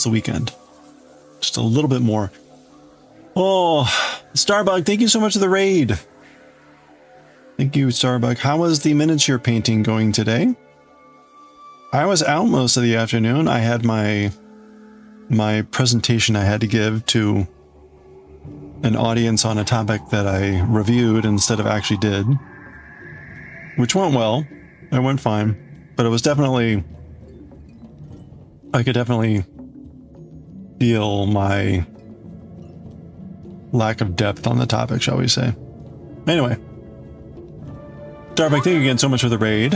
the weekend. Just a little bit more. Oh, Starbug, thank you so much for the raid. Thank you, Starbug. How was the miniature painting going today? I was out most of the afternoon. I had my presentation I had to give to an audience on a topic that I reviewed instead of actually did, which went well. It went fine, but it was definitely, I could definitely feel my lack of depth on the topic, shall we say. Anyway, Starbug, thank you again so much for the raid.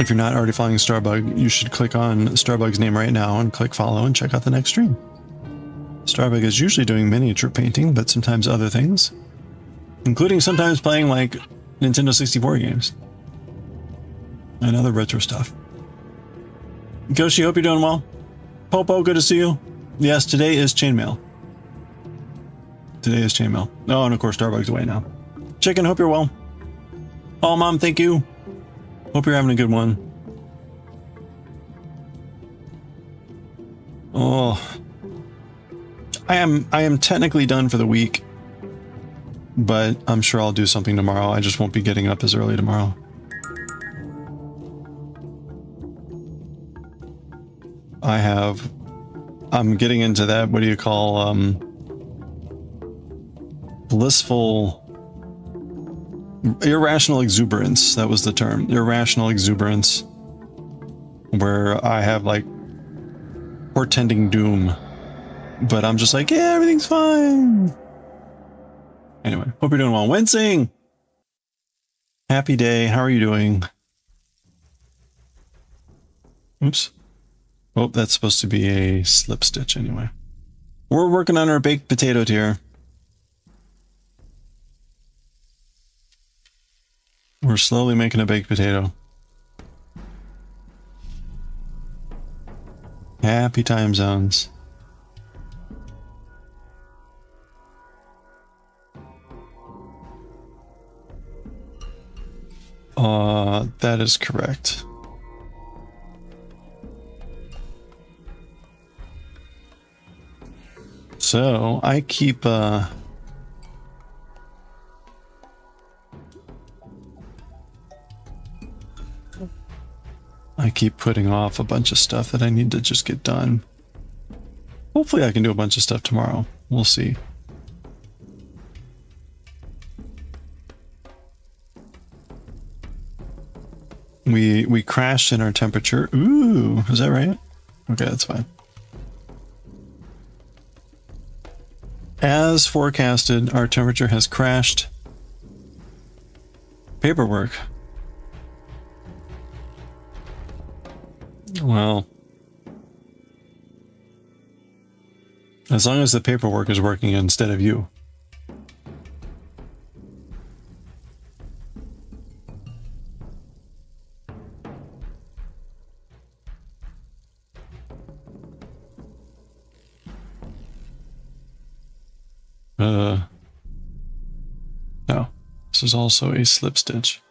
If you're not already following Starbug, you should click on Starbug's name right now and click follow and check out the next stream. Starbug is usually doing miniature painting, but sometimes other things, including sometimes playing like Nintendo 64 games and other retro stuff. Goshi, hope you're doing well. Popo, good to see you. Yes, today is chainmail. Today is chainmail. Oh, and of course Starbug's away now. Chicken, hope you're well. Oh, Mom, thank you. Hope you're having a good one. Oh, I am technically done for the week, but I'm sure I'll do something tomorrow. I just won't be getting up as early tomorrow. I'm getting into that, what do you call, blissful, irrational exuberance. That was the term. Irrational exuberance, where I have like portending doom, but I'm just like, yeah, everything's fine. Anyway, hope you're doing well. Wincing, happy day. How are you doing? Oops. Oh, that's supposed to be a slip stitch anyway. We're working on our baked potato tier. We're slowly making a baked potato. Happy time zones. That is correct. So I keep I keep putting off a bunch of stuff that I need to just get done. Hopefully I can do a bunch of stuff tomorrow. We'll see. We crashed in our temperature. Ooh, is that right? Okay, that's fine. As forecasted, our temperature has crashed. Paperwork. Well, as long as the paperwork is working instead of you. No, this is also a slip stitch.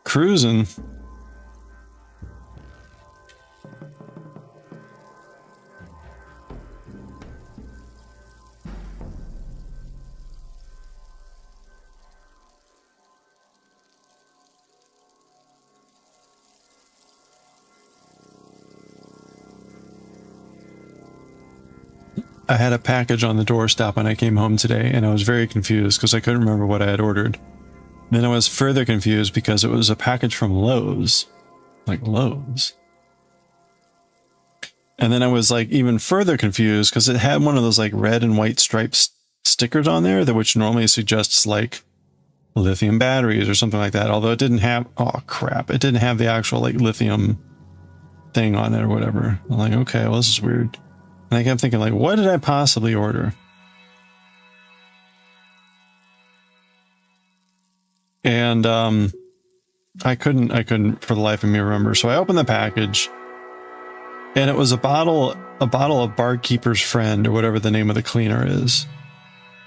Cruising. I had a package on the doorstep when I came home today, and I was very confused because I couldn't remember what I had ordered. Then I was further confused because it was a package from Lowe's. Like Lowe's. And then I was like even further confused because it had one of those like red and white stripes stickers on there, that which normally suggests like lithium batteries or something like that. Although it didn't have, oh crap, it didn't have the actual like lithium thing on it or whatever. I'm like, okay, well this is weird. And I kept thinking, like, what did I possibly order? And I couldn't for the life of me remember. So I opened the package, and it was a bottle of Barkeeper's Friend, or whatever the name of the cleaner is.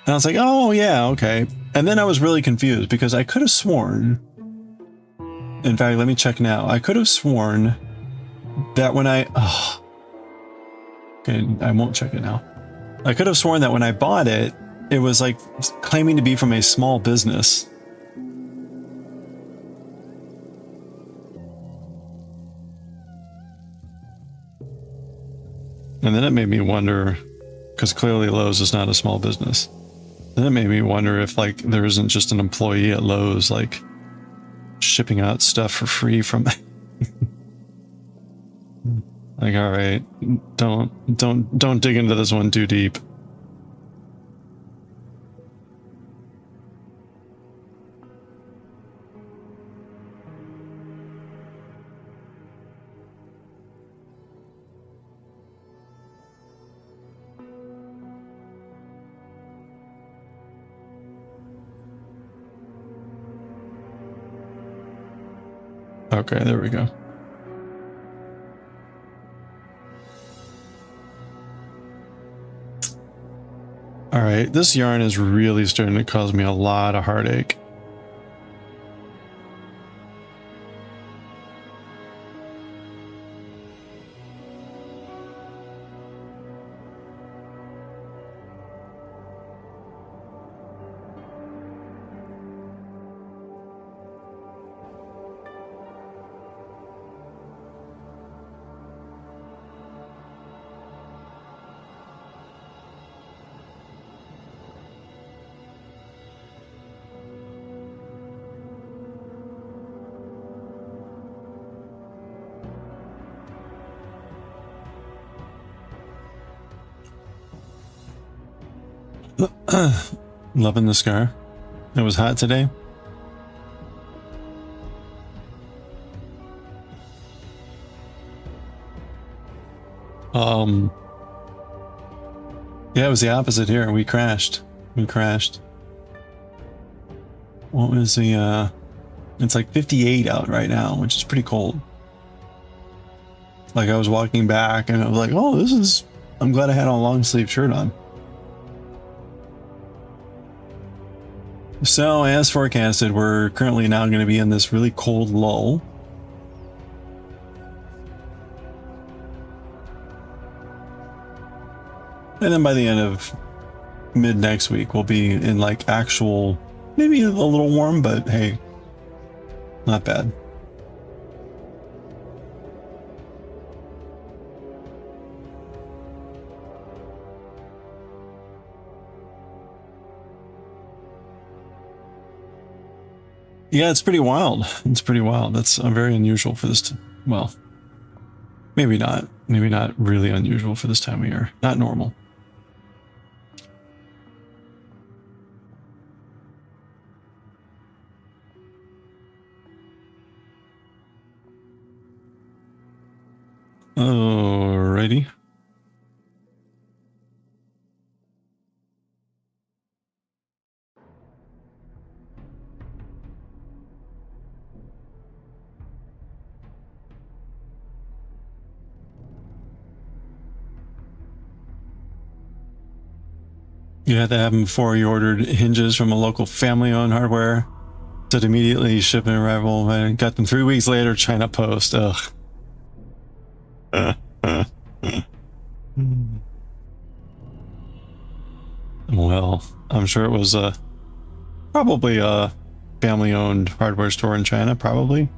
And I was like, oh yeah, okay. And then I was really confused because I could have sworn, in fact, let me check now. I could have sworn that when I... Oh, okay, I won't check it now. I could have sworn that when I bought it, it was like claiming to be from a small business. And then it made me wonder, because clearly Lowe's is not a small business. Then it made me wonder if like there isn't just an employee at Lowe's like shipping out stuff for free from like, all right, don't dig into this one too deep. Okay, there we go. All right, this yarn is really starting to cause me a lot of heartache. Loving the scar. It was hot today. Yeah, it was the opposite here. We crashed. What was the it's like 58 out right now, which is pretty cold. Like I was walking back and I was like, oh, I'm glad I had a long sleeve shirt on. So, as forecasted, we're currently now going to be in this really cold lull. And then by the end of mid next week, we'll be in like actual, maybe a little warm, but hey, not bad. Yeah, it's pretty wild. It's pretty wild. That's very unusual for this. Well, maybe not. Maybe not really unusual for this time of year. Not normal. Alrighty. You had that happen before you ordered hinges from a local family-owned hardware. Said immediately shipping arrival. I got them 3 weeks later, China Post. Ugh. Well, I'm sure it was probably a family-owned hardware store in China, probably.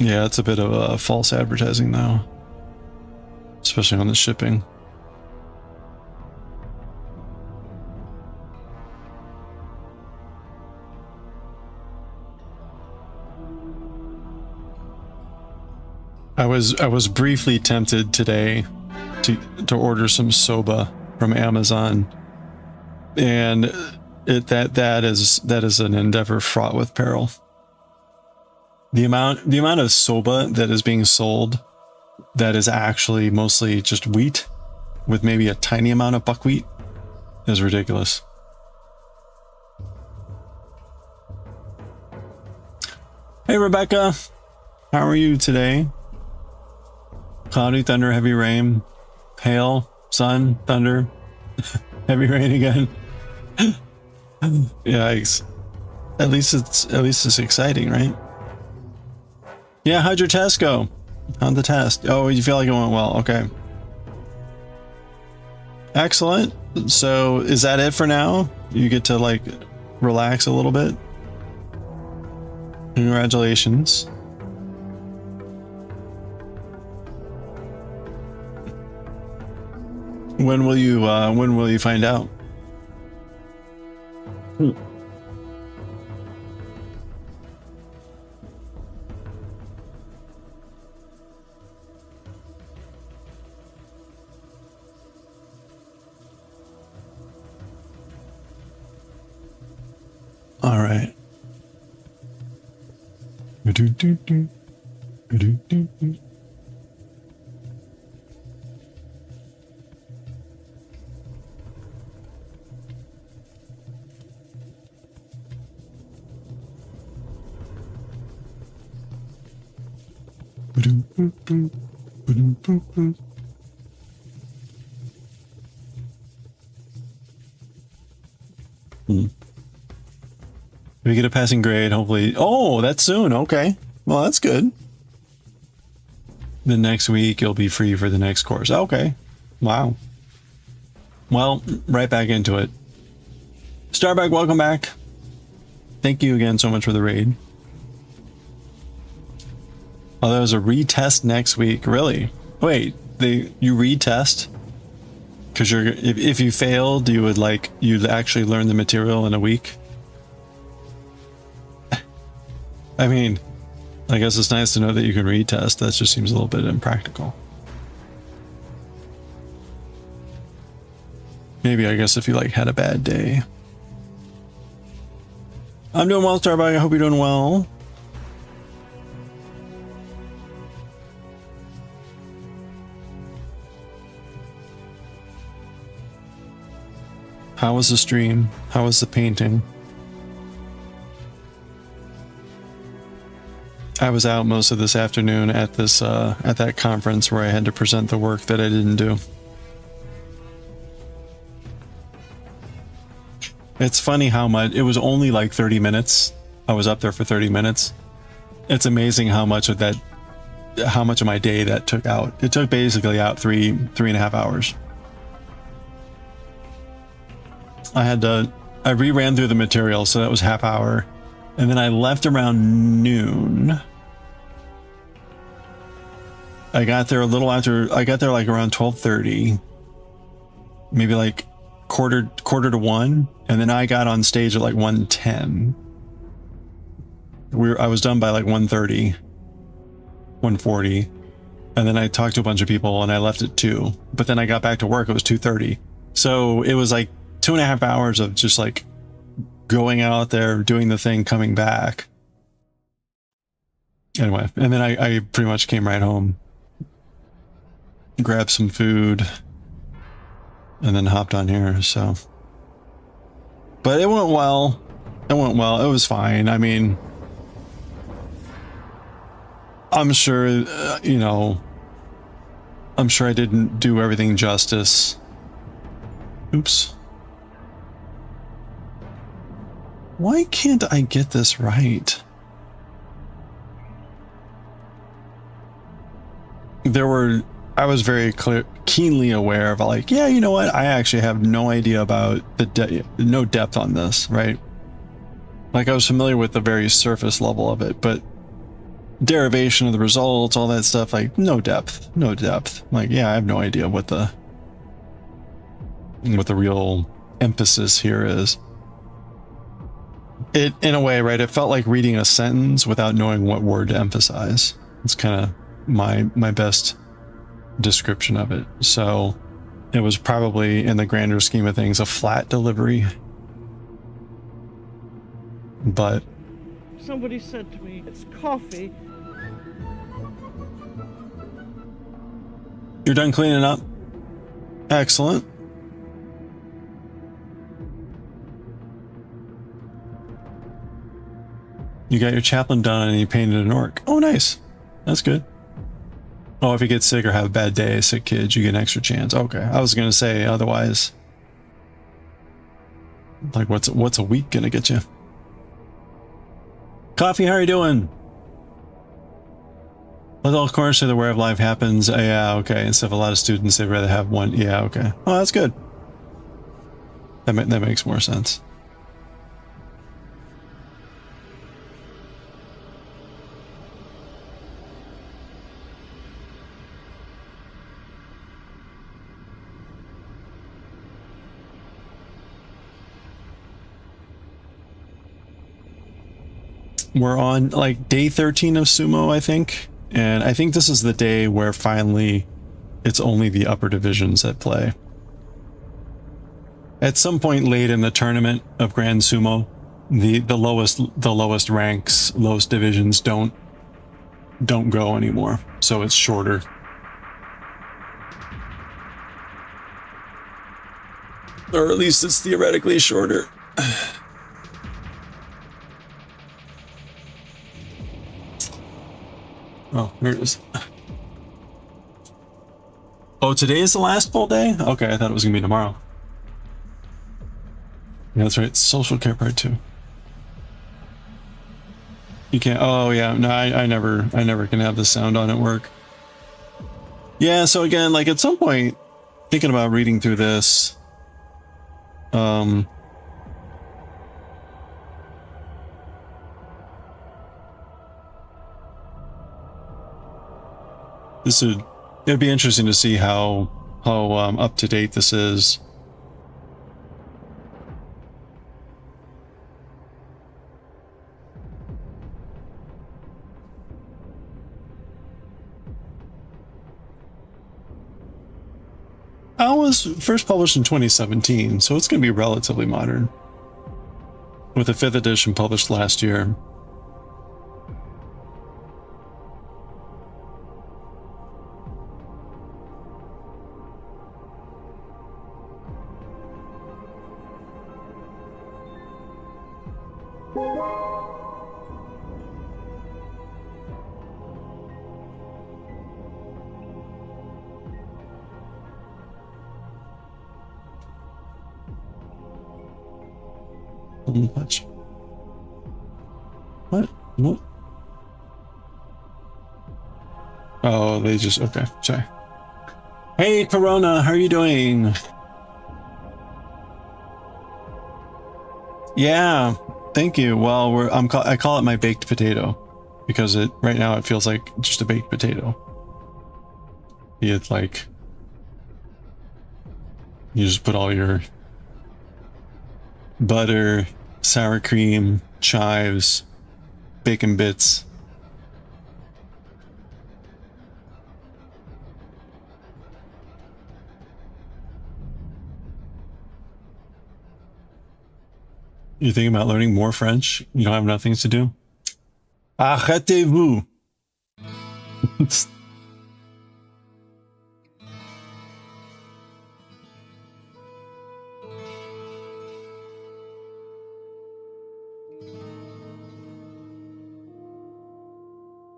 Yeah, it's a bit of false advertising now, especially on the shipping. I was briefly tempted today to order some soba from Amazon, and that is an endeavor fraught with peril. The amount of soba that is being sold that is actually mostly just wheat with maybe a tiny amount of buckwheat is ridiculous. Hey, Rebecca. How are you today? Cloudy, thunder, heavy rain, hail, sun, thunder, heavy rain again. Yikes. At least it's exciting, right? Yeah, how'd your test go? How'd the test? Oh, you feel like it went well. Okay. Excellent. So is that it for now? You get to like relax a little bit? Congratulations. When will you find out? All right. We get a passing grade, hopefully. Oh, that's soon. Okay. Well, that's good. The next week you'll be free for the next course. Okay. Wow. Well, right back into it. Starbuck, welcome back. Thank you again so much for the raid. Oh, there's a retest next week. Really? Wait, you retest? Because if you failed, you'd actually learn the material in a week. I mean, I guess it's nice to know that you can retest. That just seems a little bit impractical. Maybe, I guess, if you had a bad day. I'm doing well, Starbuck. I hope you're doing well. How was the stream? How was the painting? I was out most of this afternoon at this at that conference where I had to present the work that I didn't do. It's funny how much it was only like 30 minutes. I was up there for 30 minutes. It's amazing how much of my day that took out. It took basically out three and a half hours. I reran through the material, so that was half hour. And then I left around noon. I got there a little after, I got there like around 12:30, maybe like quarter to 1. And then I got on stage at like 1:10. I was done by like 1:30, 1:40. And then I talked to a bunch of people and I left at 2. But then I got back to work, it was 2:30. So it was like 2.5 hours of just like going out there, doing the thing, coming back. Anyway, and then I pretty much came right home, grabbed some food, and then hopped on here, so. But it went well. It went well. It was fine. I mean, I'm sure, I'm sure I didn't do everything justice. Oops. Why can't I get this right? I was very keenly aware of like, yeah, you know what? I actually have no idea about no depth on this, right? Like I was familiar with the very surface level of it, but derivation of the results, all that stuff, like no depth. Like, yeah, I have no idea what the real emphasis here is. It, in a way, right? It felt like reading a sentence without knowing what word to emphasize. It's kind of my best description of it. So it was probably, in the grander scheme of things, a flat delivery. But somebody said to me, it's coffee. You're done cleaning up? Excellent. You got your chaplain done and you painted an orc. Oh, nice. That's good. Oh, if you get sick or have a bad day, sick kids, you get an extra chance. Okay. I was going to say otherwise. Like, what's a week going to get you? Coffee, how are you doing? Let all corners say the where of life happens. Yeah, okay. Instead of a lot of students, they'd rather have one. Yeah, okay. Oh, that's good. That makes more sense. We're on like day 13 of sumo, I think. And I think this is the day where finally it's only the upper divisions that play. At some point late in the tournament of Grand Sumo, the lowest ranks, lowest divisions don't go anymore. So it's shorter. Or at least it's theoretically shorter. Oh, here it is. Oh, today is the last full day? Okay, I thought it was gonna be tomorrow. Yeah, that's right. Social care part 2. You can't. Oh, yeah. No, I never can have the sound on at work. Yeah. So again, like at some point, thinking about reading through this. It'd be interesting to see how up to date this is. I was first published in 2017, so it's going to be relatively modern. With the 5th edition published last year. What? Oh, they just, okay, sorry. Hey, Corona, how are you doing? Yeah, thank you. Well, I call it my baked potato because right now it feels like just a baked potato. It's like you just put all your butter, sour cream, chives, bacon bits. You thinking about learning more French? You don't have nothing to do? Arrêtez-vous!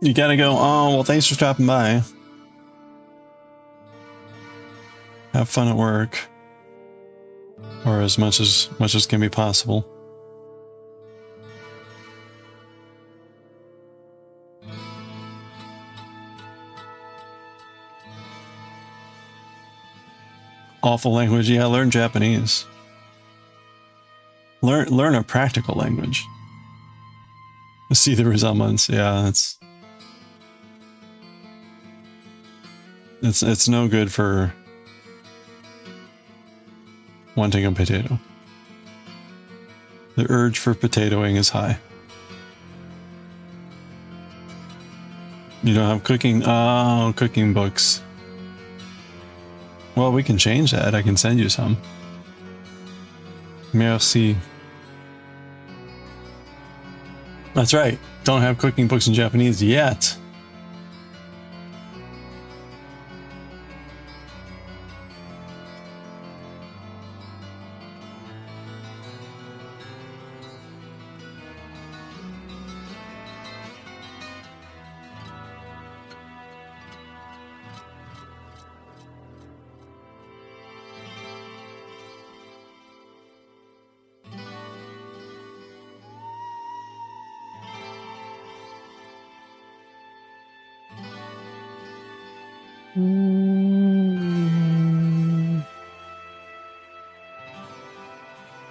You gotta go, oh, well, thanks for stopping by. Have fun at work. Or as much as can be possible. Awful language, yeah, learn Japanese. Learn a practical language. See the resemblance, yeah, it's no good for wanting a potato. The urge for potatoing is high. You don't have cooking books. Well, we can change that. I can send you some. Merci. That's right. Don't have cooking books in Japanese yet.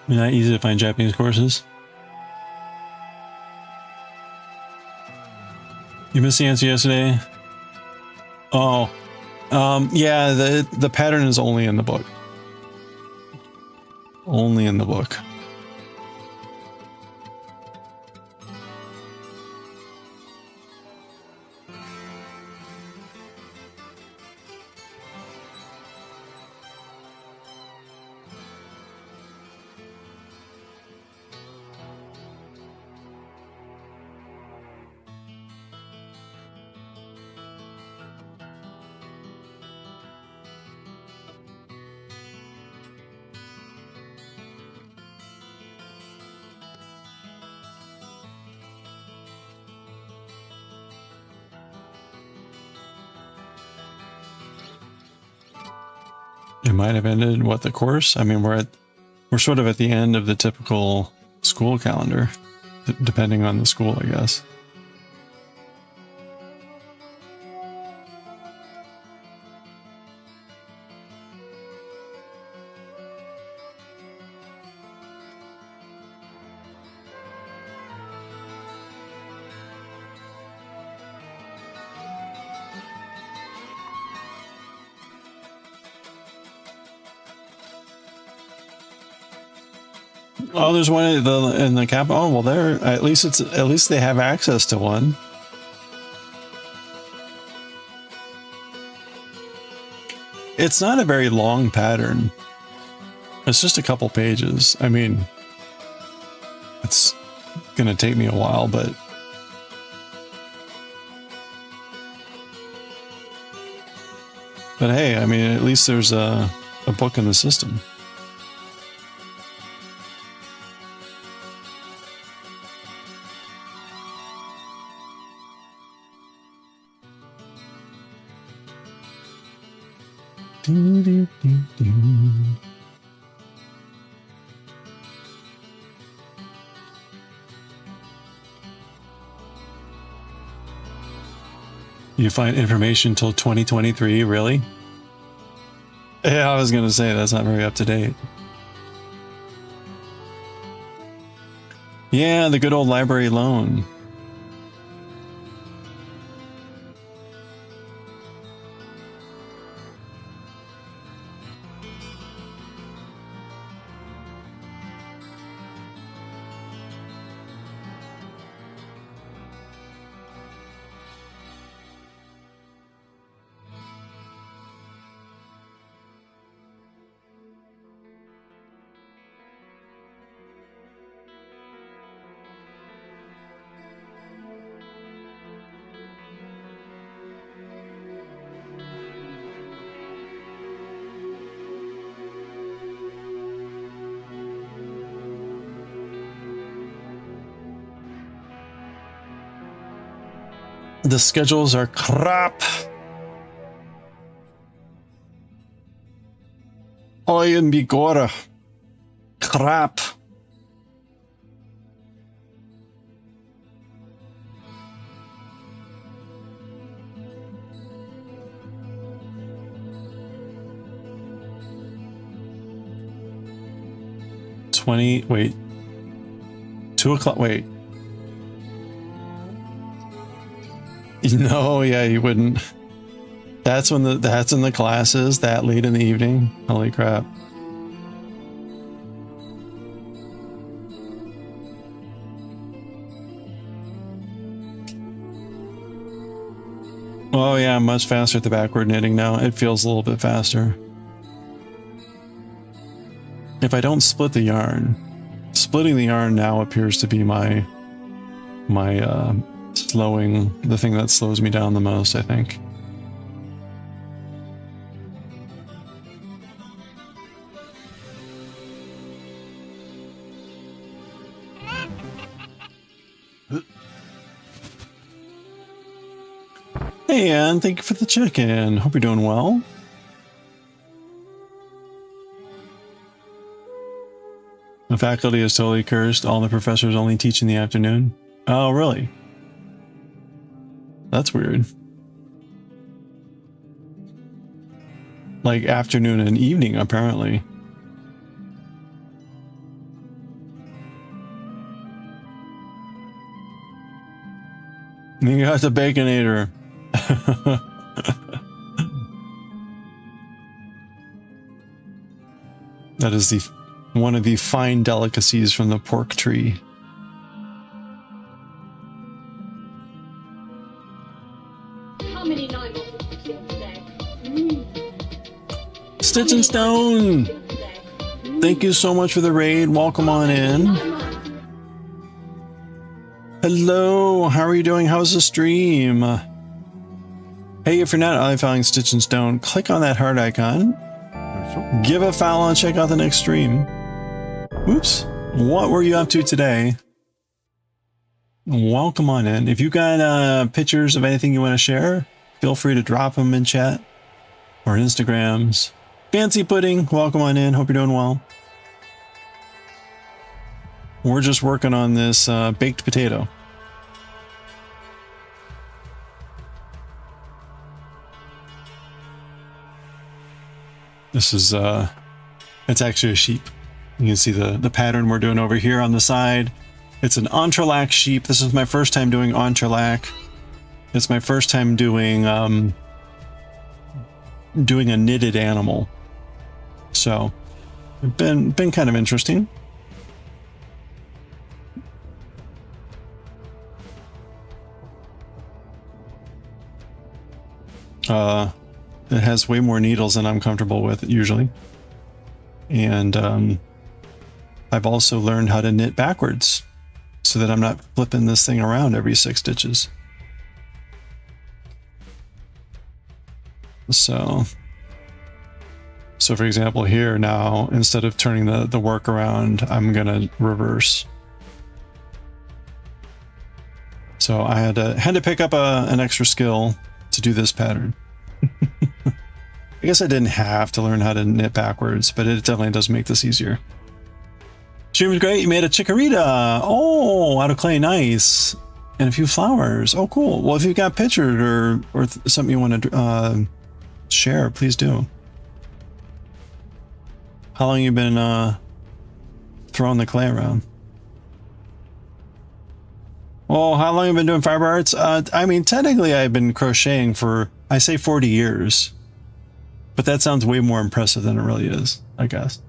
Not easy to find Japanese courses. You missed the answer yesterday? Oh. Yeah, the pattern is only in the book. Only in the book. It might have ended what the course. I mean, we're sort of at the end of the typical school calendar, depending on the school, I guess. Oh, there's one in the cap. Oh, well, there. At least they have access to one. It's not a very long pattern. It's just a couple pages. I mean, it's gonna take me a while, but hey, I mean, at least there's a book in the system. You find information till 2023, really? Yeah, I was gonna say that's not very up to date. Yeah, the good old library loan. The schedules are crap. Oi and bigora. Crap. Wait. 2 o'clock, wait. No, yeah, you wouldn't. That's in the classes that late in the evening. Holy crap. Oh yeah, I'm much faster at the backward knitting now. It feels a little bit faster. If I don't split the yarn, splitting the yarn now appears to be my slowing, the thing that slows me down the most, I think. Hey Ann, thank you for the check-in. Hope you're doing well. The faculty is totally cursed. All the professors only teach in the afternoon. Oh, really? That's weird. like afternoon and evening, apparently. You got the Baconator. That is one of the fine delicacies from the pork tree. How many novels did you see today? Stitch and Stone! Thank you so much for the raid. Welcome on in. Hello, how are you doing? How's the stream? Hey, if you're not following Stitch and Stone, click on that heart icon. Give a follow and check out the next stream. Oops. What were you up to today? Welcome on in. If you got pictures of anything you want to share, feel free to drop them in chat or Instagrams. Fancy Pudding, welcome on in. Hope you're doing well. We're just working on this baked potato. This is, it's actually a sheep. You can see the pattern we're doing over here on the side. It's an entrelac sheep. This is my first time doing entrelac. It's my first time doing a knitted animal. So, it's been kind of interesting. It has way more needles than I'm comfortable with usually. And I've also learned how to knit backwards so that I'm not flipping this thing around every 6 stitches. So for example here now, instead of turning the work around, I'm gonna reverse. So I had to pick up an extra skill to do this pattern. I guess I didn't have to learn how to knit backwards, but it definitely does make this easier. Stream was great. You made a chikorita. Oh, out of clay, nice. And a few flowers. Oh, cool. Well, if you've got pictures or something you want to share, please do. How long you been throwing the clay around? Oh, how long have you been doing fiber arts? I mean, technically I've been crocheting for, I say 40 years. But that sounds way more impressive than it really is, I guess.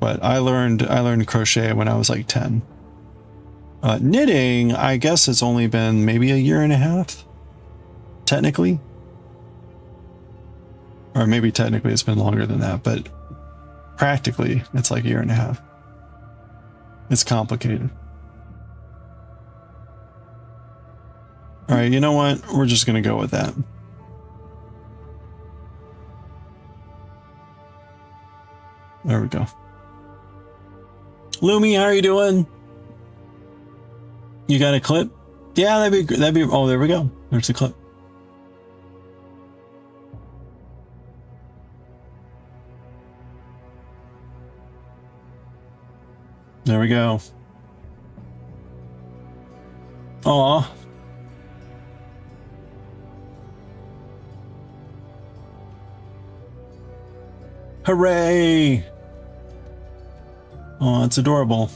But I learned crochet when I was like 10. Knitting, I guess it's only been maybe a year and a half, technically. Or maybe technically it's been longer than that, but practically it's like a year and a half. It's complicated. All right, you know what? We're just going to go with that. There we go. Lumi, how are you doing? You got a clip? Yeah, that'd be. Oh, there we go. There's the clip. There we go. Aw. Hooray! Oh, it's adorable.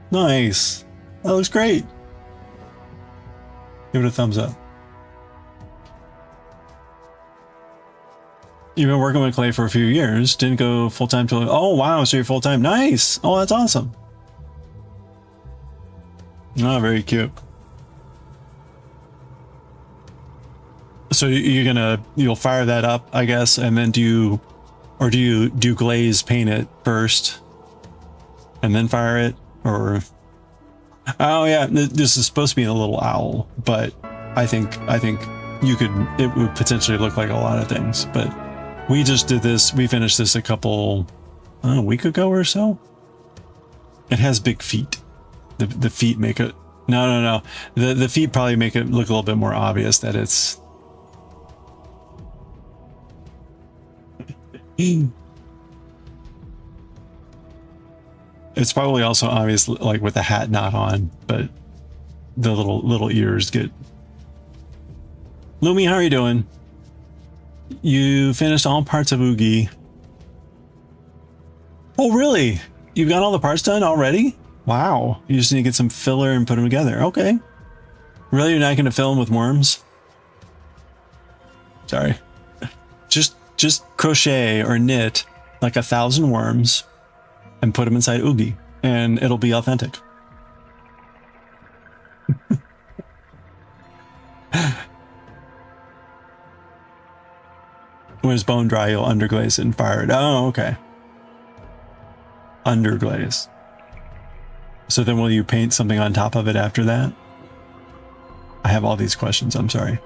Nice. That looks great. Give it a thumbs up. You've been working with clay for a few years. Didn't go full-time till... Oh, wow. So you're full-time. Nice. Oh, that's awesome. Oh, very cute. So you'll fire that up, I guess, and then do you glaze paint it first and then fire it? Or... Oh yeah, this is supposed to be a little owl, but I think it would potentially look like a lot of things, but we just did this, we finished this a week ago or so. It has big feet. The feet make it, no. The feet probably make it look a little bit more obvious that it's... It's probably also obvious, like with the hat not on, but the little ears get. Lumi, how are you doing? You finished all parts of Oogie. Oh, really? You've got all the parts done already? Wow. You just need to get some filler and put them together. Okay. Really? You're not going to fill them with worms? Sorry. Just crochet or knit like 1,000 worms and put them inside Oogie, and it'll be authentic. When it's bone dry, you'll underglaze it and fire it. Oh, okay. Underglaze. So then will you paint something on top of it after that? I have all these questions. I'm sorry.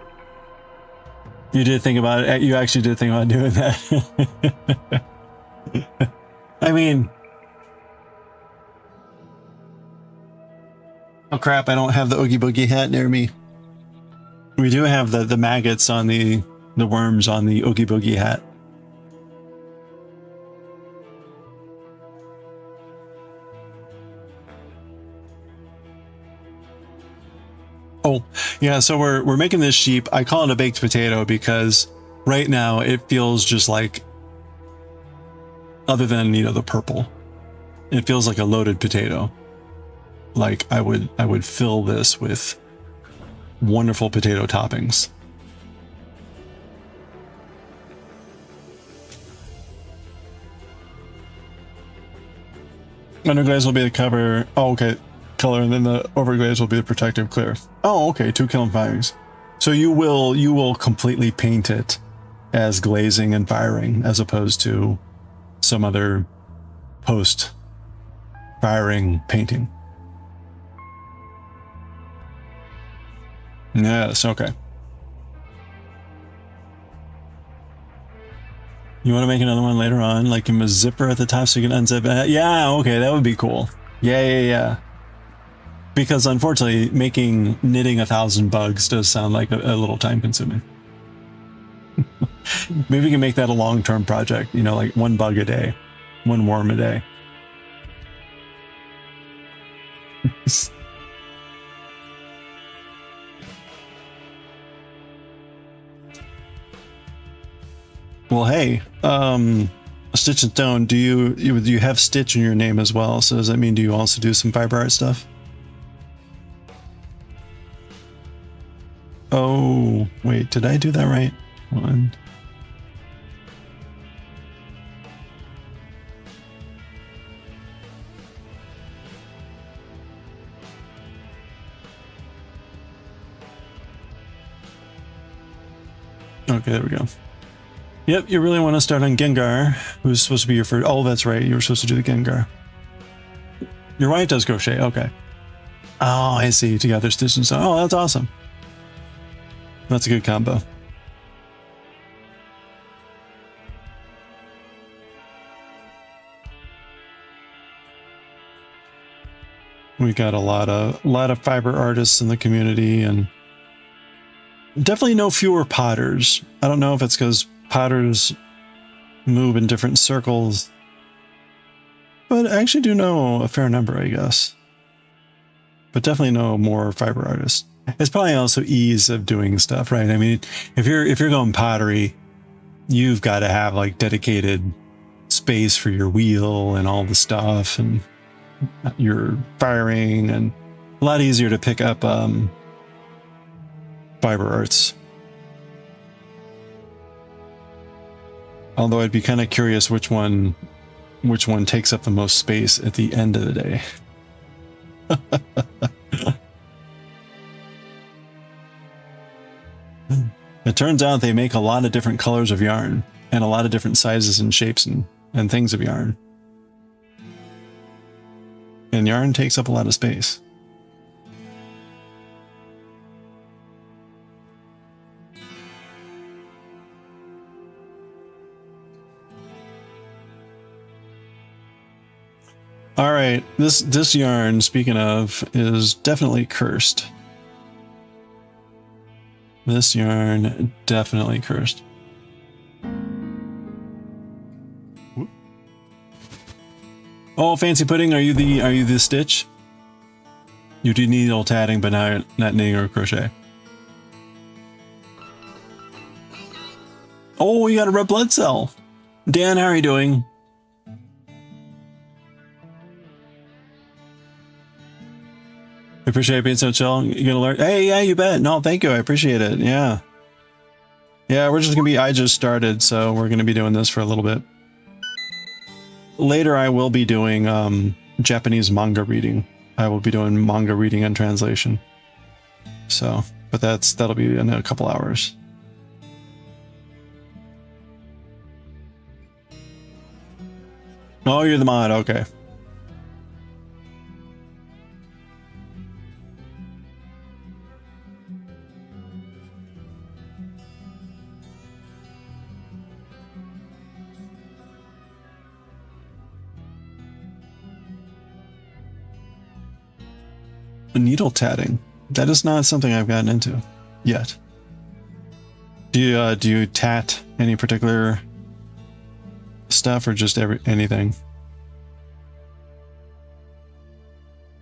You did think about it. You actually did think about doing that. I mean, oh crap, I don't have the Oogie Boogie hat near me. We do have the maggots on the worms on the Oogie Boogie hat. Oh, yeah, so we're making this sheep. I call it a baked potato because right now it feels just like, other than, you know, the purple, it feels like a loaded potato. Like I would fill this with wonderful potato toppings. Underglaze will be the cover. Oh, okay. Color, and then the overglaze will be the protective clear. Oh, okay. 2 kiln firings. So you will completely paint it as glazing and firing, as opposed to some other post firing painting. Yes. Okay. You want to make another one later on, like in a zipper at the top so you can unzip it? Yeah. Okay. That would be cool. Yeah. Because unfortunately, knitting 1,000 bugs does sound like a little time consuming. Maybe we can make that a long-term project, you know, like 1 bug a day, 1 worm a day. Well, hey, Stitch and Stone, do you have Stitch in your name as well? So does that mean, do you also do some fiber art stuff? Oh, wait, did I do that right? One. Okay, there we go. Yep, you really want to start on Gengar, who's supposed to be your first. Oh, that's right, you were supposed to do the Gengar. Your wife does crochet, okay. Oh, I see, together Stitch and Stone. Oh, that's awesome. That's a good combo. We got a lot of fiber artists in the community, and definitely no fewer potters. I don't know if it's because potters move in different circles, but I actually do know a fair number, I guess. But definitely know more fiber artists. It's probably also ease of doing stuff, right? I mean, if you're going pottery, you've got to have like dedicated space for your wheel and all the stuff, and your firing, and a lot easier to pick up fiber arts. Although I'd be kind of curious which one takes up the most space at the end of the day. It turns out they make a lot of different colors of yarn and a lot of different sizes and shapes and things of yarn. And yarn takes up a lot of space. All right, this yarn, speaking of, is definitely cursed. This yarn definitely cursed. Oh, Fancy Pudding, are you the Stitch? You do needle tatting, but not knitting or crochet. Oh, you got a red blood cell. Dan, how are you doing? I appreciate being so chill. You gonna learn? Hey, yeah, you bet. No, thank you. I appreciate it. Yeah. Yeah, we're just gonna be, I just started, so we're gonna be doing this for a little bit. Later, I will be doing Japanese manga reading. I will be doing manga reading and translation. So, but that'll be in a couple hours. Oh, you're the mod. Okay. Needle tatting. That is not something I've gotten into yet. Do you tat any particular stuff or just anything?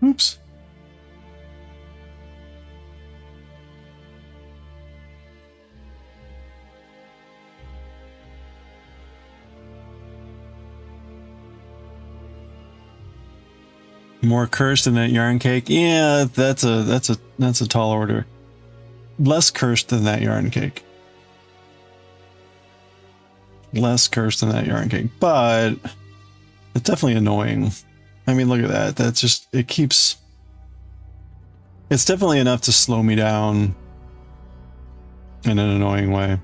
Oops. More cursed than that yarn cake. Yeah, that's a tall order. Less cursed than that yarn cake. Less cursed than that yarn cake, but it's definitely annoying. I mean, look at that. That's just, it's definitely enough to slow me down in an annoying way.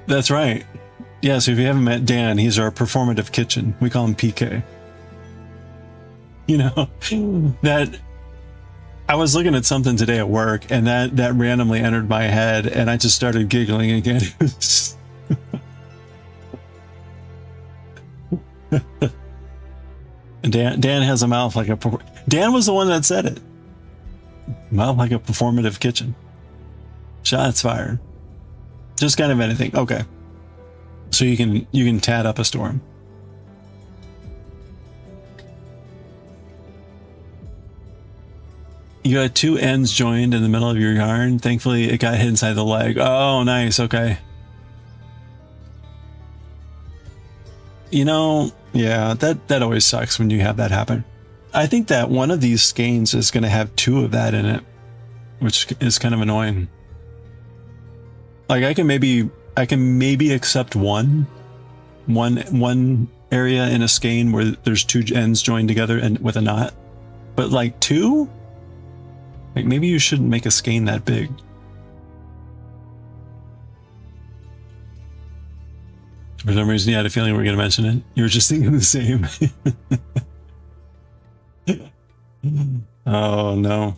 That's right. Yeah, so if you haven't met Dan, he's our performative kitchen. We call him PK. You know, that I was looking at something today at work and that randomly entered my head and I just started giggling again. Dan has a mouth like a... Dan was the one that said it. Mouth like a performative kitchen. Shots fired. Just kind of anything. Okay. So you can tat up a storm. You had two ends joined in the middle of your yarn. Thankfully, it got hit inside the leg. Oh, nice. Okay. You know, yeah, that always sucks when you have that happen. I think that one of these skeins is going to have two of that in it, which is kind of annoying. Like I can maybe accept one area in a skein where there's two ends joined together and with a knot, but like two, like maybe you shouldn't make a skein that big. For some reason, you had a feeling we were going to mention it. You were just thinking the same. Oh no.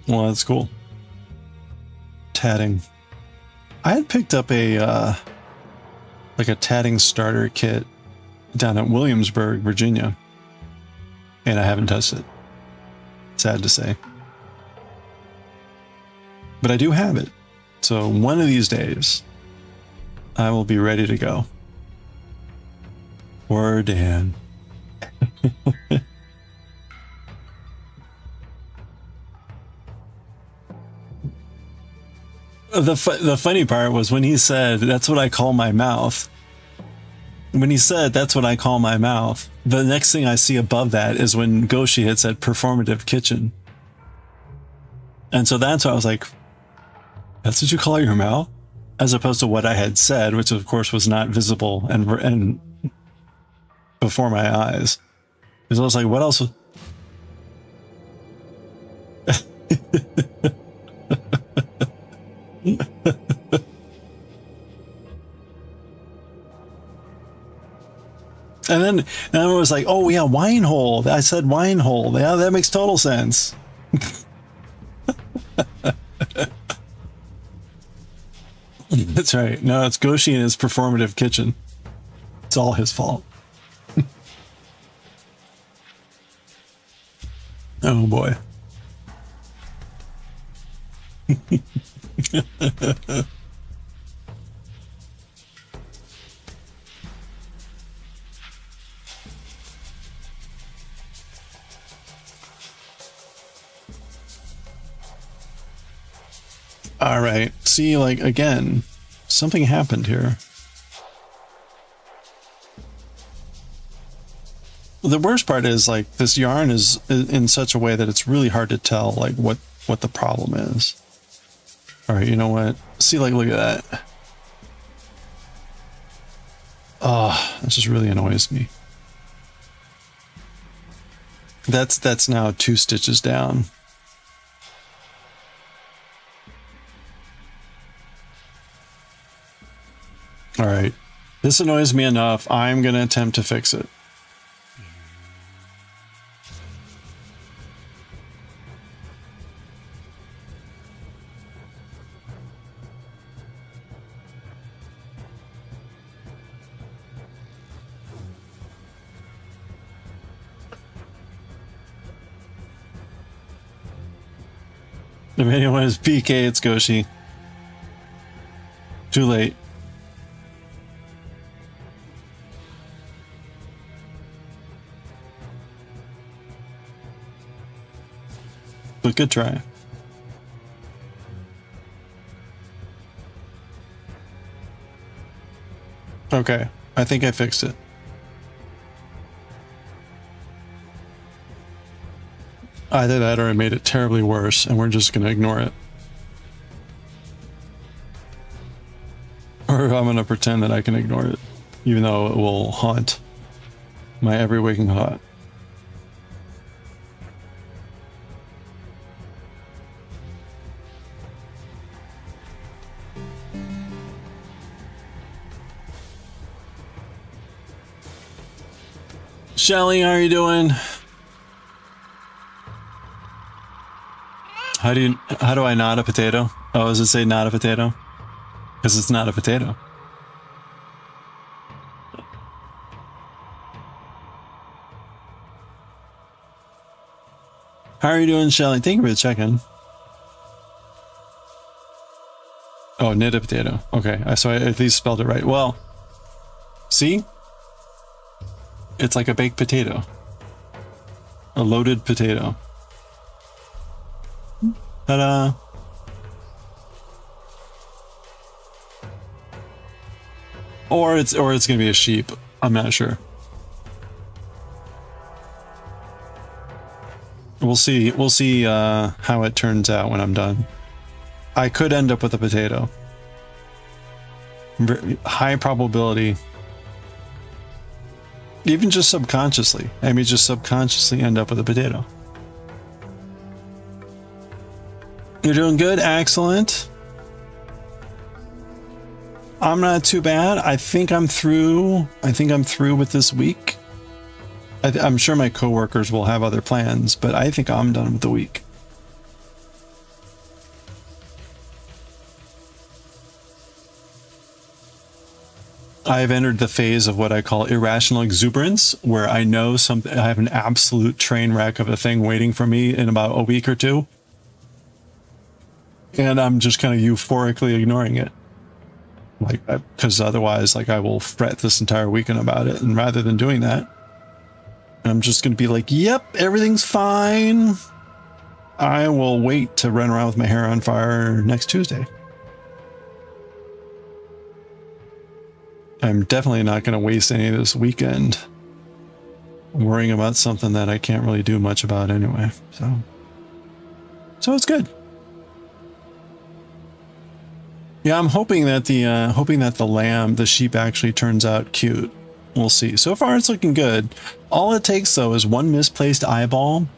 Well, that's cool. Tatting. I had picked up a like a tatting starter kit down at Williamsburg, Virginia, and I haven't touched it. Sad to say. But I do have it. So one of these days, I will be ready to go. Poor Dan. The funny part was when he said, "That's what I call my mouth." When he said, "That's what I call my mouth," the next thing I see above that is when Goshi had said performative kitchen. And so that's why I was like, that's what you call your mouth? As opposed to what I had said, which of course was not visible and before my eyes. Because I was like, what else? And then it was like, oh yeah, wine hole. I said wine hole. Yeah, that makes total sense. That's right. No, it's Goshi and his performative kitchen. It's all his fault. Oh boy. All right. See, like, again, something happened here. The worst part is, like, this yarn is in such a way that it's really hard to tell, like, what the problem is. All right, you know what? See, like, look at that. Oh, that just really annoys me. That's now 2 stitches down. All right, this annoys me enough. I'm going to attempt to fix it. If anyone is PK, it's Goshi. Too late. But good try. Okay, I think I fixed it. Either that or I made it terribly worse, and we're just going to ignore it. Or I'm going to pretend that I can ignore it, even though it will haunt my every waking thought. Shelly, how are you doing? How do I not a potato? Oh, does it say not a potato? Because it's not a potato. How are you doing, Shelly? Thank you for the check-in. Oh, knit a potato. Okay, so I at least spelled it right. Well, see? It's like a baked potato. A loaded potato. Ta-da! Or it's gonna be a sheep. I'm not sure. We'll see. We'll see how it turns out when I'm done. I could end up with a potato. High probability. Even just subconsciously. I mean, just subconsciously end up with a potato. You're doing good. Excellent. I'm not too bad. I think I'm through. I think I'm through with this week. I'm sure my coworkers will have other plans, but I think I'm done with the week. I've entered the phase of what I call irrational exuberance, where I know I have an absolute train wreck of a thing waiting for me in about a week or two. And I'm just kind of euphorically ignoring it. Like, because otherwise, like, I will fret this entire weekend about it. And rather than doing that, I'm just going to be like, yep, everything's fine. I will wait to run around with my hair on fire next Tuesday. I'm definitely not going to waste any of this weekend worrying about something that I can't really do much about anyway. So it's good. Yeah, I'm hoping that the sheep actually turns out cute. We'll see. So far, it's looking good. All it takes, though, is one misplaced eyeball,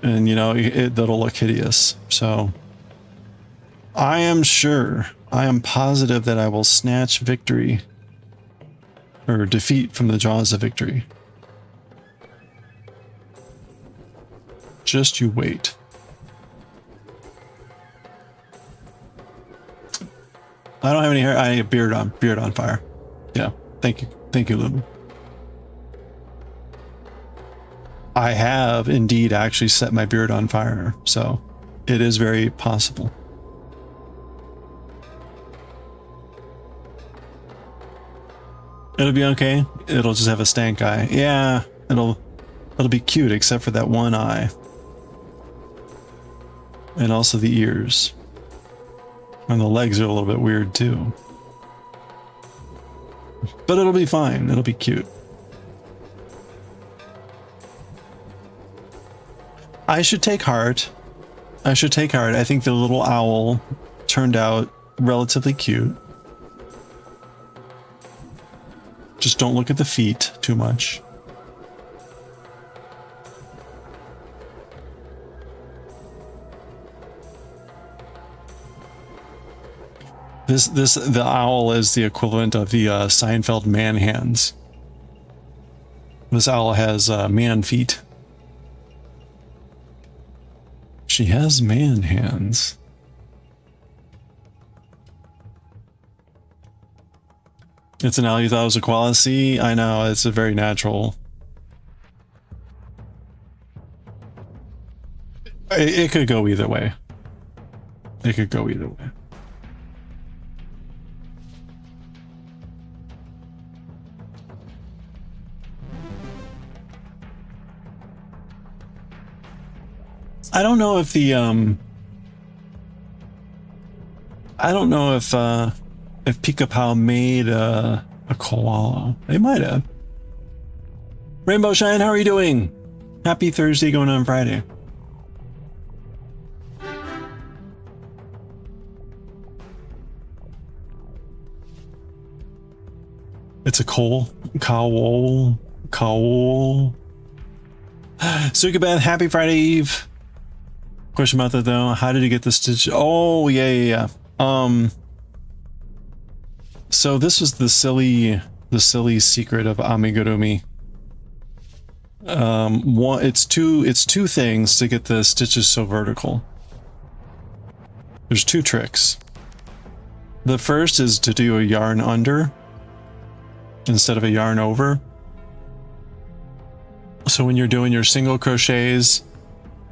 and you know that'll look hideous. So I am positive that I will snatch victory or defeat from the jaws of victory. Just you wait. I don't have any hair. I have beard on fire. Yeah. Thank you, Lulu. I have indeed actually set my beard on fire, so it is very possible. It'll be okay. It'll just have a stank eye. Yeah, it'll be cute except for that one eye. And also the ears. And the legs are a little bit weird too. But it'll be fine. It'll be cute. I should take heart. I should take heart. I think the little owl turned out relatively cute. Just don't look at the feet too much. The owl is the equivalent of the Seinfeld man hands. This owl has man feet. She has man hands. It's an owl you thought was a koala. See, I know, it's a very natural. It could go either way. It could go either way. I don't know if the I don't know if Pika-Pow made a koala. They might have. Rainbow Shine, how are you doing? Happy Thursday going on Friday. It's a coal. Sukabath, happy Friday Eve. Question about that though. How did you get the stitch? Oh, yeah. So this was the silly secret of amigurumi. It's two things to get the stitches so vertical. There's two tricks. The first is to do a yarn under instead of a yarn over. So when you're doing your single crochets,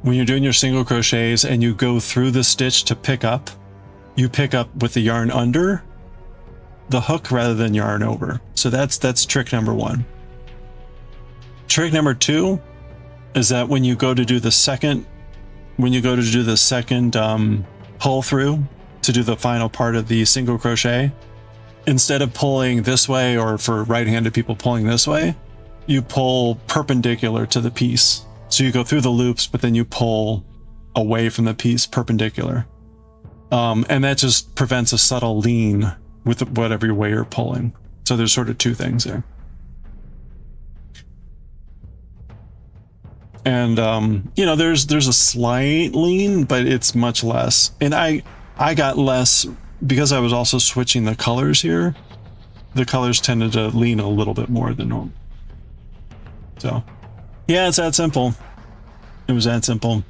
and you go through the stitch to pick up, you pick up with the yarn under the hook rather than yarn over. So that's trick number one. Trick number two is that when you go to do the second pull through to do the final part of the single crochet, instead of pulling this way, or for right-handed people pulling this way, you pull perpendicular to the piece. So you go through the loops, but then you pull away from the piece perpendicular. And that just prevents a subtle lean with whatever way you're pulling. So there's sort of two things there. And, there's a slight lean, but it's much less. And I got less because I was also switching the colors here. The colors tended to lean a little bit more than normal. So, yeah, it's that simple. It was that simple.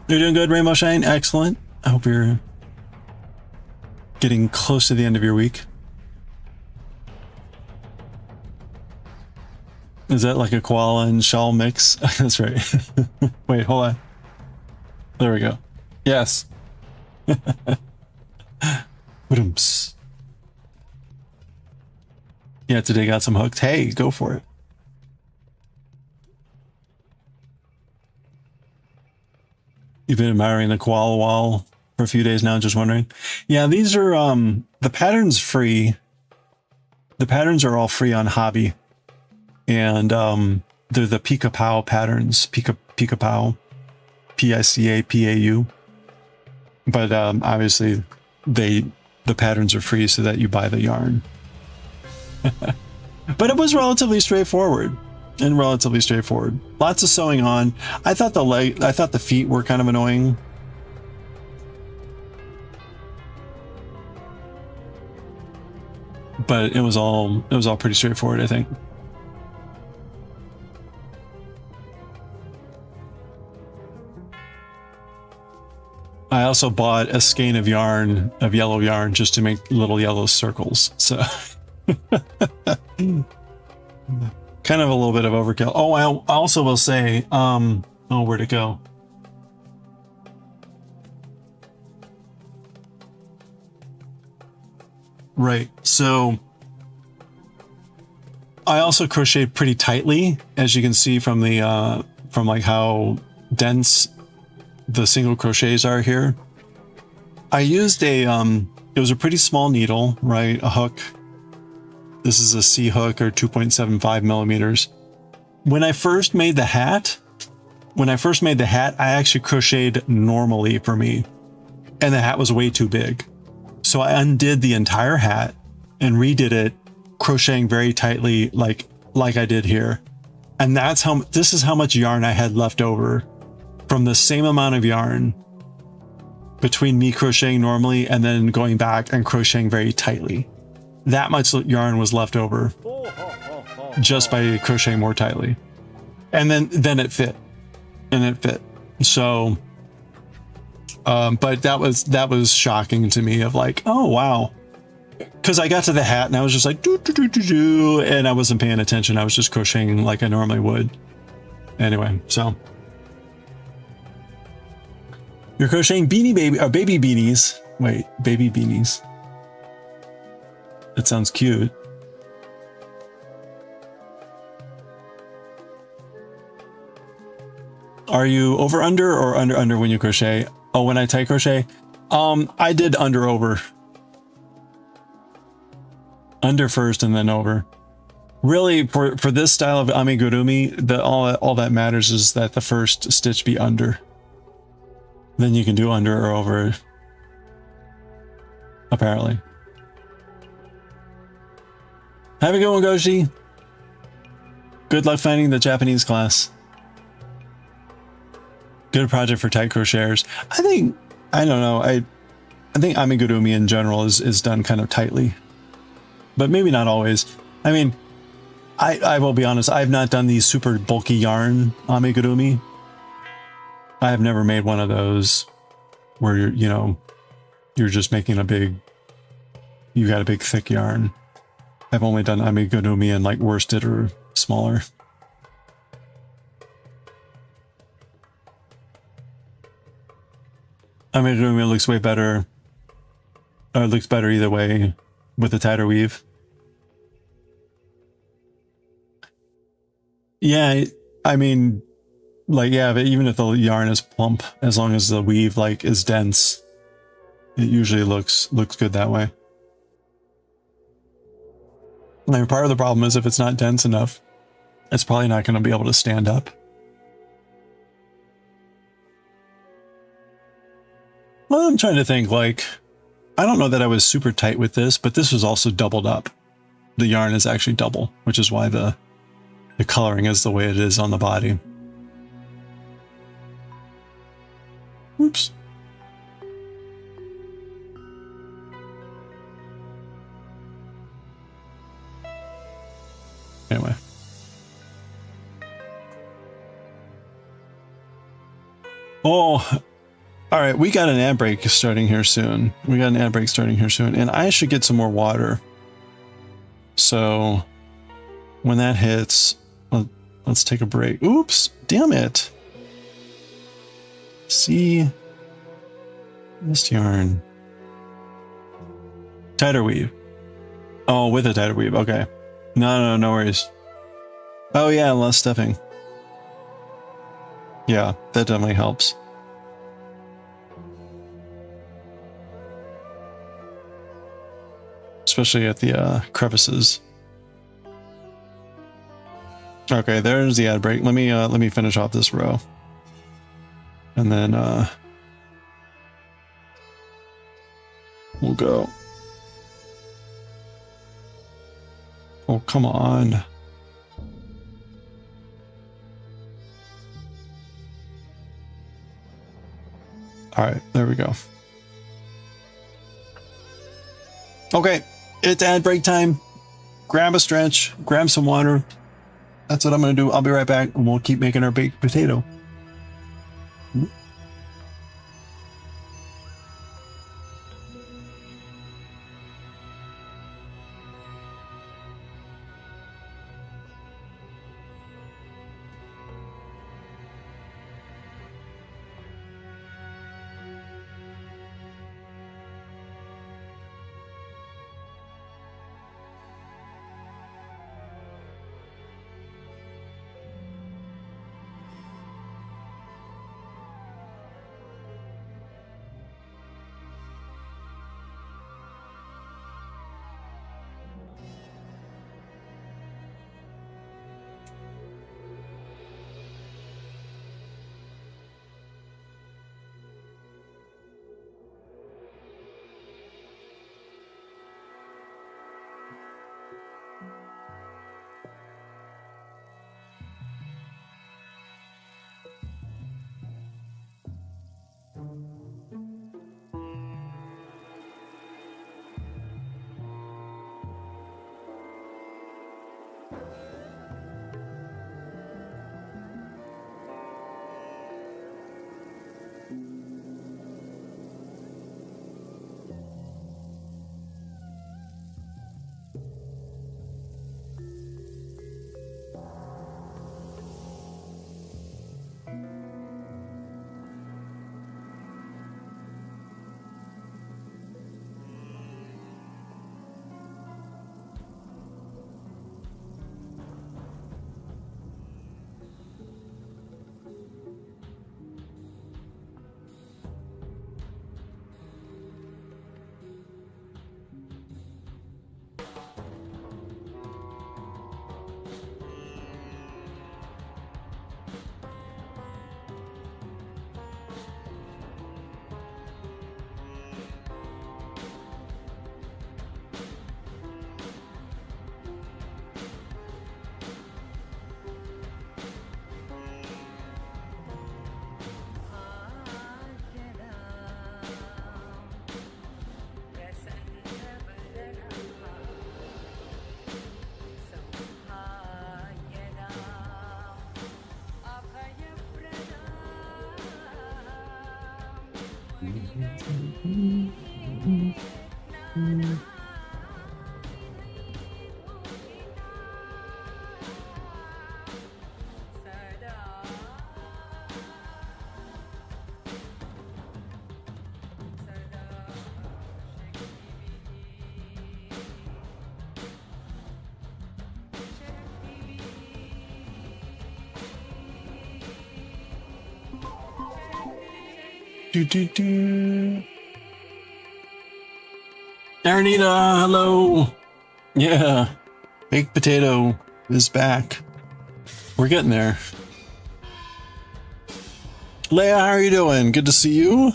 You're doing good, Rainbow Shine. Excellent. I hope you're getting close to the end of your week. Is that like a koala and shawl mix? That's right. Wait, hold on. There we go. Yes. Ba-dum-ps. Yeah, today got some hooked. Hey, go for it. You've been admiring the koala wall for a few days now, just wondering. Yeah, these are the pattern's free. The patterns are all free on Hobby. And they're the Pika-Pow patterns. Pika-Pow. P-I-C-A-P-A-U. But obviously the patterns are free so that you buy the yarn. But it was relatively straightforward. Lots of sewing on. I thought the feet were kind of annoying. But it was all pretty straightforward, I think. I also bought a skein of yarn, of yellow yarn, just to make little yellow circles. So kind of a little bit of overkill. Oh, I also will say, oh, where'd it go? Right. So I also crocheted pretty tightly, as you can see from the, from like how dense the single crochets are here. I used a, it was a pretty small needle, right? A hook. This is a C hook, or 2.75 millimeters. When I first made the hat, I actually crocheted normally for me, and the hat was way too big. So I undid the entire hat and redid it, crocheting very tightly, like I did here. And that's how, this is how much yarn I had left over from the same amount of yarn between me crocheting normally and then going back and crocheting very tightly. That much yarn was left over just by crocheting more tightly. And then it fit. And it fit. So, but that was shocking to me, of like, oh, wow. Because I got to the hat and I was just like, do, and I wasn't paying attention. I was just crocheting like I normally would. Anyway, so. You're crocheting baby beanies. Wait, baby beanies. That sounds cute. Are you over under or under when you crochet? Oh, when I tight crochet? I did under over. Under first and then over. Really, for this style of amigurumi, all that matters is that the first stitch be under. Then you can do under or over. Apparently. Have a good one, Goshi. Good luck finding the Japanese class. Good project for tight crocheters. I think amigurumi in general is done kind of tightly. But maybe not always. I mean, I will be honest, I've not done these super bulky yarn amigurumi. I have never made one of those where you're just making you got a big thick yarn. I've only done amigurumi in like worsted or smaller. Amigurumi looks way better. It looks better either way with a tighter weave. Yeah, I mean, like, yeah, but even if the yarn is plump, as long as the weave like is dense, it usually looks good that way. Like, part of the problem is if it's not dense enough, it's probably not going to be able to stand up. Well, I'm trying to think, like, I don't know that I was super tight with this, but this was also doubled up. The yarn is actually double, which is why the coloring is the way it is on the body. Oops. Anyway. Oh, all right. We got an ad break starting here soon. And I should get some more water. So when that hits, let's take a break. Oops, damn it. See, this yarn. Tighter weave. Oh, with a tighter weave. Okay. No worries. Oh yeah, less stuffing. Yeah, that definitely helps. Especially at the crevices. Okay, there's the ad break. Let me finish off this row. And then we'll go. Oh, come on. All right, there we go. Okay, it's ad break time. Grab a stretch, grab some water. That's what I'm going to do. I'll be right back, and we'll keep making our baked potato. Aranita, hello. Yeah, baked potato is back. We're getting there. Leia, how are you doing? Good to see you.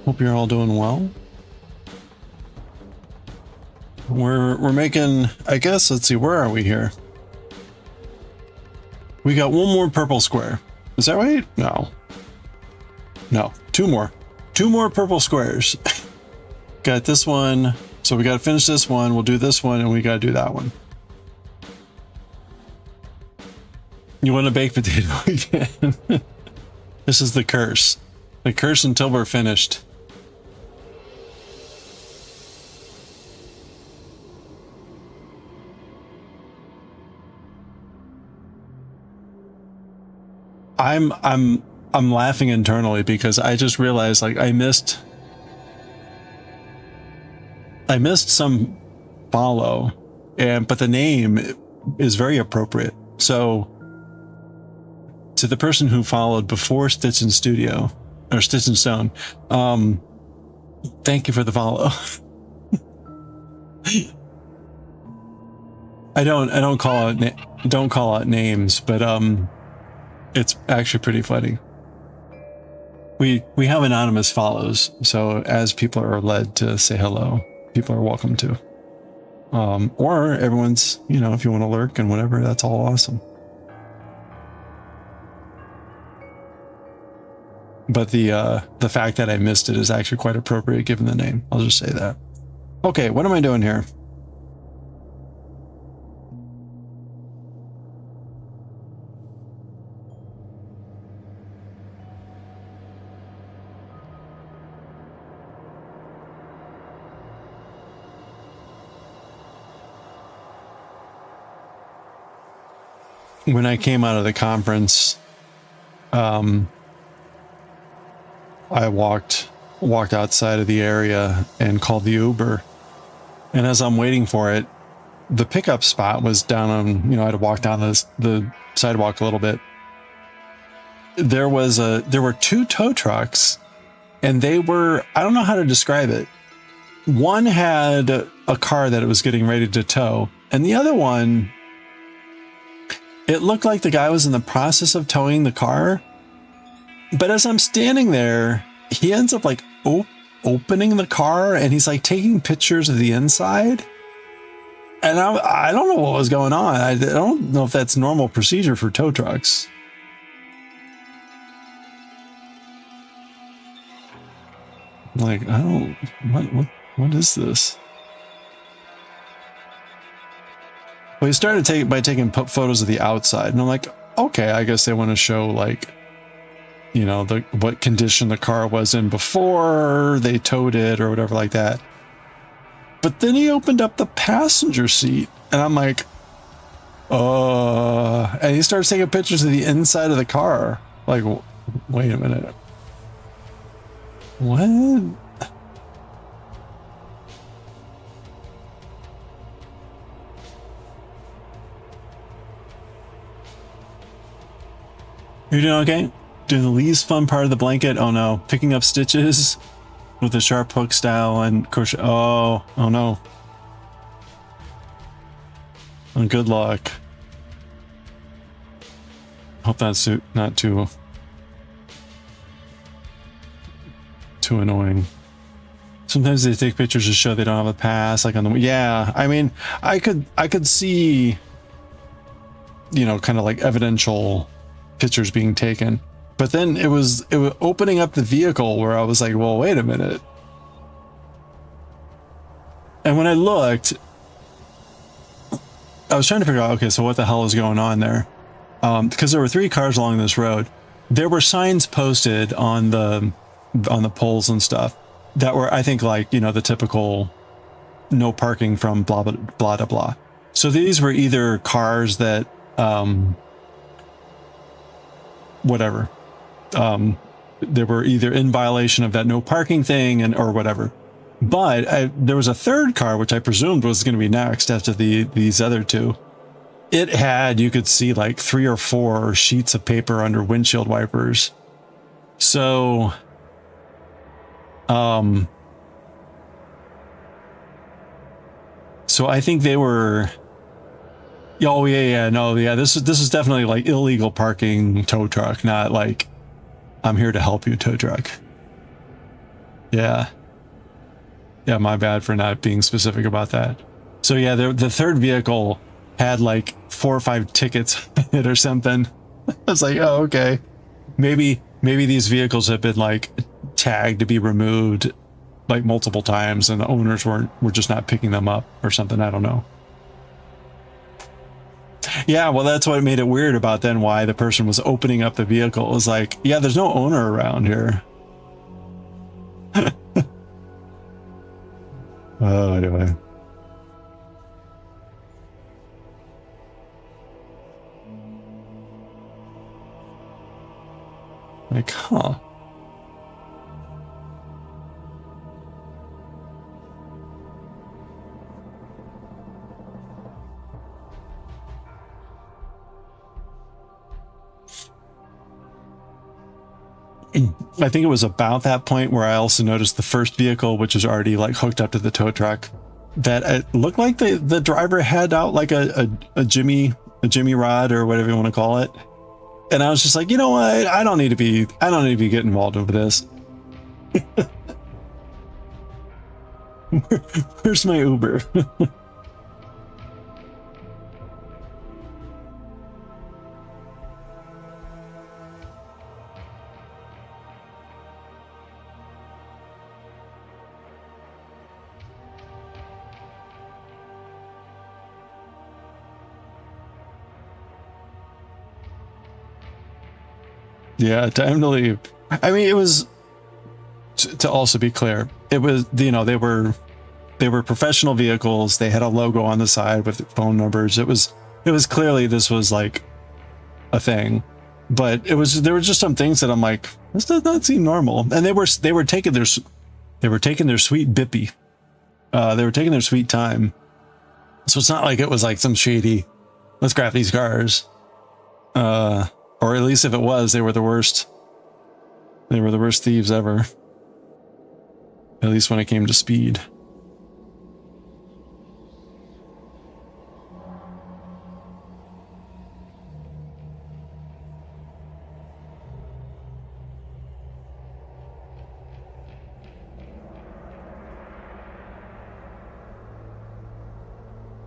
Hope you're all doing well. We're making, I guess, let's see, where are we here? We got one more purple square. Is that right? No. No, two more. Two more purple squares. Got this one. So we got to finish this one. We'll do this one and we got to do that one. You want a baked potato again? This is the curse. The curse until we're finished. I'm laughing internally because I just realized, like, I missed some follow, but the name is very appropriate. So to the person who followed before Stitch and Studio or Stitch and Stone, thank you for the follow. I don't call out names, but it's actually pretty funny. We have anonymous follows, so as people are led to say hello, people are welcome to. Or everyone's, you know, if you want to lurk and whatever, that's all awesome. But the fact that I missed it is actually quite appropriate given the name. I'll just say that. Okay, what am I doing here? When I came out of the conference, I walked outside of the area and called the Uber. And as I'm waiting for it, the pickup spot was down on, you know, I had to walk down the sidewalk a little bit. There were two tow trucks, and they were, I don't know how to describe it. One had a car that it was getting ready to tow, and the other one, it looked like the guy was in the process of towing the car. But as I'm standing there, he ends up like opening the car and he's like taking pictures of the inside. And I don't know what was going on. I don't know if that's normal procedure for tow trucks. Like, I don't, what is this? Well, he started by taking photos of the outside, and I'm like, okay, I guess they want to show like, you know, what condition the car was in before they towed it or whatever like that. But then he opened up the passenger seat, and I'm like, and he starts taking pictures of the inside of the car. Like, wait a minute. What? You're doing okay? Doing the least fun part of the blanket? Oh no. Picking up stitches with a sharp hook style and crochet. Oh no. Oh, good luck. Hope that's not too annoying. Sometimes they take pictures to show they don't have a pass, like on the, yeah, I mean, I could see, you know, kind of like evidential pictures being taken, but then it was opening up the vehicle where I was like, well, wait a minute. And when I looked, I was trying to figure out, okay, so what the hell is going on there? Because there were 3 cars along this road. There were signs posted on the poles and stuff that were, I think, like, you know, the typical no parking from blah blah blah blah blah. So these were either cars that whatever, they were either in violation of that no parking thing and or whatever. But there was a third car which I presumed was going to be next after these other 2. It had, you could see like 3 or 4 sheets of paper under windshield wipers. So so I think they were, oh yeah, no, yeah, this is definitely like illegal parking tow truck, not like I'm here to help you tow truck. Yeah, my bad for not being specific about that. So yeah, the third vehicle had like 4 or 5 tickets in it or something. I was like, oh, okay, maybe these vehicles have been like tagged to be removed like multiple times and the owners were just not picking them up or something. I don't know. Yeah, well, that's what made it weird about then why the person was opening up the vehicle. It was like, yeah, there's no owner around here. Oh, anyway. Like, huh. I think it was about that point where I also noticed the first vehicle, which was already like hooked up to the tow truck, that it looked like the driver had out like a Jimmy rod or whatever you want to call it. And I was just like, you know what? I don't need to be getting involved with this. Where's my Uber? Yeah, time to leave. I mean, it was, to also be clear, it was, you know, they were professional vehicles. They had a logo on the side with phone numbers. It was clearly, this was like a thing, but there were just some things that I'm like, this does not seem normal. And they were taking their sweet bippy. They were taking their sweet time. So it's not like it was like some shady, let's grab these cars. Or at least if it was, they were the worst. They were the worst thieves ever. At least when it came to speed.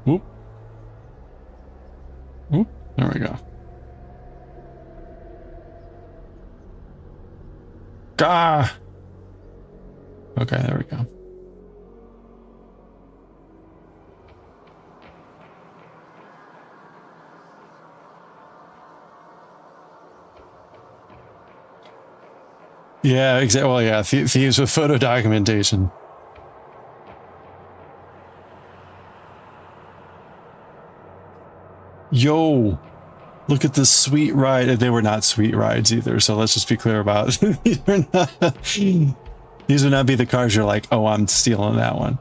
Whoop. Whoop. There we go. Ah! Okay, there we go. Yeah, exactly. Well, yeah, thieves with photo documentation. Yo, look at this sweet ride. They were not sweet rides either, so let's just be clear about it. These would not be the cars you're like, oh, I'm stealing that one.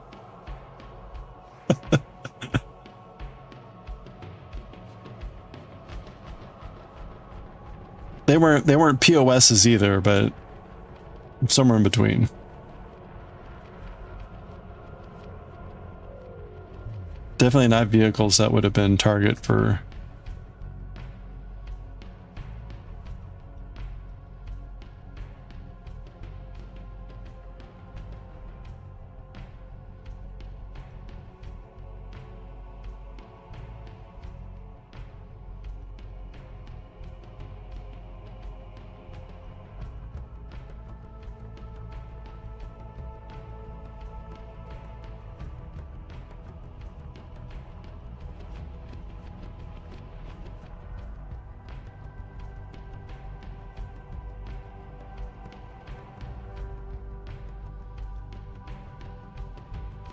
They weren't POSs either, but somewhere in between. Definitely not vehicles that would have been target for.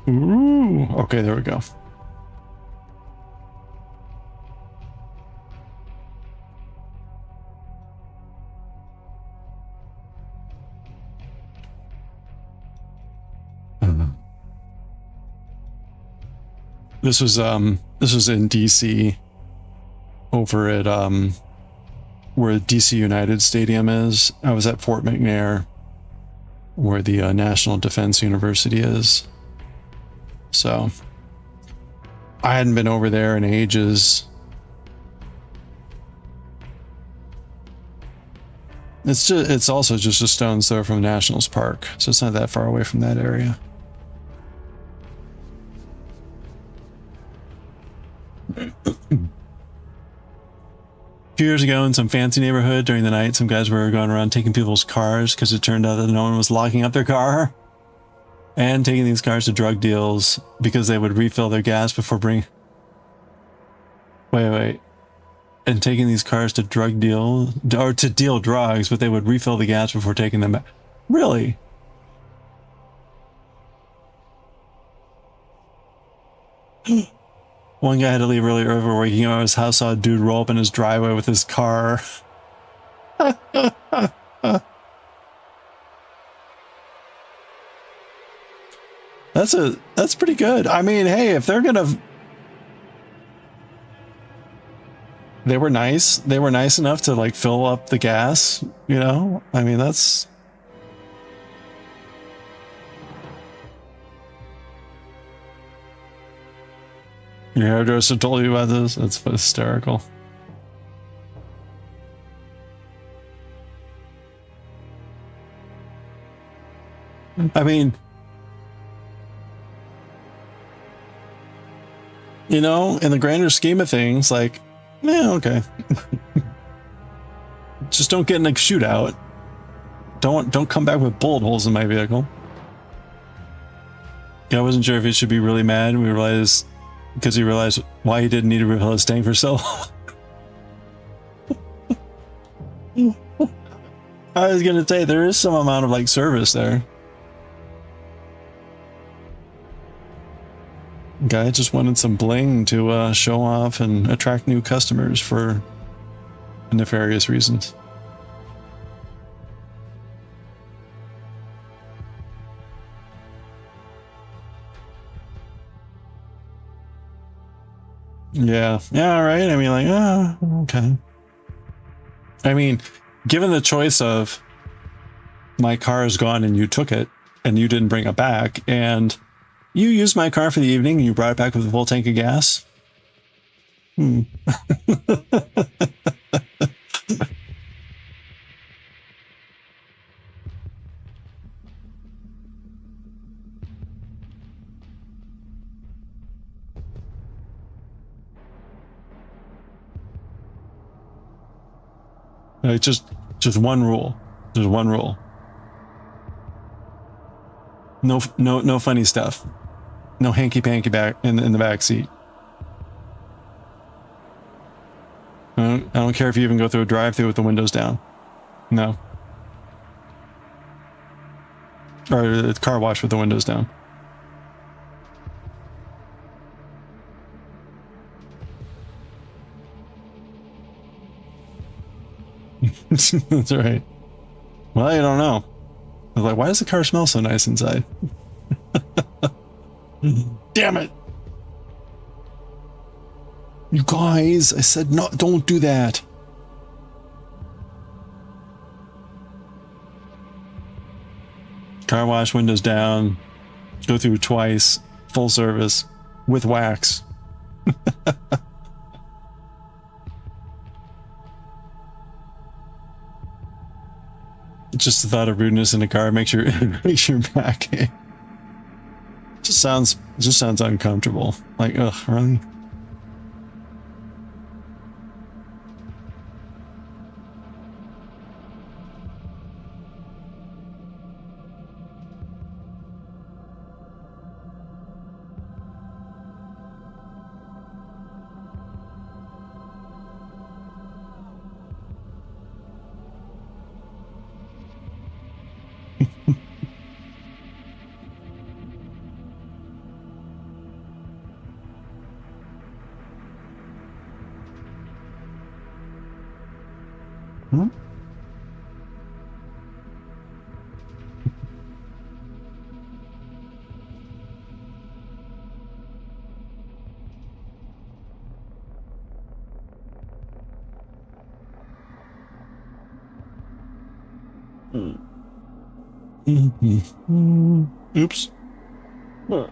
Ooh, okay, there we go. This was in DC, over at where DC United Stadium is. I was at Fort McNair, where the National Defense University is. So I hadn't been over there in ages. It's also just a stone's throw from Nationals Park, so it's not that far away from that area. A few years ago in some fancy neighborhood during the night, some guys were going around taking people's cars because it turned out that no one was locking up their car, and taking these cars to drug deals because they would refill their gas before wait. And taking these cars to drug deal, or to deal drugs, but they would refill the gas before taking them back. Really? One guy had to leave early over waking up at his house, saw a dude roll up in his driveway with his car. That's pretty good. I mean, hey, if they're gonna, they were nice. They were nice enough to like fill up the gas, you know? I mean, that's, your hairdresser told you about this? That's hysterical. I mean, you know, in the grander scheme of things, like, yeah, okay. Just don't get in a shootout. Don't come back with bullet holes in my vehicle. I wasn't sure if he should be really mad. We realized, because he realized why he didn't need to refill his tank for so long. I was gonna say, there is some amount of like service there. Guy just wanted some bling to show off and attract new customers for nefarious reasons. Yeah, all right. I mean, like, okay. I mean, given the choice of my car is gone and you took it and you didn't bring it back, and you used my car for the evening and you brought it back with a full tank of gas. Like just one rule. There's one rule. No funny stuff. No hanky panky back in the back seat. I don't care if you even go through a drive-through with the windows down. No. Or the car wash with the windows down. That's right. Well, you don't know. I was like, why does the car smell so nice inside? Damn it! You guys, I said no, don't do that. Car wash, windows down, go through twice, full service, with wax. Just the thought of rudeness in a car makes your back ache. Just sounds uncomfortable. Like, ugh, really? Hmm? Oops. Huh.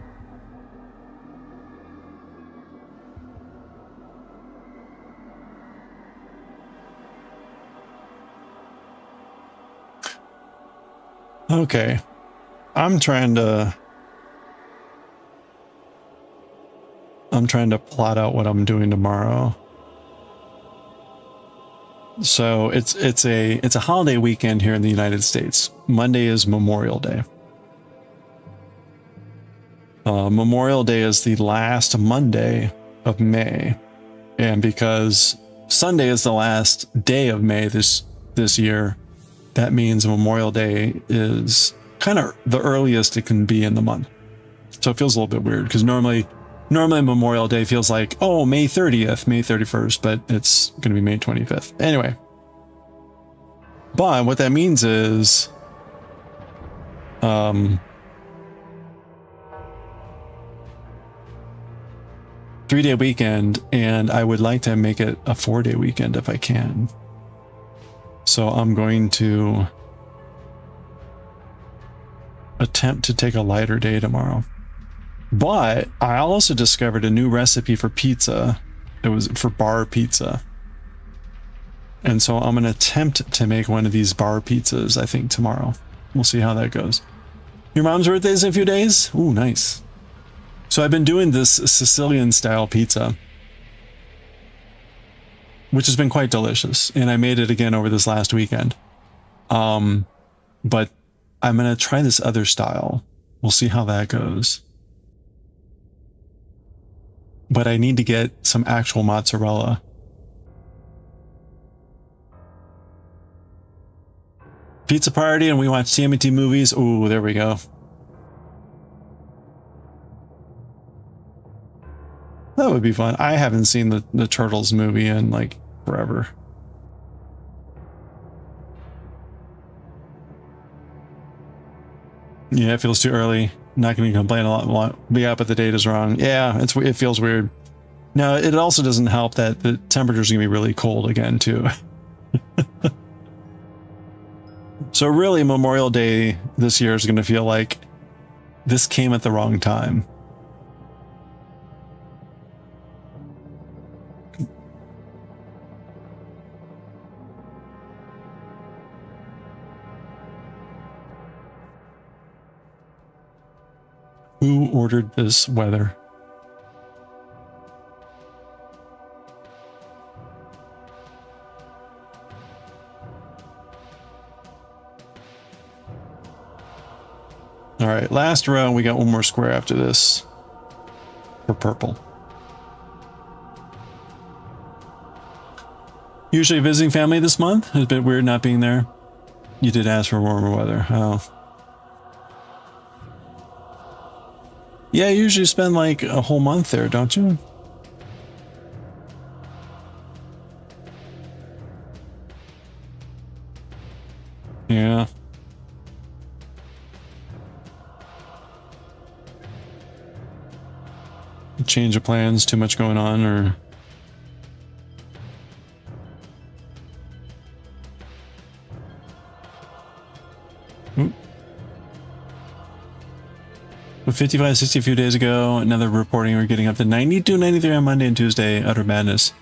Okay. I'm trying to plot out what I'm doing tomorrow. So it's a holiday weekend here in the United States. Monday is Memorial Day. Memorial Day is the last Monday of May, and because Sunday is the last day of May this year, that means Memorial Day is kind of the earliest it can be in the month. So it feels a little bit weird because normally Memorial Day feels like, oh, May 30th, May 31st, but it's going to be May 25th. Anyway. But what that means is, 3-day weekend, and I would like to make it a 4-day weekend if I can. So I'm going to attempt to take a lighter day tomorrow. But I also discovered a new recipe for pizza. It was for bar pizza. And so I'm going to attempt to make one of these bar pizzas, I think, tomorrow. We'll see how that goes. Your mom's birthday is in a few days? Ooh, nice. So I've been doing this Sicilian style pizza, which has been quite delicious. And I made it again over this last weekend. But I'm going to try this other style. We'll see how that goes. But I need to get some actual mozzarella. Pizza party and we watch TMNT movies. Ooh, there we go. That would be fun. I haven't seen the Turtles movie in like forever. Yeah, it feels too early. Not going to complain a lot. Be up, but the date is wrong. Yeah, it feels weird. Now, it also doesn't help that the temperature's going to be really cold again, too. So really, Memorial Day this year is going to feel like this came at the wrong time. Who ordered this weather? All right, last row. We got one more square after this for purple. Usually visiting family this month. It's a bit weird not being there. You did ask for warmer weather. Oh. Yeah, you usually spend like a whole month there, don't you? Yeah. Change of plans, too much going on, or... Oop. With 55, 60 a few days ago, another reporting we're getting up to 92, 93 on Monday and Tuesday. Utter madness.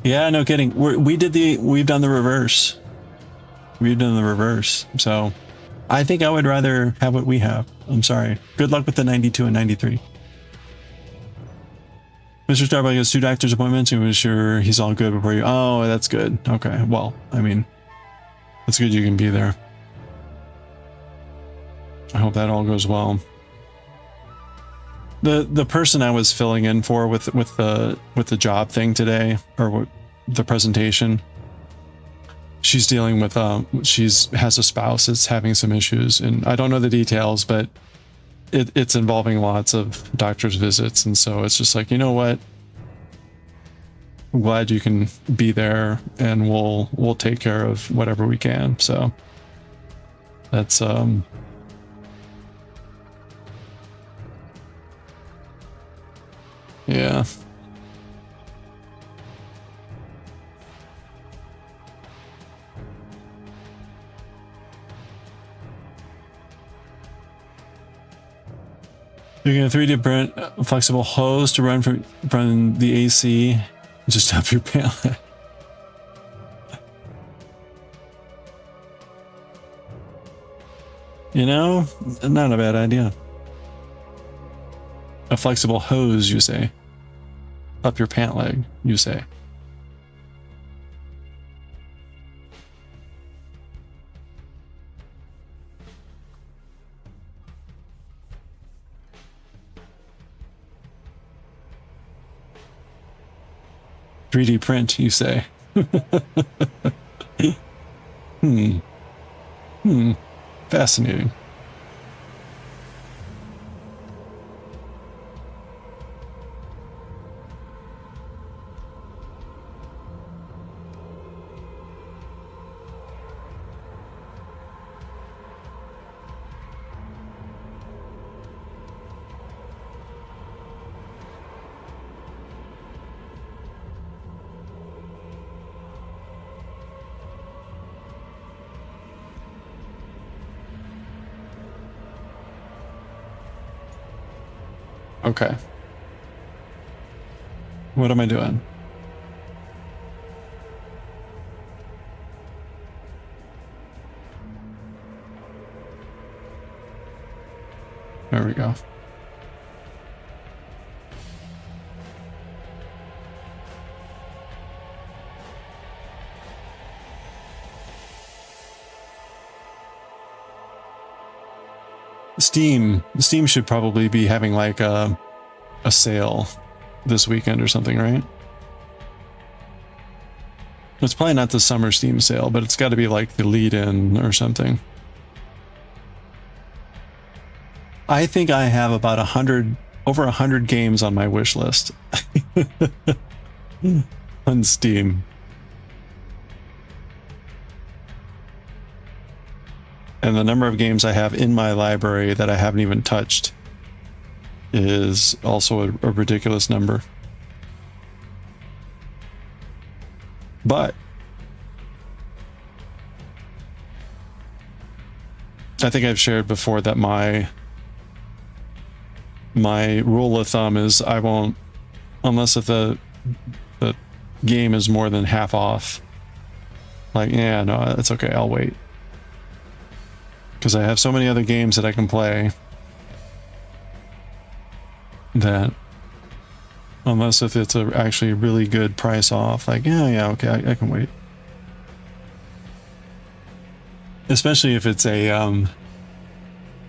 Yeah, no kidding. We've done the reverse. We've done the reverse. So I think I would rather have what we have. I'm sorry. Good luck with the 92 and 93. Mr. Starbuck has 2 doctor's appointments and was sure he's all good before you. Oh, that's good. Okay. Well, I mean, that's good you can be there. I hope that all goes well. The person I was filling in for with the job thing today, or the presentation, she's dealing with has a spouse that's having some issues, and I don't know the details, but it's involving lots of doctor's visits, and so it's just like, you know what, I'm glad you can be there, and we'll take care of whatever we can. So that's yeah. You're gonna 3D print a flexible hose to run from the AC. Just up your palette. You know, not a bad idea. A flexible hose, you say? Up your pant leg, you say? "3D print, you say?" Fascinating. Okay. What am I doing? There we go. Steam should probably be having like a sale this weekend or something, right? It's probably not the summer Steam sale, but it's got to be like the lead-in or something. I think I have about over 100 games on my wish list on Steam. And the number of games I have in my library that I haven't even touched is also a ridiculous number. But I think I've shared before that my rule of thumb is I won't, unless if the game is more than half off. Like, yeah, no, it's okay, I'll wait. Because I have so many other games that I can play that unless if it's actually really good price off, like, yeah, okay, I can wait. Especially if it's a,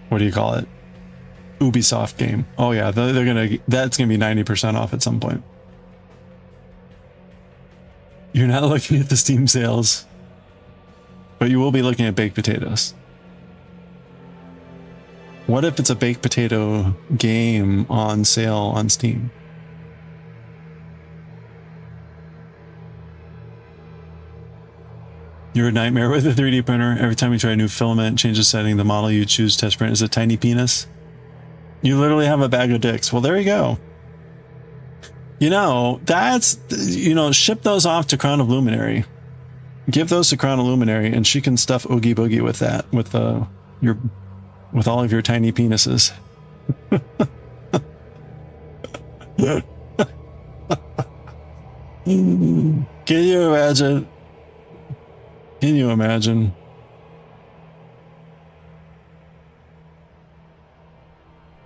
what do you call it? Ubisoft game. Oh yeah, that's gonna be 90% off at some point. You're not looking at the Steam sales, but you will be looking at baked potatoes. What if it's a baked potato game on sale on Steam? You're a nightmare with a 3D printer. Every time you try a new filament, change the setting, the model you choose test print is a tiny penis. You literally have a bag of dicks. Well, there you go. You know, that's, you know, ship those off to Crown of Luminary. Give those to Crown of Luminary, and she can stuff Oogie Boogie with that, with with all of your tiny penises. Can you imagine? Can you imagine?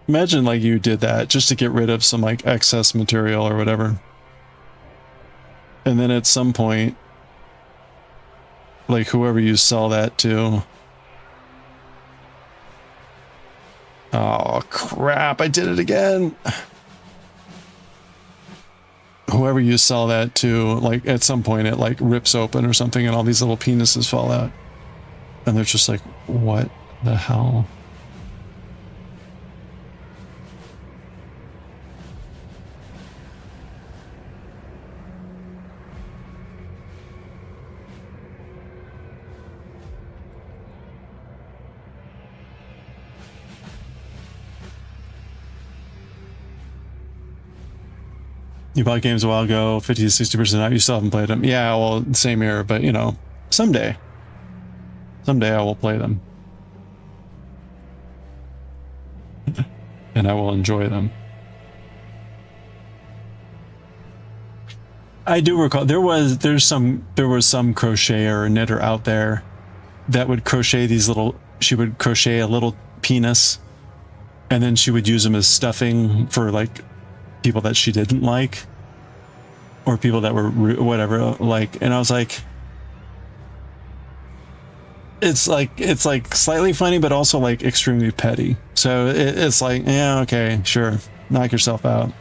Imagine like you did that just to get rid of some like excess material or whatever. And then at some point, like whoever you sell that to. Oh crap, I did it again. Whoever you sell that to, like at some point it like rips open or something and all these little penises fall out. And they're just like, what the hell? You bought games a while ago, 50 to 60% out. You still haven't played them. Yeah, well, same here, but you know, someday I will play them. And I will enjoy them. I do recall there was some crocheter or knitter out there that would crochet these little, she would crochet a little penis and then she would use them as stuffing for like people that she didn't like or people that were whatever, like, and I was like, it's like slightly funny but also like extremely petty, so it's like, yeah, okay, sure, knock yourself out.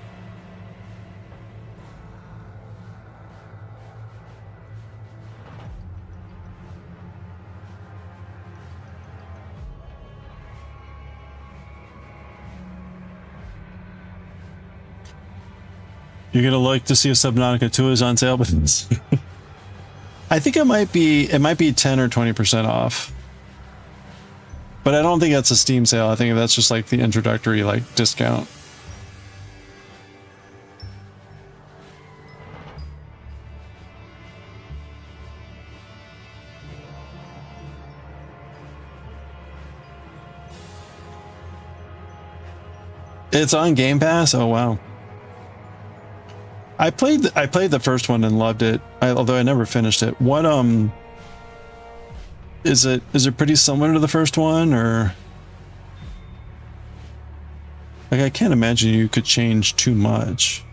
You're gonna look to see if Subnautica 2 is on sale, but I think it might be 10 or 20% off. But I don't think that's a Steam sale. I think that's just like the introductory like discount. It's on Game Pass? Oh wow. I played the first one and loved it, although I never finished it. What is it pretty similar to the first one, or like I can't imagine you could change too much.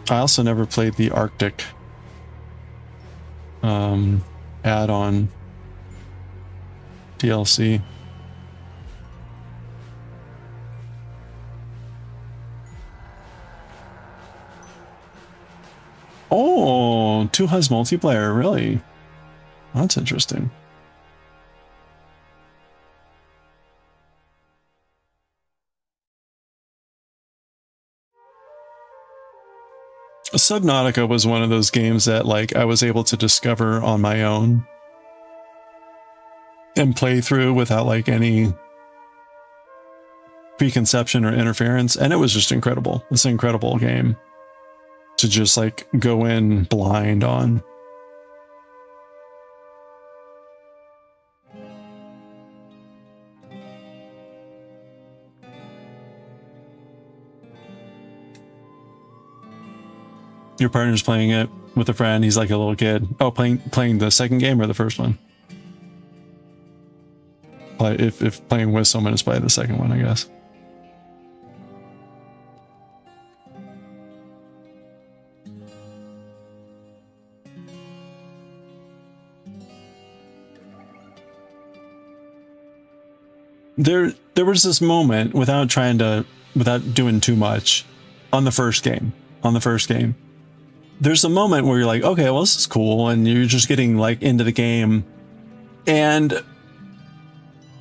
I also never played the Arctic add-on DLC. Oh, 2 has multiplayer, really? That's interesting. Subnautica was one of those games that like I was able to discover on my own and play through without like any preconception or interference, and it was just incredible. It's an incredible game to just like go in blind on. Your partner's playing it with a friend. He's like a little kid. Oh, playing the second game or the first one? If playing with someone is playing the second one, I guess. There was this moment without doing too much on the first game there's a moment where you're like, okay, well, this is cool, and you're just getting like into the game. And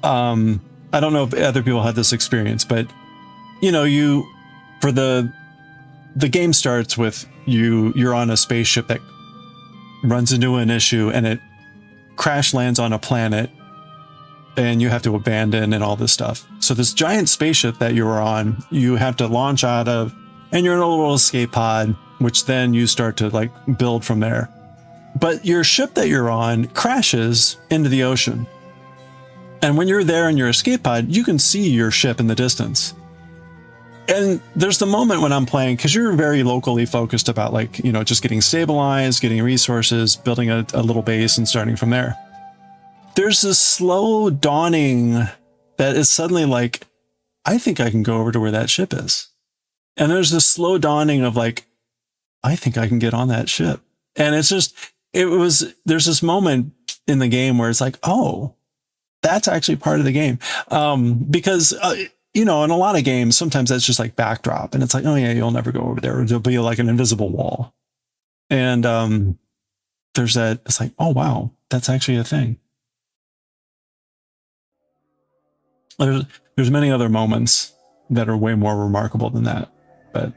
I don't know if other people had this experience, but you know, the game starts with you're on a spaceship that runs into an issue and it crash lands on a planet and you have to abandon and all this stuff. So this giant spaceship that you were on, you have to launch out of, and you're in a little escape pod, which then you start to like build from there. But your ship that you're on crashes into the ocean. And when you're there in your escape pod, you can see your ship in the distance. And there's the moment when I'm playing, because you're very locally focused about like, you know, just getting stabilized, getting resources, building a little base and starting from there. There's this slow dawning that is suddenly like, I think I can go over to where that ship is. And there's this slow dawning of like, I think I can get on that ship. And it's just, there's this moment in the game where it's like, oh, that's actually part of the game. Because, you know, in a lot of games, sometimes that's just like backdrop and it's like, oh yeah, you'll never go over there. There'll be like an invisible wall. And there's that, it's like, oh wow, that's actually a thing. There's many other moments that are way more remarkable than that, but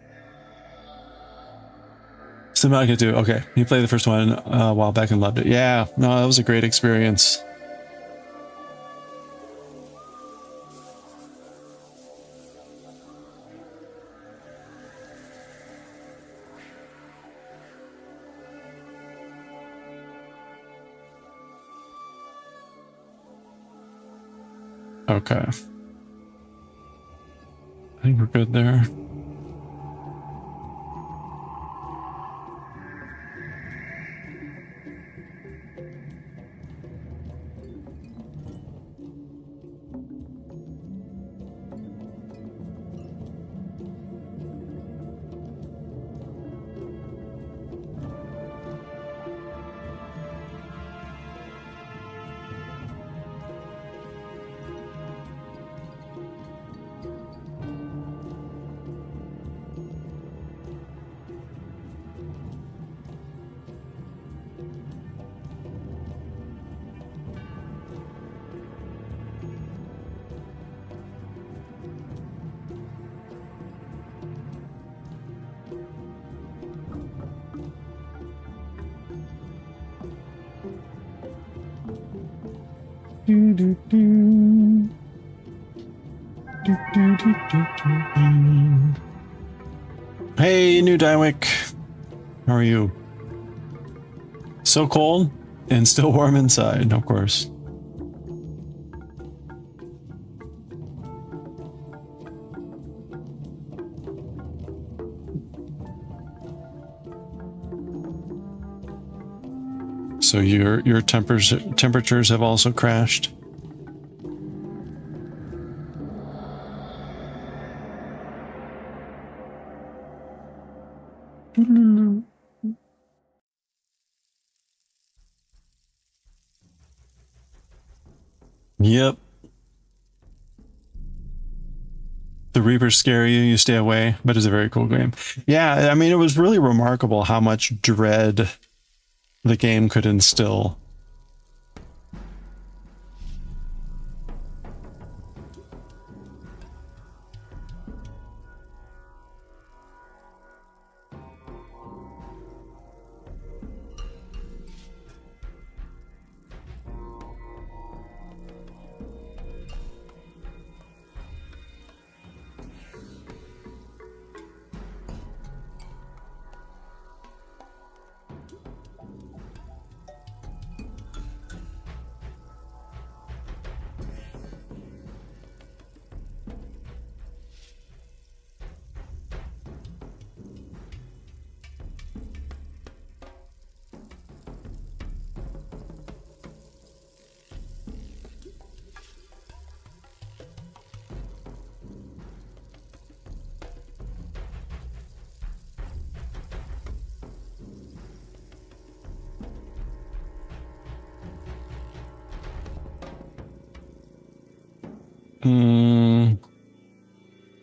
Symbiotic 2, okay, you played the first one a while back and loved it. Yeah, no, that was a great experience. Okay. I think we're good there. Hey, new Dywick. How are you? So cold and still warm inside, of course. So your temperatures have also crashed. Yep. The Reapers scare you, you stay away, but it's a very cool game. Yeah, I mean, it was really remarkable how much dread the game could instill.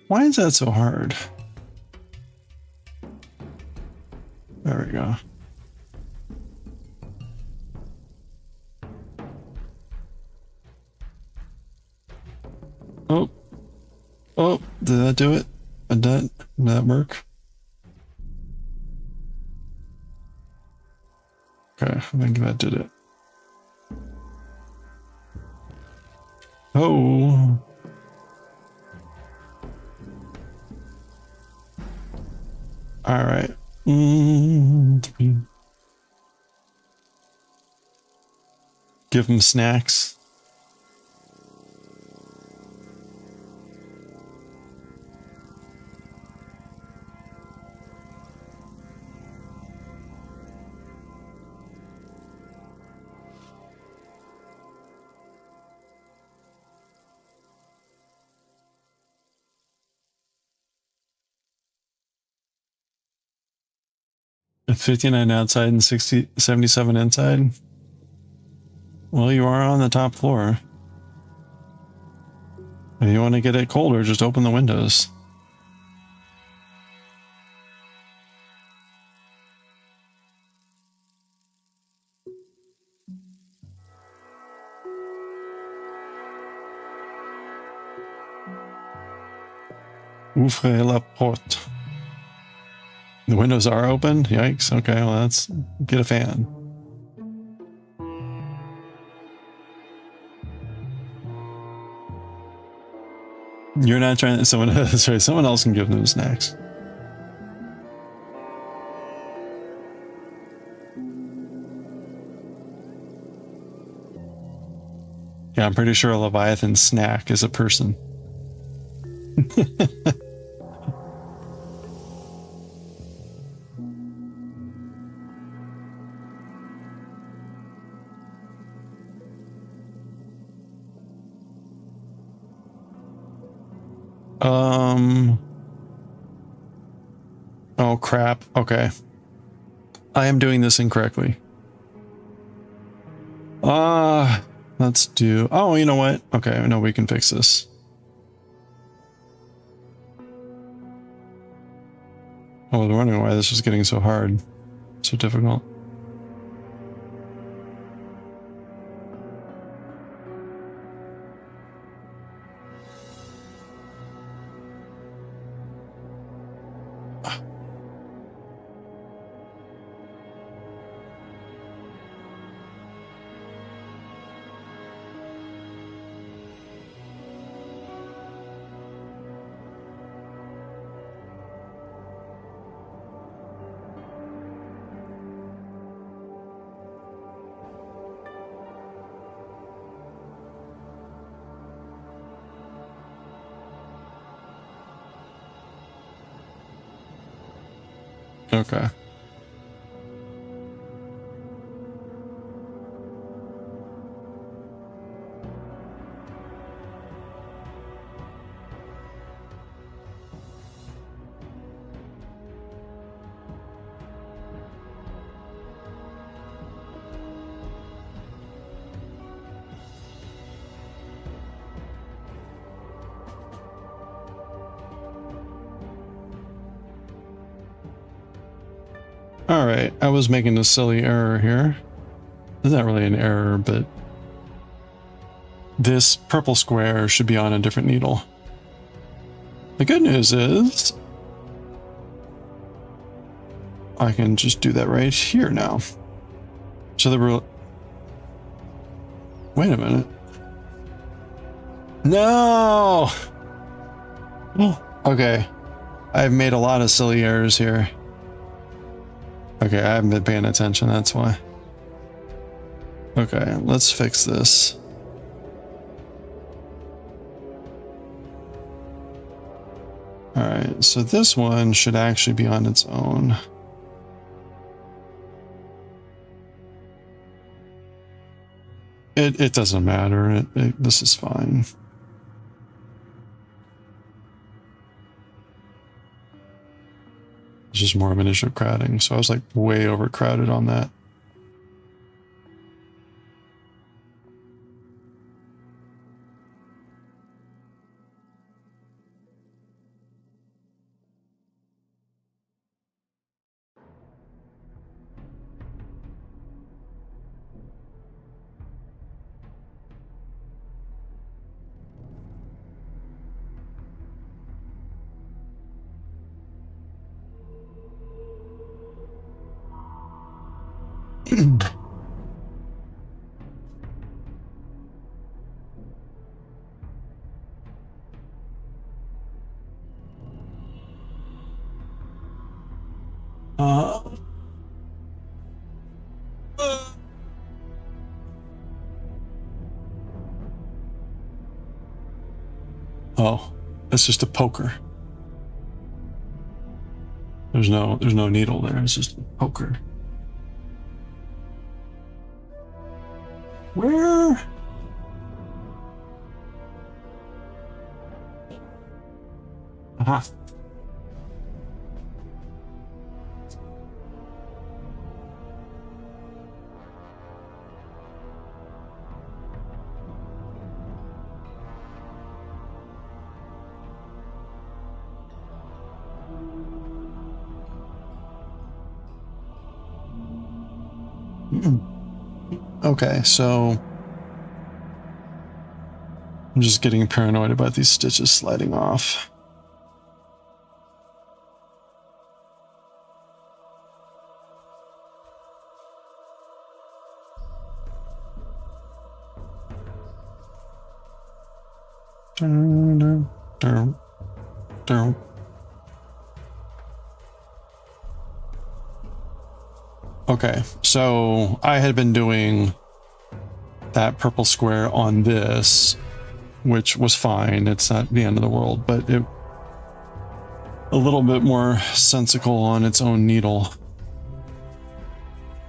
Why is that so hard? There we go. Oh. Oh, did that do it? Did that work? Okay, I think that did it. Oh. All right. Give them snacks. At 59 outside and 77 inside. Well, you are on the top floor. If you want to get it colder, just open the windows. Ouvrez la porte. The windows are open? Yikes. Okay, well, let's get a fan. You're not trying to, someone else can give them snacks. Yeah, I'm pretty sure a Leviathan snack is a person. Oh crap. Okay. I am doing this incorrectly. Let's do, oh, you know what? Okay, I know we can fix this. I was wondering why this was getting so hard, so difficult. Okay. All right, I was making a silly error here. It's not really an error, but this purple square should be on a different needle. The good news is I can just do that right here now. So the wait a minute. No! Okay. I've made a lot of silly errors here. Okay, I haven't been paying attention, that's why. Okay, let's fix this. Alright, so this one should actually be on its own. It doesn't matter. This is fine. It's just more of an issue of crowding. So I was like way overcrowded on that. Oh, it's just a poker. There's no needle there. It's just a poker. Where? Aha. Okay, so I'm just getting paranoid about these stitches sliding off. Okay, so I had been doing that purple square on this, which was fine. It's not the end of the world, but it a little bit more sensical on its own needle.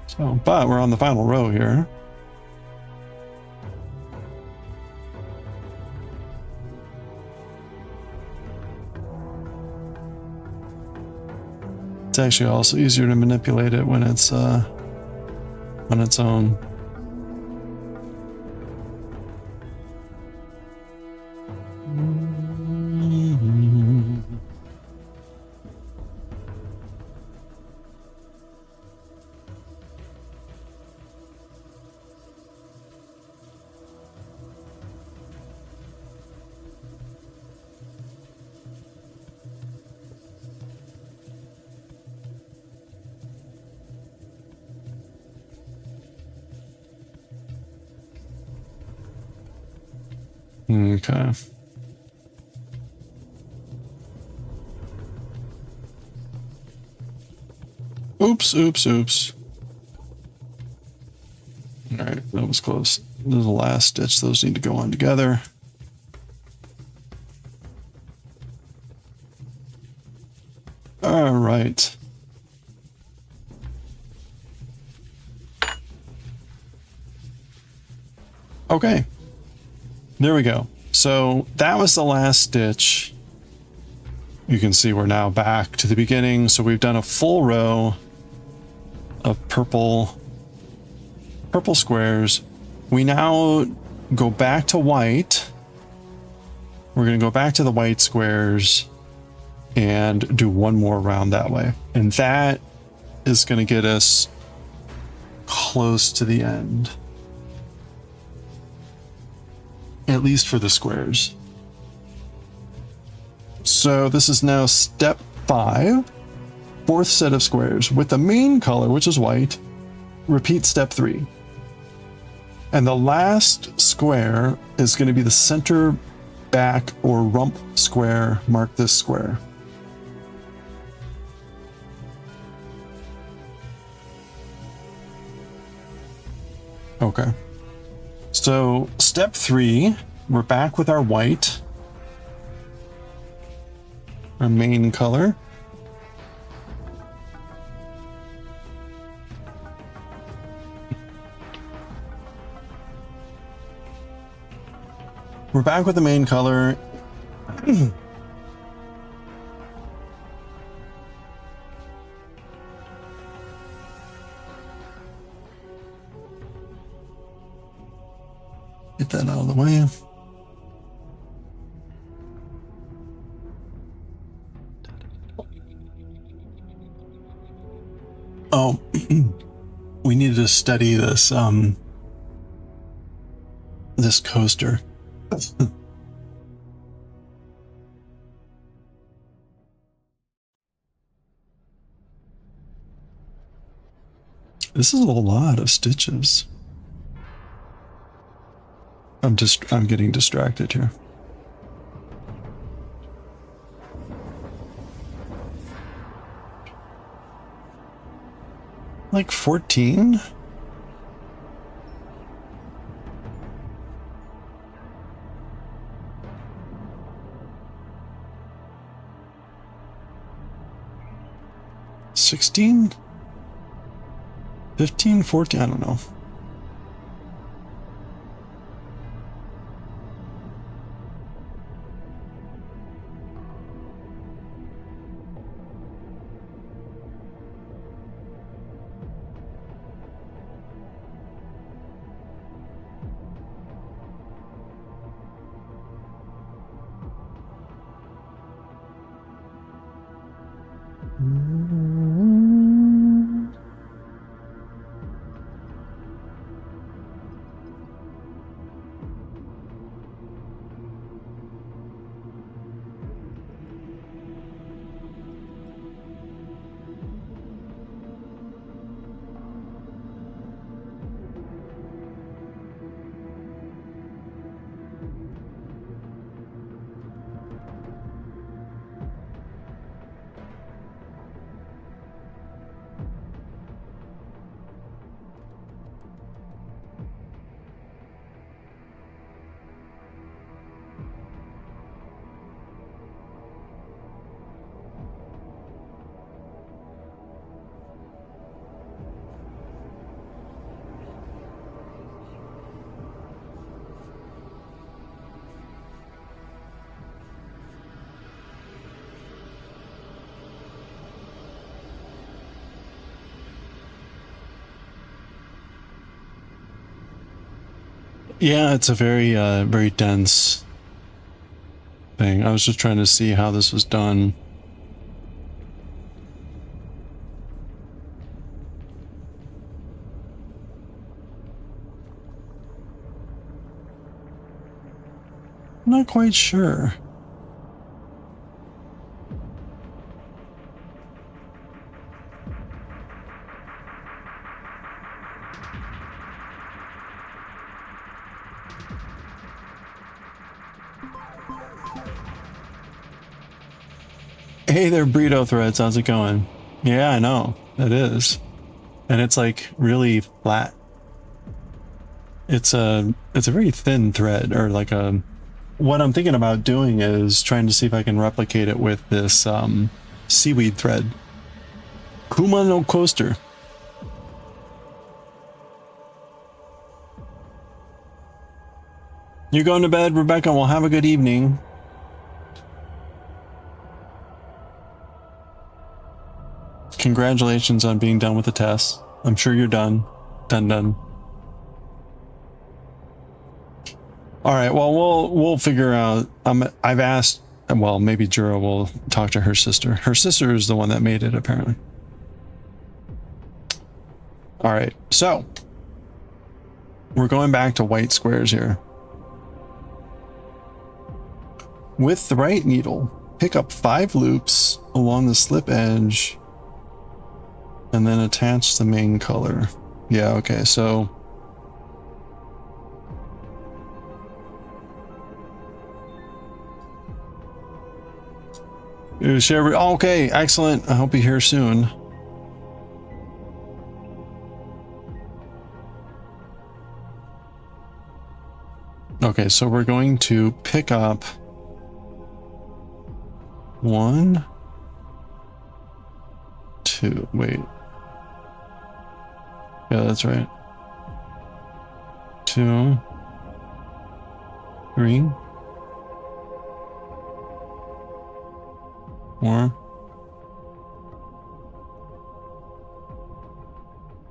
So, but we're on the final row here. It's actually also easier to manipulate it when it's on its own. Okay. Oops. All right, that was close. This is the last stitch. Those need to go on together. All right. Okay. There we go. So that was the last stitch. You can see we're now back to the beginning. So we've done a full row of purple squares. We now go back to white. We're going to go back to the white squares and do one more round that way. And that is going to get us close to the end. At least for the squares. So this is now step 5, fourth set of squares with the main color, which is white. Repeat step 3. And the last square is going to be the center back or rump square. Mark this square. Okay. So step 3, we're back with our white, our main color. We're back with the main color. Get that out of the way. Oh, we needed to study this this coaster. This is a lot of stitches. I'm getting distracted here. Like 14? $16? 15, 14, I don't know. Yeah, it's a very, very dense thing. I was just trying to see how this was done. I'm not quite sure. Hey there, Burrito Threads. How's it going? Yeah, I know. It is. And it's like really flat. It's a very thin thread, or like a... What I'm thinking about doing is trying to see if I can replicate it with this seaweed thread. Kuma no coaster. You're going to bed, Rebecca. Well, have a good evening. Congratulations on being done with the test. I'm sure you're done. Done. All right. Well, we'll figure out. I've asked. Well, maybe Jura will talk to her sister. Her sister is the one that made it, apparently. All right. So we're going back to white squares here. With the right needle, pick up 5 loops along the slip edge and then attach the main color. Yeah, okay, so okay, excellent. I hope you're here soon. Okay, so we're going to pick up 1, 2, wait. Yeah, that's right. 2, 3, 4,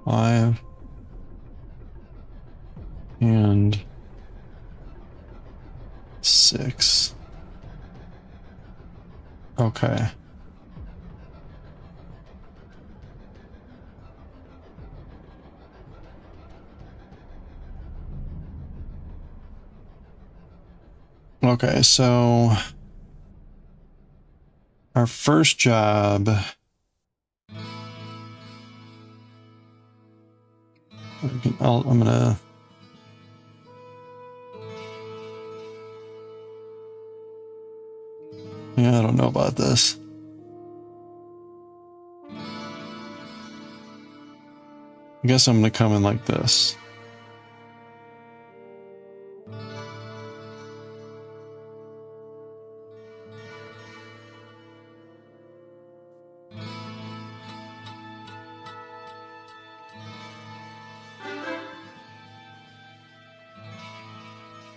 5, and 6. Okay. Okay, so our first job I'm gonna. Yeah, I don't know about this. I guess I'm gonna come in like this.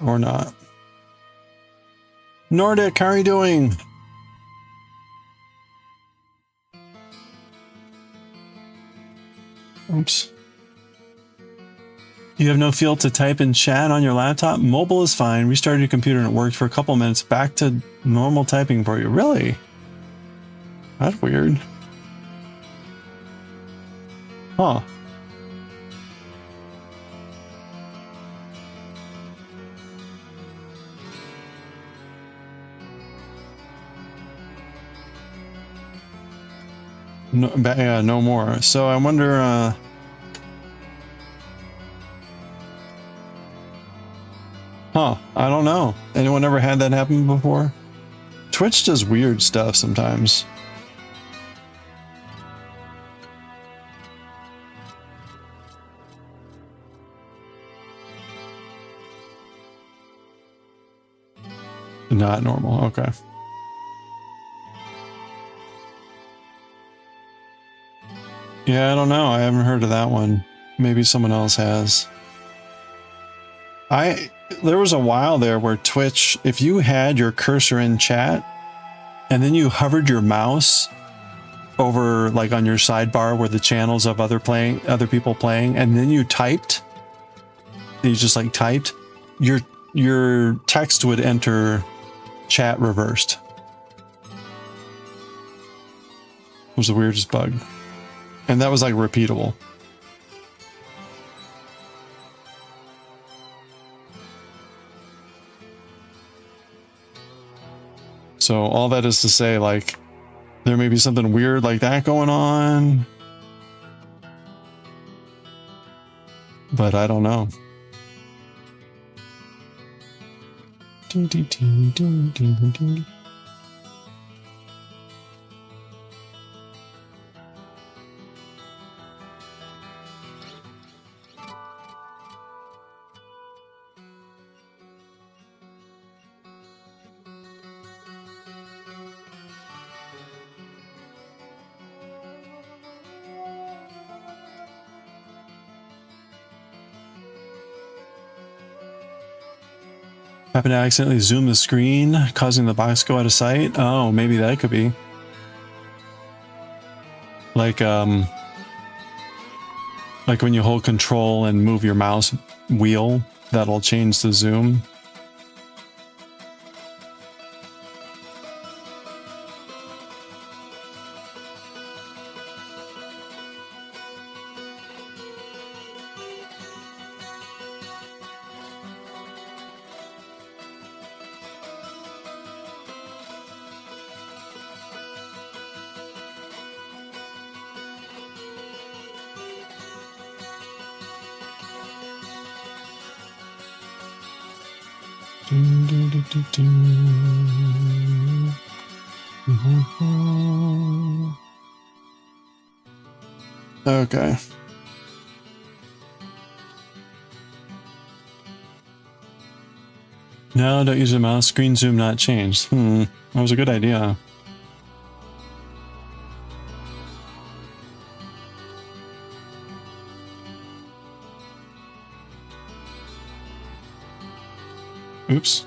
Or not. Nordic, how are you doing? Oops. You have no field to type in chat on your laptop? Mobile is fine. Restarted your computer and it worked for a couple minutes. Back to normal typing for you. Really? That's weird. Huh. No, yeah, no more. So I wonder, huh, I don't know. Anyone ever had that happen before? Twitch does weird stuff sometimes. Not normal, okay. Yeah, I don't know. I haven't heard of that one. Maybe someone else has. There was a while there where Twitch, if you had your cursor in chat and then you hovered your mouse over like on your sidebar where the channels of other people playing, and then you typed, you just like typed, your text would enter chat reversed. It was the weirdest bug. And that was like repeatable. So all that is to say, like, there may be something weird like that going on. But I don't know. Happen to accidentally zoom the screen, causing the box to go out of sight? Oh, maybe that could be. Like when you hold control and move your mouse wheel, that'll change the zoom. Okay. No, don't use a mouse. Screen zoom not changed. That was a good idea. Oops.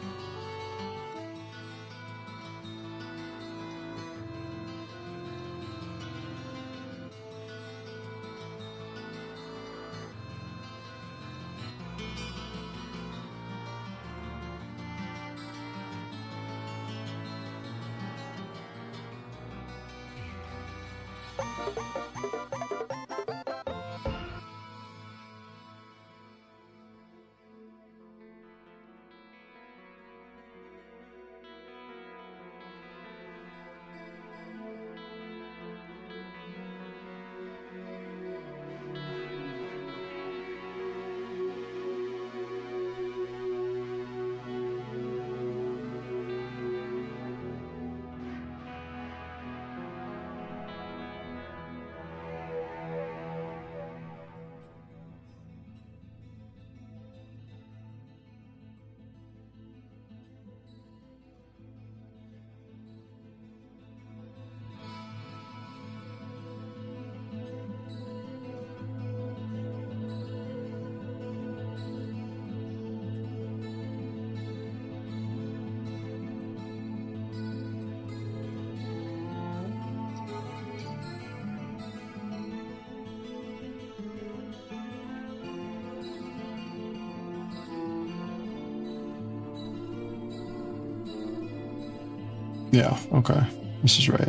Yeah, okay. This is right.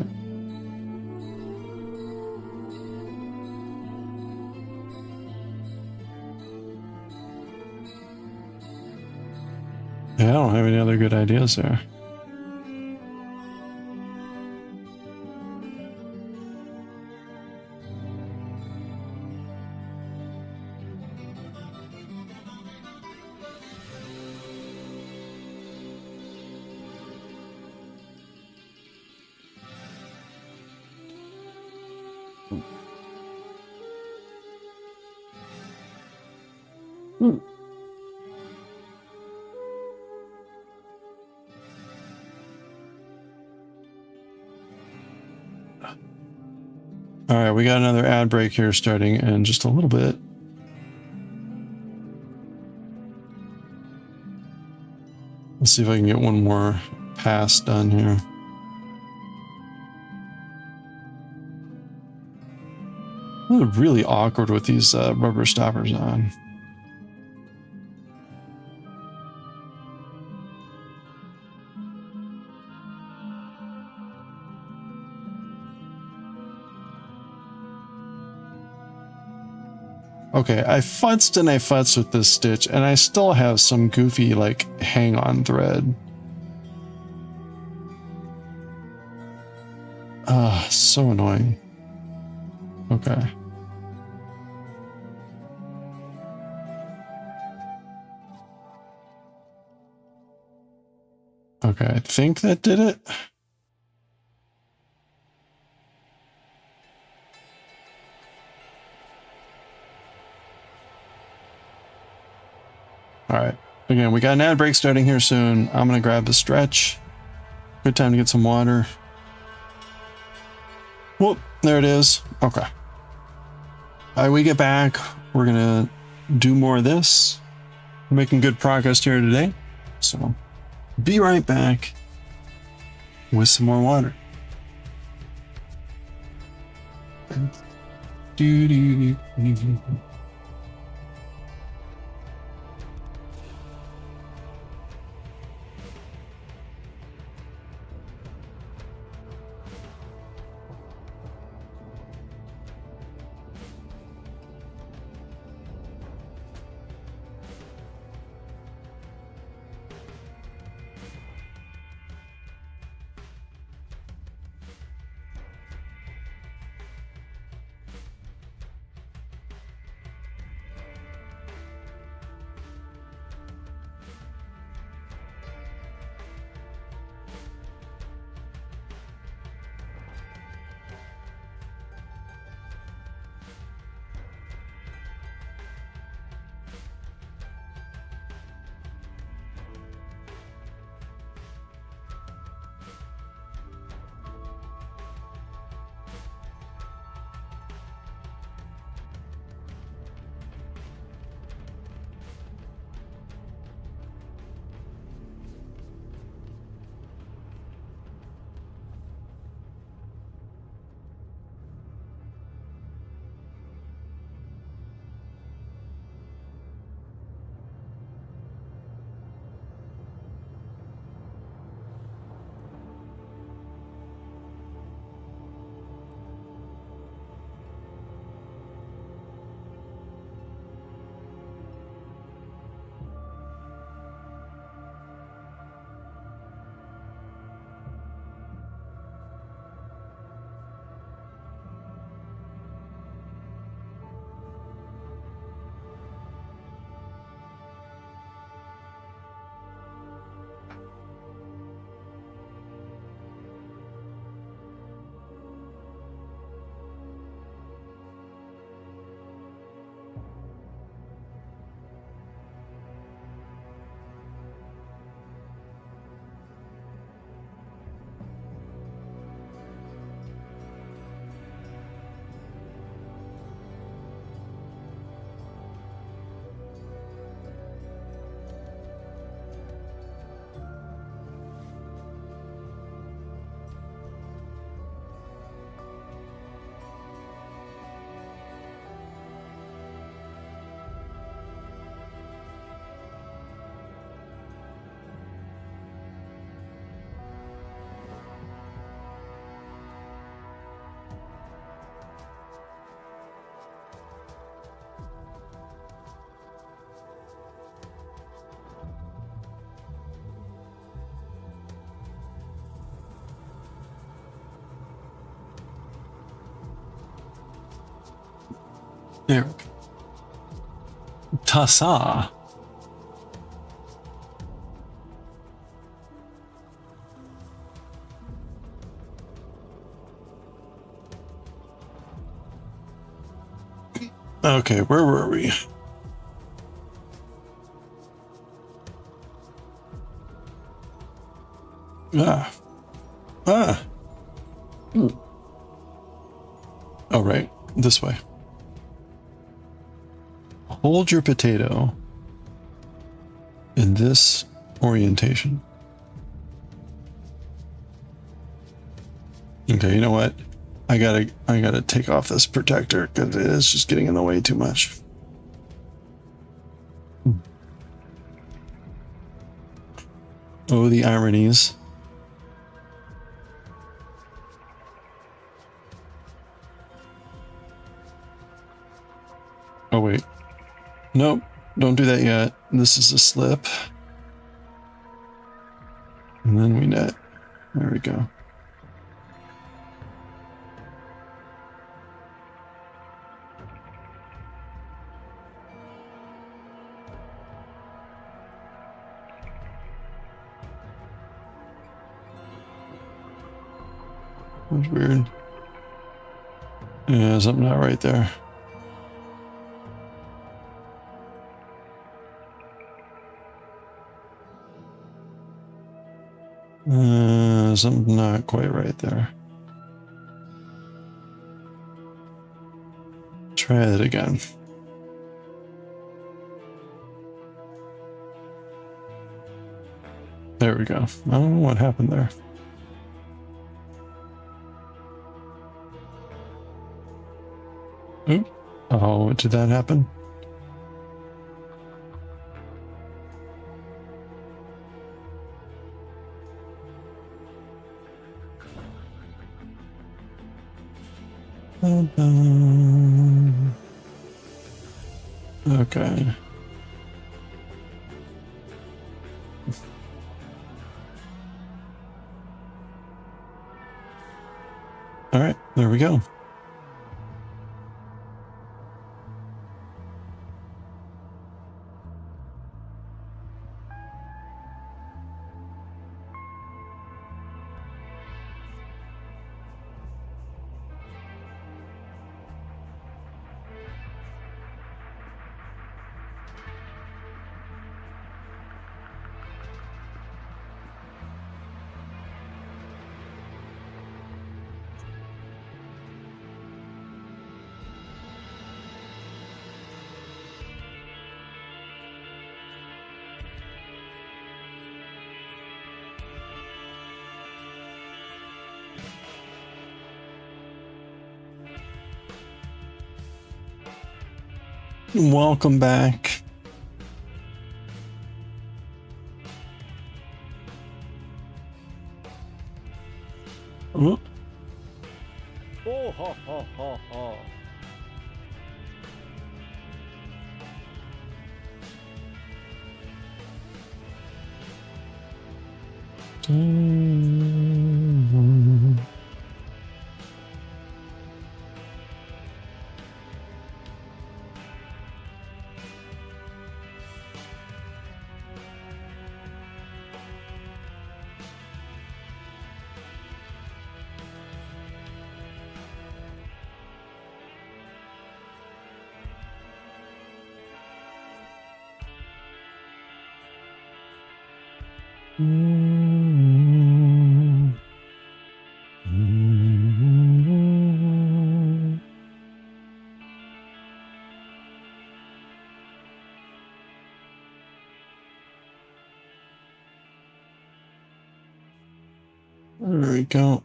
Yeah, I don't have any other good ideas there. All right, we got another ad break here starting in just a little bit. Let's see if I can get one more pass done here. I'm really awkward with these rubber stoppers on. Okay, I futzed and I futzed with this stitch, and I still have some goofy, like, hang-on thread. Ah, so annoying. Okay. Okay, I think that did it. All right. Again, we got an ad break starting here soon. I'm going to grab the stretch. Good time to get some water. Whoop, there it is. Okay. All right, we get back. We're going to do more of this. We're making good progress here today. So, be right back with some more water. There we go. Tassa. Okay, where were we? Ah. Ah. Oh, right. This way. Hold your potato in this orientation. Okay, you know what? I gotta take off this protector because it is just getting in the way too much. Oh, the ironies. Oh, wait. Nope, don't do that yet. This is a slip. And then we net. There we go. That's weird. Yeah, something not right there. Something not quite right there. Try it again. There we go. I don't know what happened there. Oop. Oh, did that happen? Okay. All right, there we go. Welcome back. Ooh. Oh, ha, ha, ha, ha. There we go.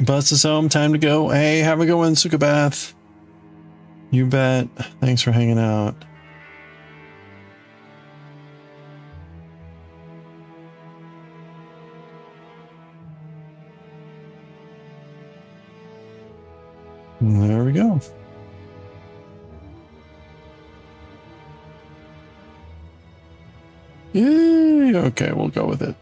Bus is home. Time to go. Hey, have a good one, Sukabath. You bet. Thanks for hanging out. There we go. Yay! Okay, we'll go with it.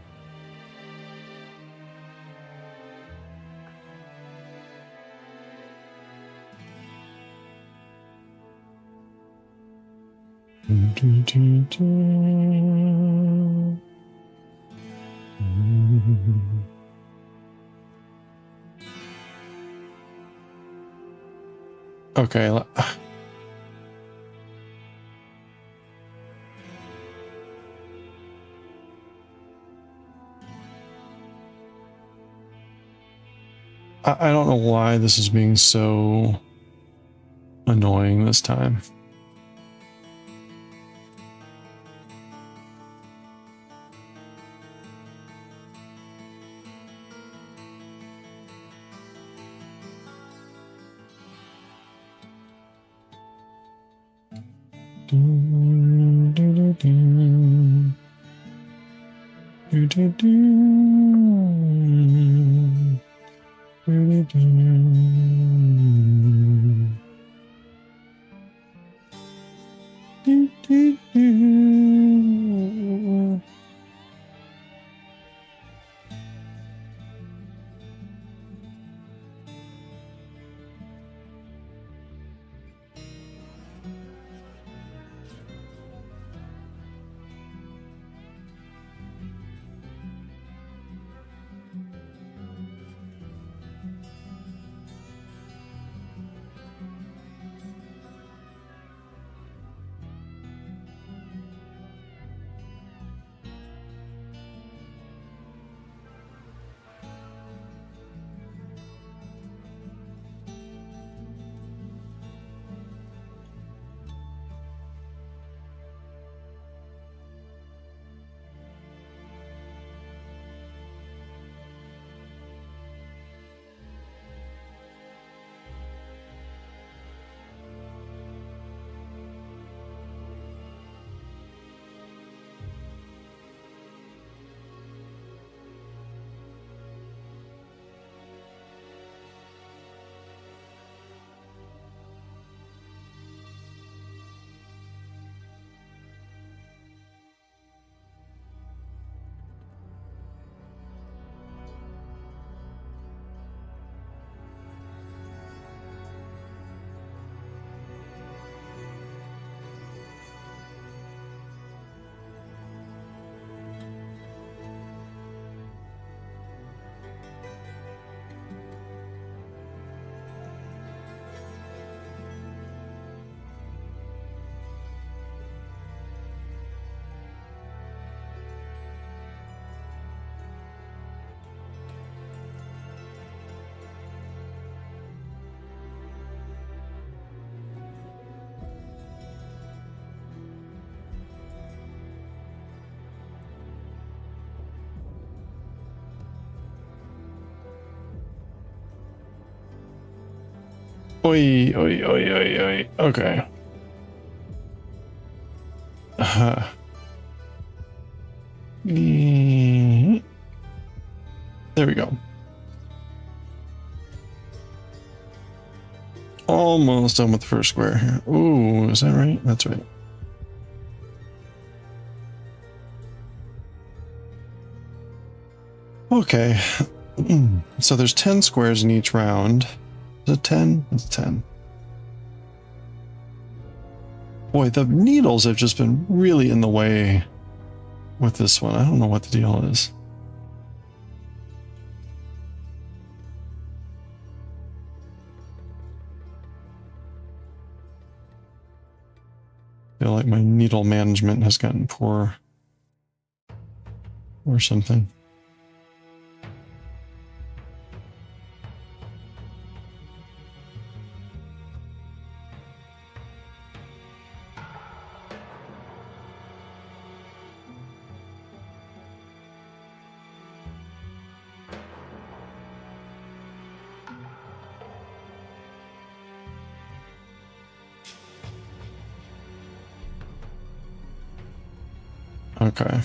Okay. I don't know why this is being so annoying this time. Oi, oi, oi, oi, oi. Okay. There we go. Almost done with the first square here. Ooh, is that right? That's right. Okay. So there's 10 squares in each round. Is it 10? It's 10. Boy, the needles have just been really in the way with this one. I don't know what the deal is. I feel like my needle management has gotten poor or something. Okay.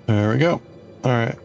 There we go. All right.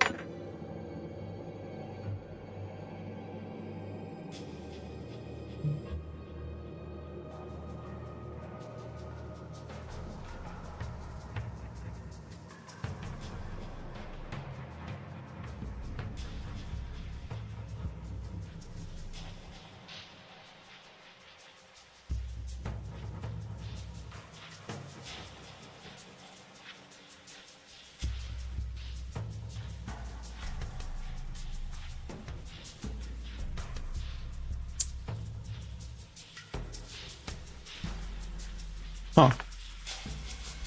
Huh.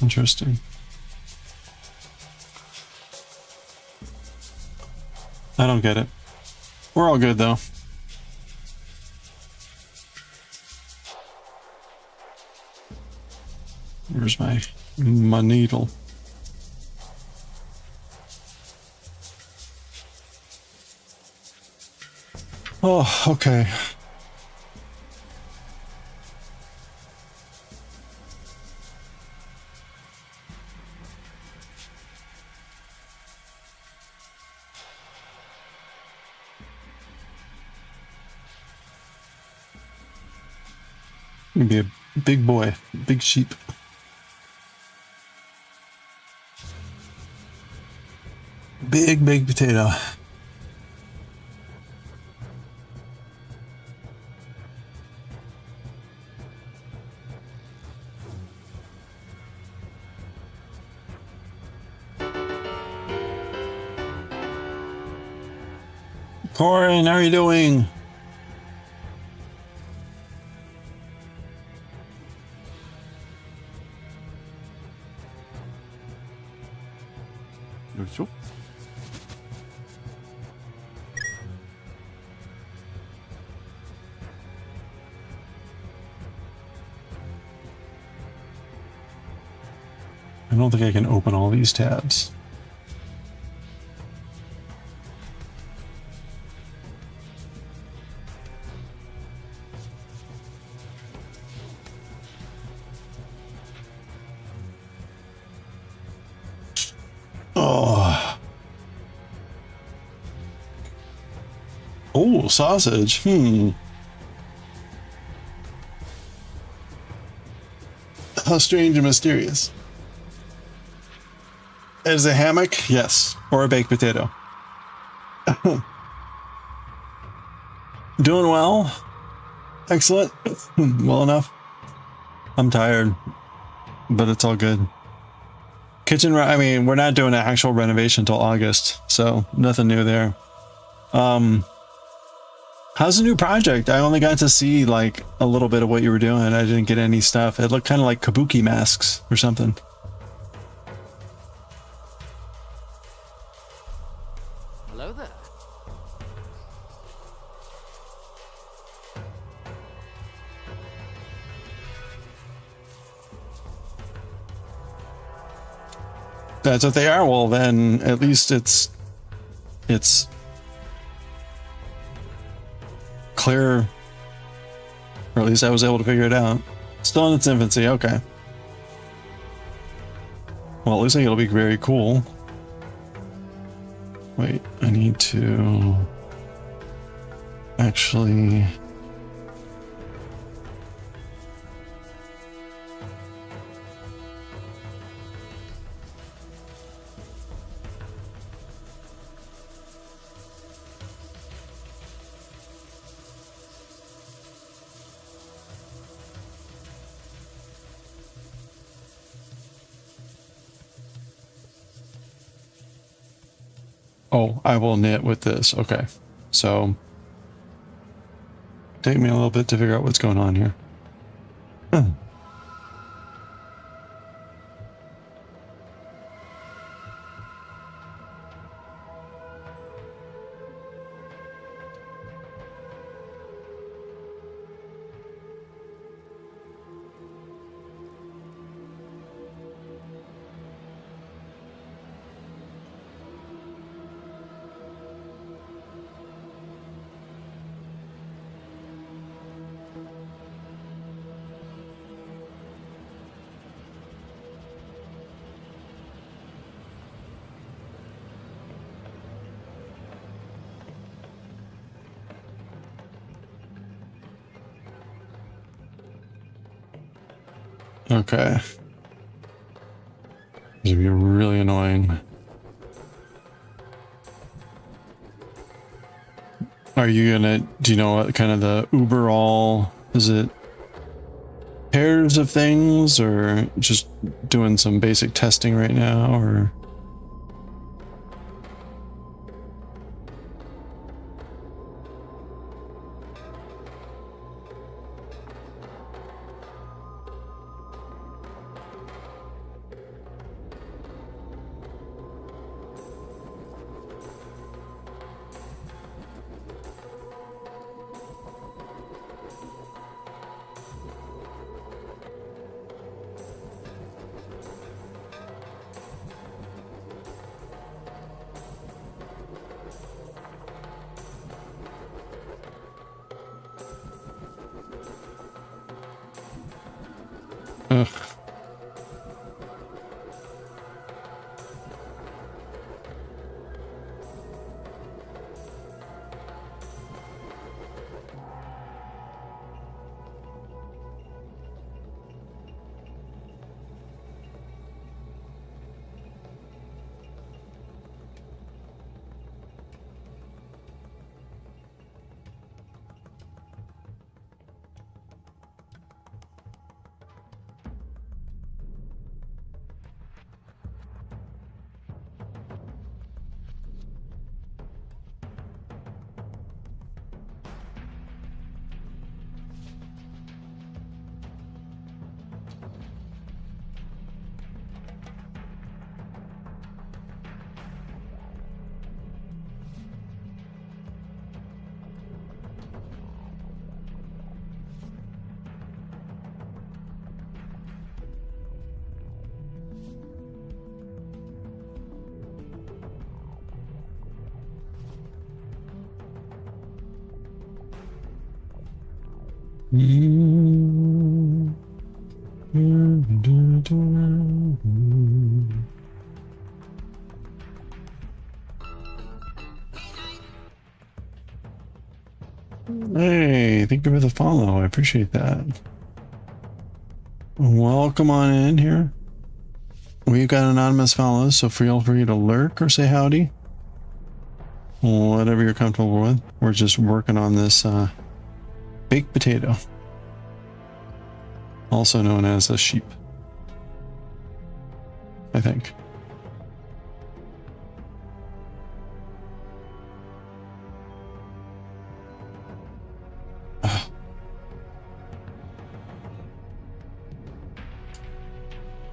Interesting. I don't get it. We're all good though. Where's my needle? Oh, okay. You can be a big boy, big sheep. Big potato. Corin, how are you doing? I don't think I can open all these tabs. Oh, sausage. How strange and mysterious. Is a hammock? Yes. Or a baked potato. Doing well. Excellent. Well enough. I'm tired, but it's all good. Kitchen, I mean, we're not doing an actual renovation until August, so nothing new there. How's the new project? I only got to see like a little bit of what you were doing. I didn't get any stuff. It looked kind of like kabuki masks or something. Hello there. That's what they are. Well, then at least it's clear, or at least I was able to figure it out. Still in its infancy. Okay. Well, it looks like it'll be very cool. Wait, I need to actually. Oh, I will knit with this. Okay. So take me a little bit to figure out what's going on here. Okay. This would be really annoying. Are you gonna, do you know what kind of the Uber all, is it pairs of things or just doing some basic testing right now or? Ugh. Hey, thank you for the follow. I appreciate that. Welcome on in here. We've got anonymous follows, so feel free to lurk or say howdy. Whatever you're comfortable with. We're just working on this baked potato, also known as a sheep, I think.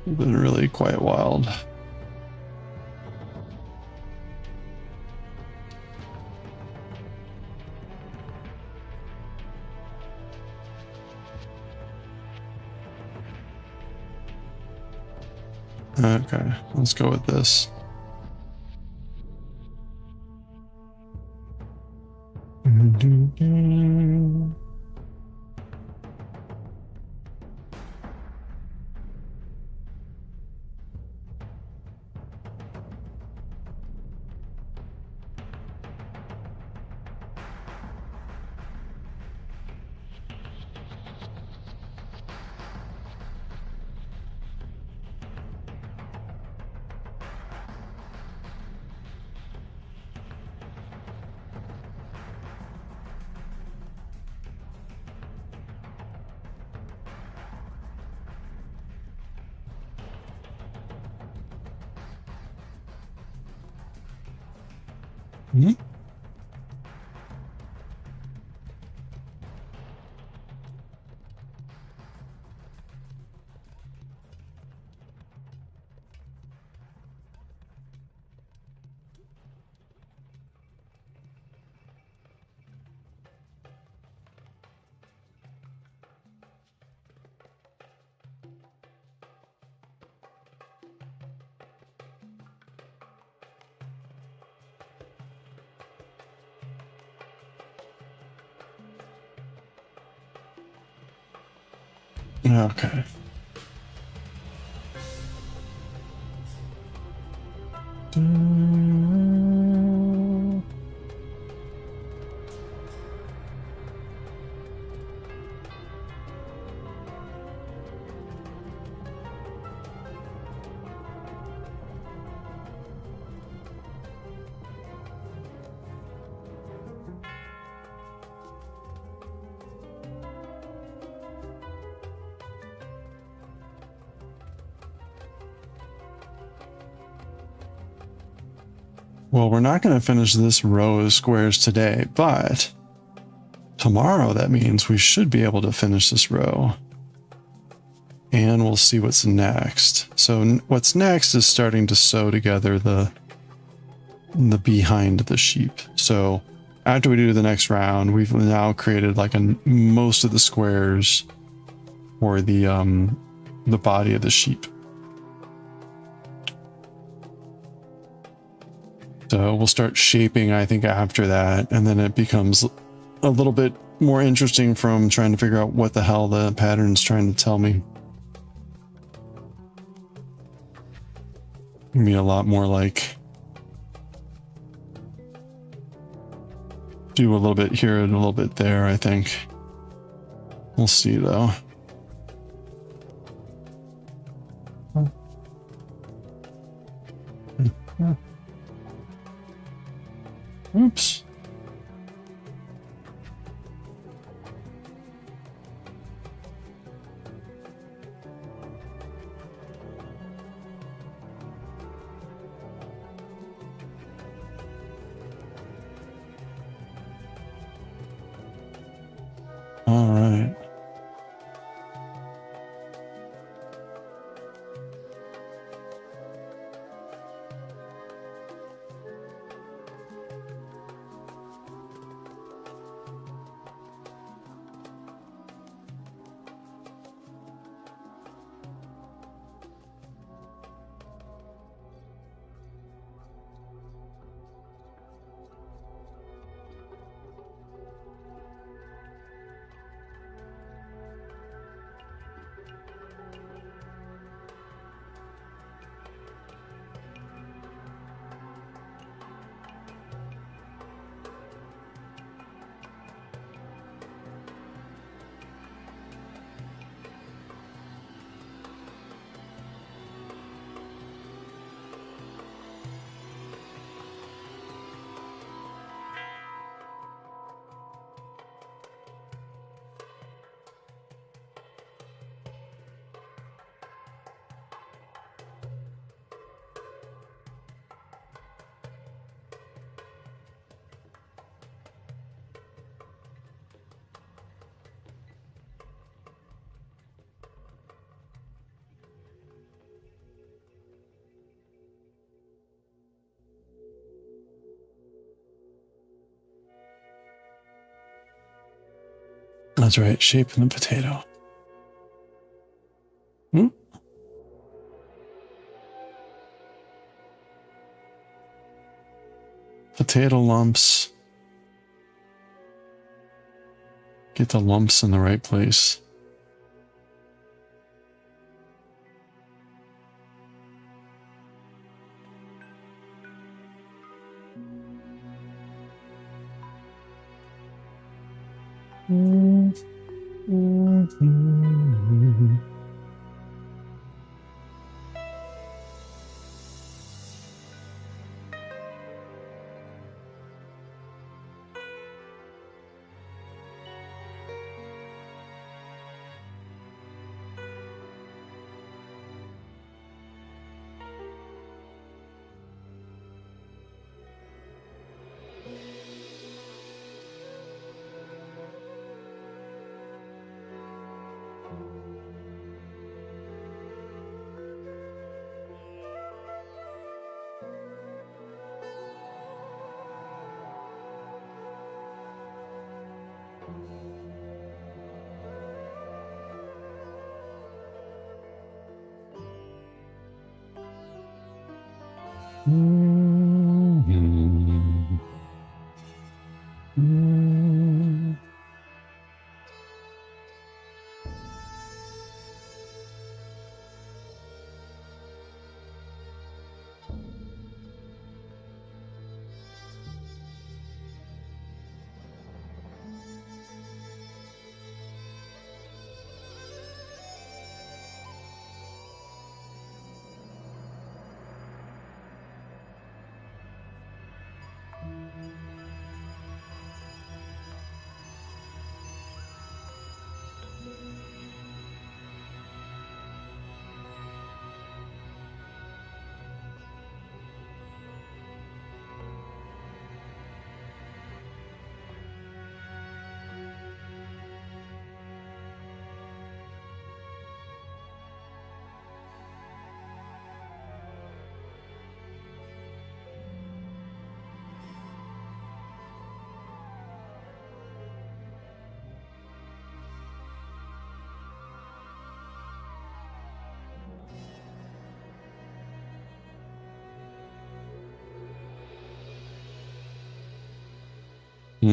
Been really quite wild. Okay, let's go with this. Hmm? Okay. Well, we're not going to finish this row of squares today, but tomorrow that means we should be able to finish this row. And we'll see what's next. So what's next is starting to sew together the behind the sheep. So after we do the next round, we've now created like most of the squares for the body of the sheep. So we'll start shaping, I think, after that, and then it becomes a little bit more interesting from trying to figure out what the hell the pattern's trying to tell me. It'll be a lot more like do a little bit here and a little bit there, I think. We'll see though. Oops. All right. That's right, shaping the potato. Potato lumps. Get the lumps in the right place.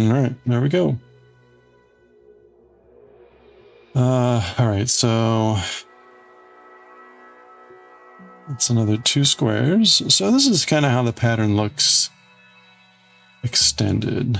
right, there we go. All right, so it's another 2 squares. So this is kind of how the pattern looks extended.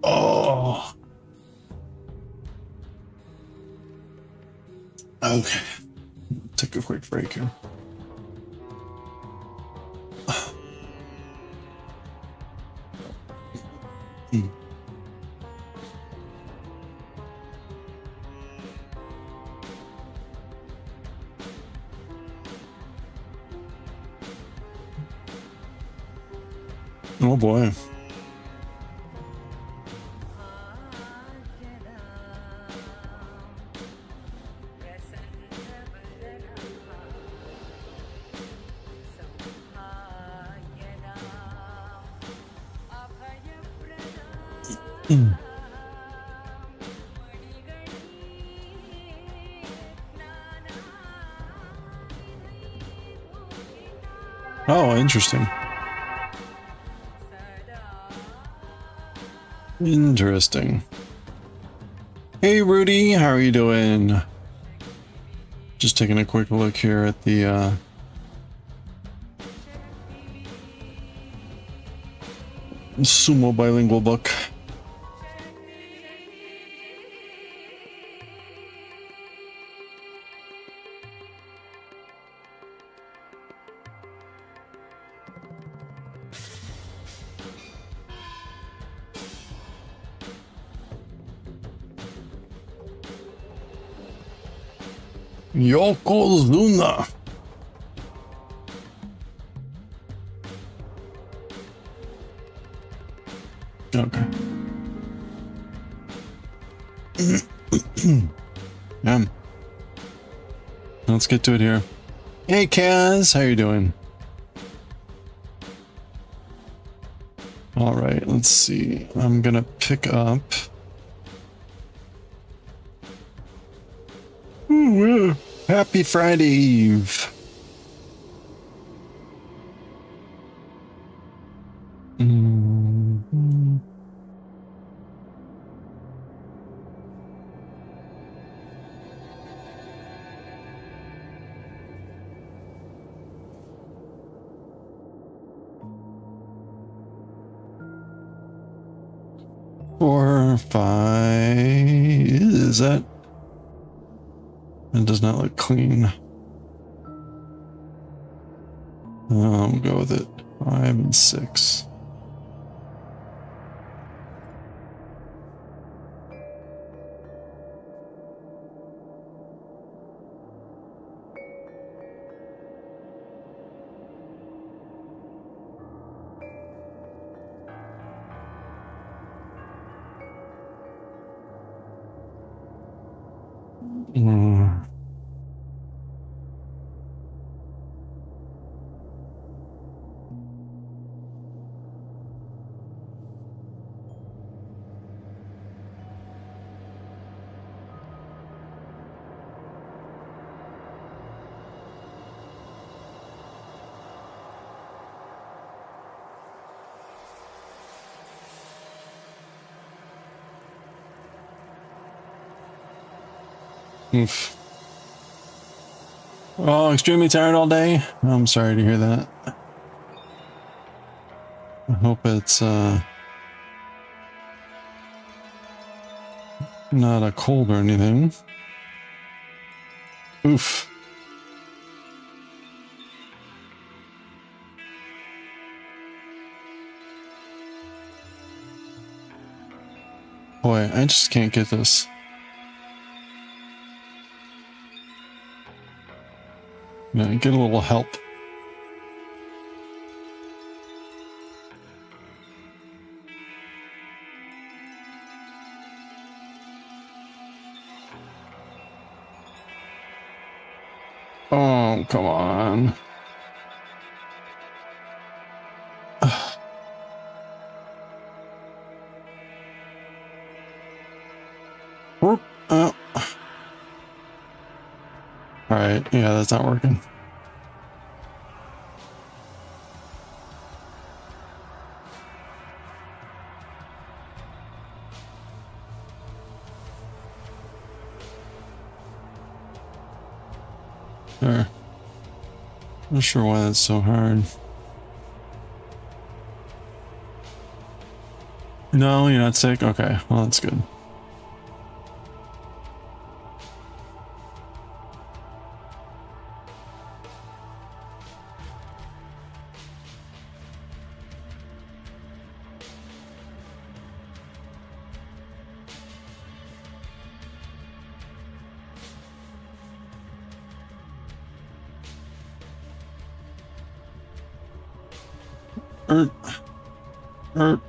Oh. Okay. Take a quick break here. Oh boy. Oh, interesting. Interesting. Hey Rudy, how are you doing? Just taking a quick look here at the Sumo bilingual book. Yokozuna. Okay. Yeah. Let's get to it here. Hey Kaz, how you doing? All right, let's see. I'm gonna pick up. Ooh, happy Friday Eve. Four, 5. Is that? It does not look clean. I'll go with it. 5 and 6. Oof. Oh, extremely tired all day? I'm sorry to hear that. I hope it's not a cold or anything. Oof. Boy, I just can't get this. No, get a little help. Oh, come on. Whoop. Oh. Alright, yeah, that's not working. There. Not sure why that's so hard. No, you're not sick? Okay, well, that's good. Er, er.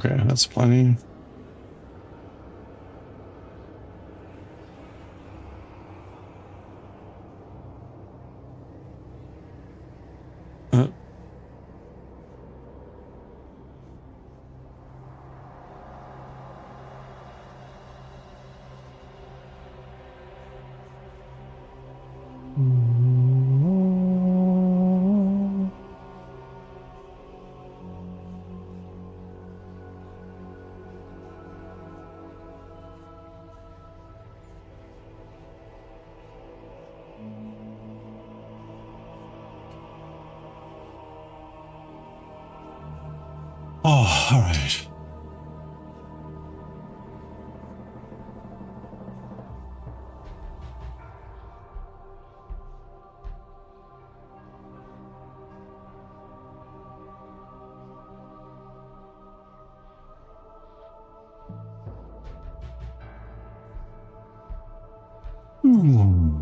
Okay, that's plenty. Uh, Oh, all right. Hmm.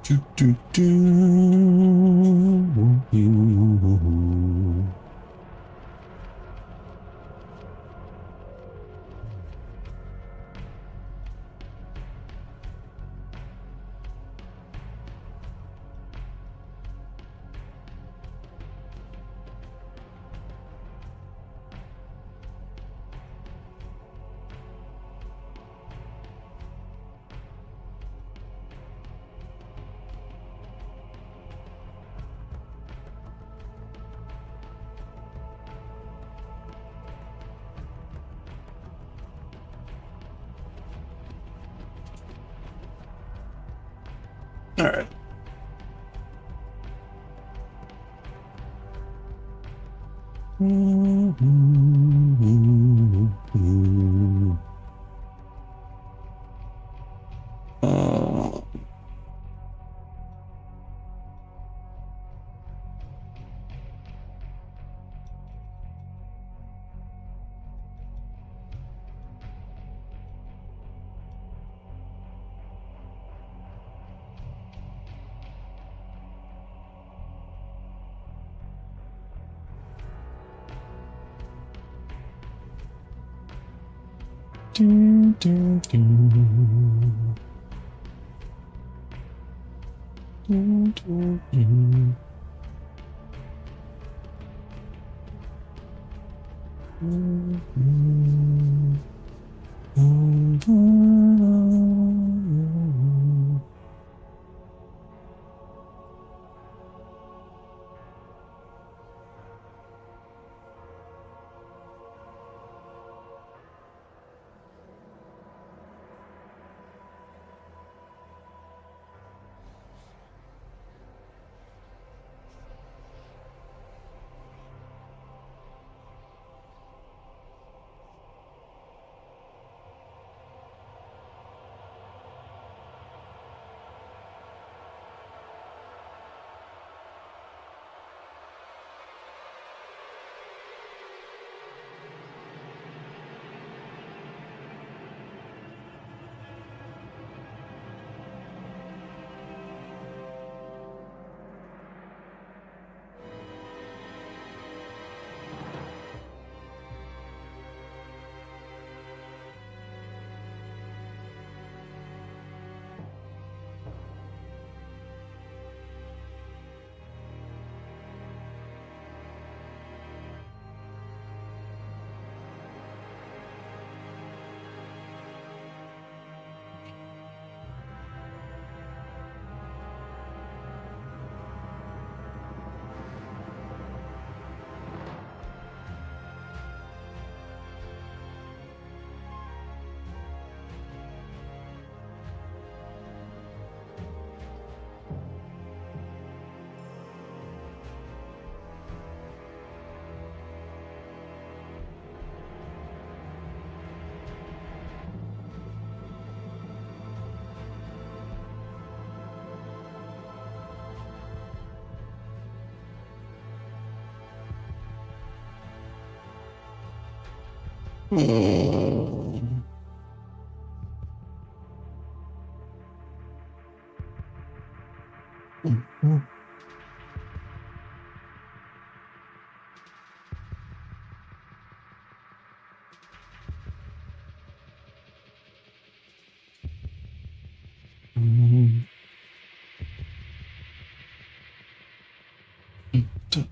Do, do, do. All right. Do, do, do. Do, do, do.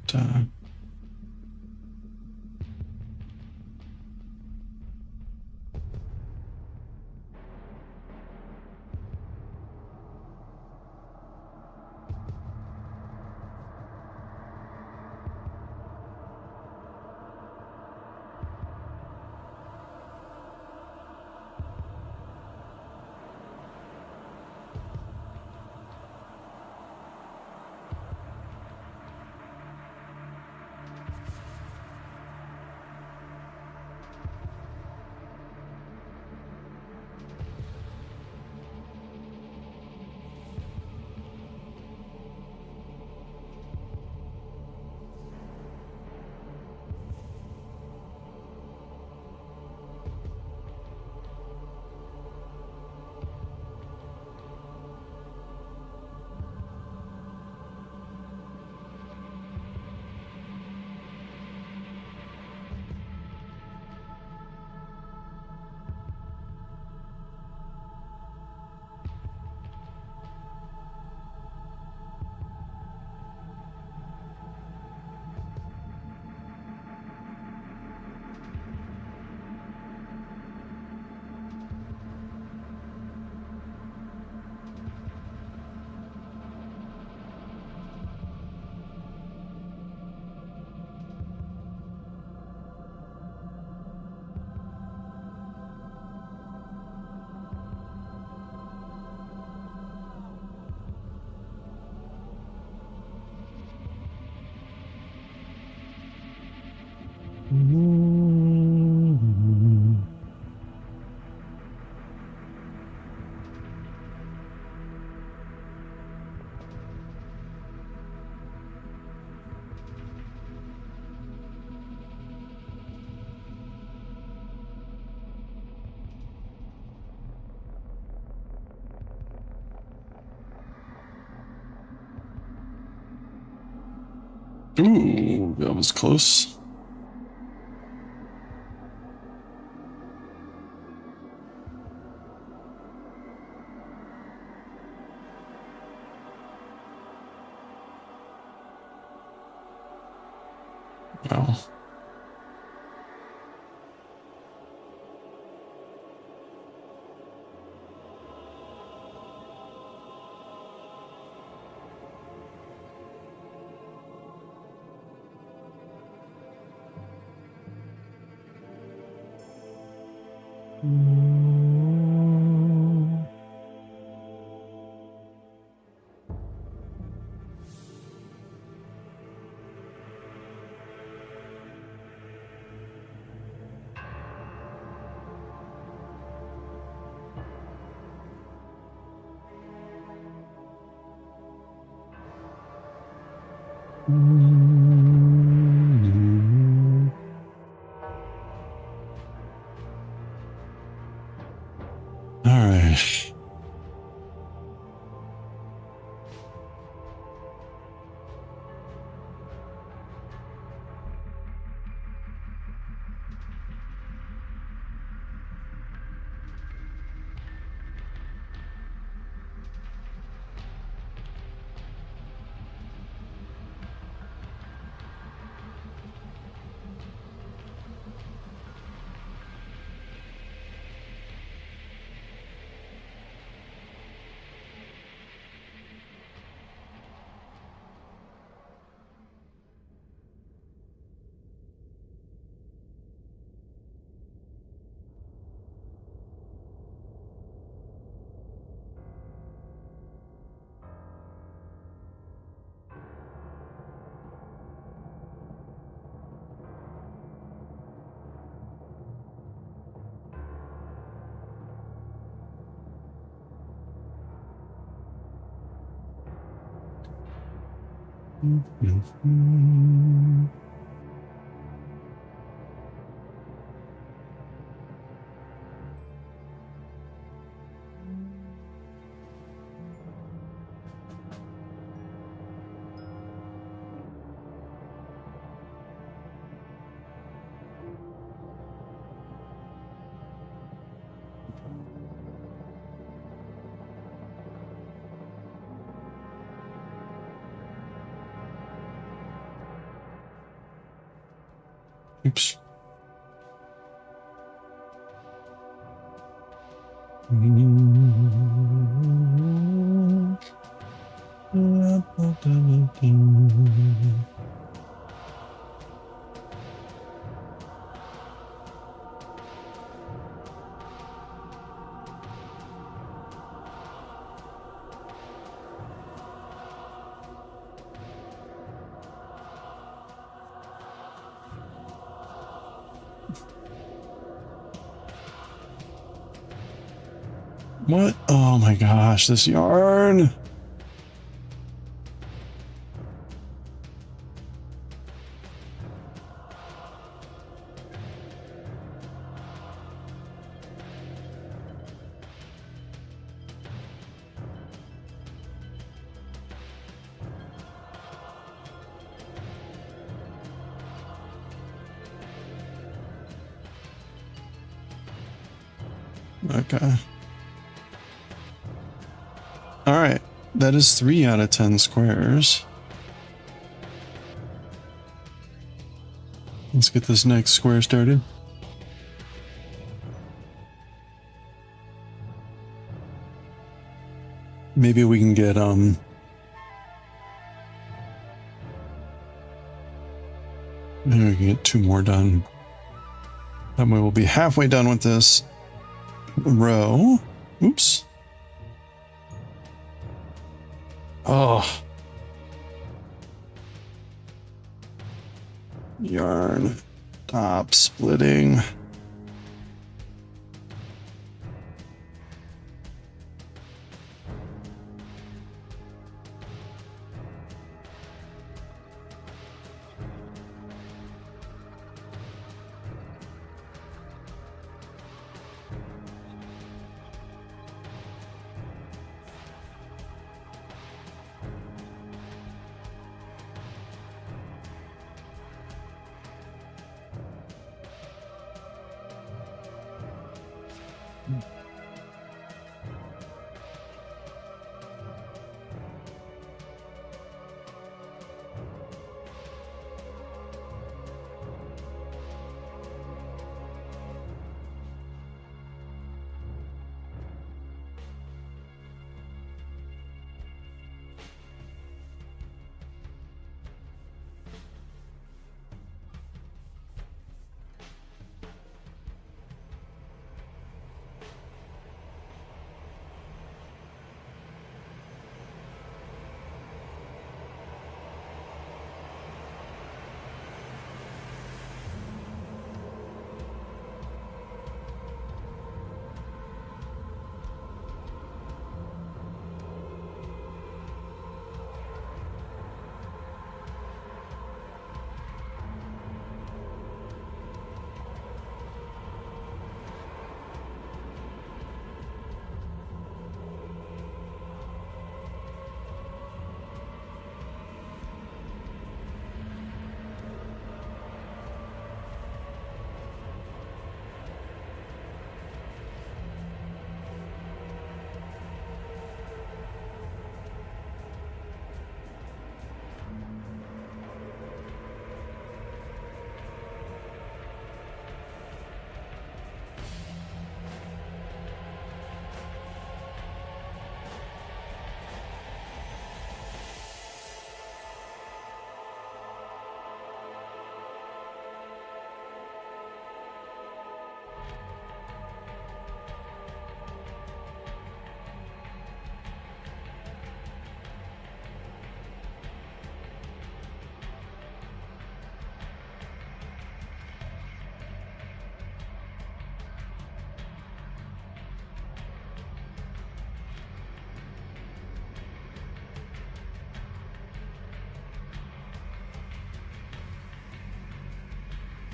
Da. Ooh, that was close. Wow. All right. Oops. What? Oh my gosh, this yarn. Okay. All right. That is 3 out of 10 squares. Let's get this next square started. Maybe we can get maybe we can get 2 more done. That way we'll be halfway done with this row. Oops. Oh. Yarn. Stop splitting.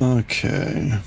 Okay.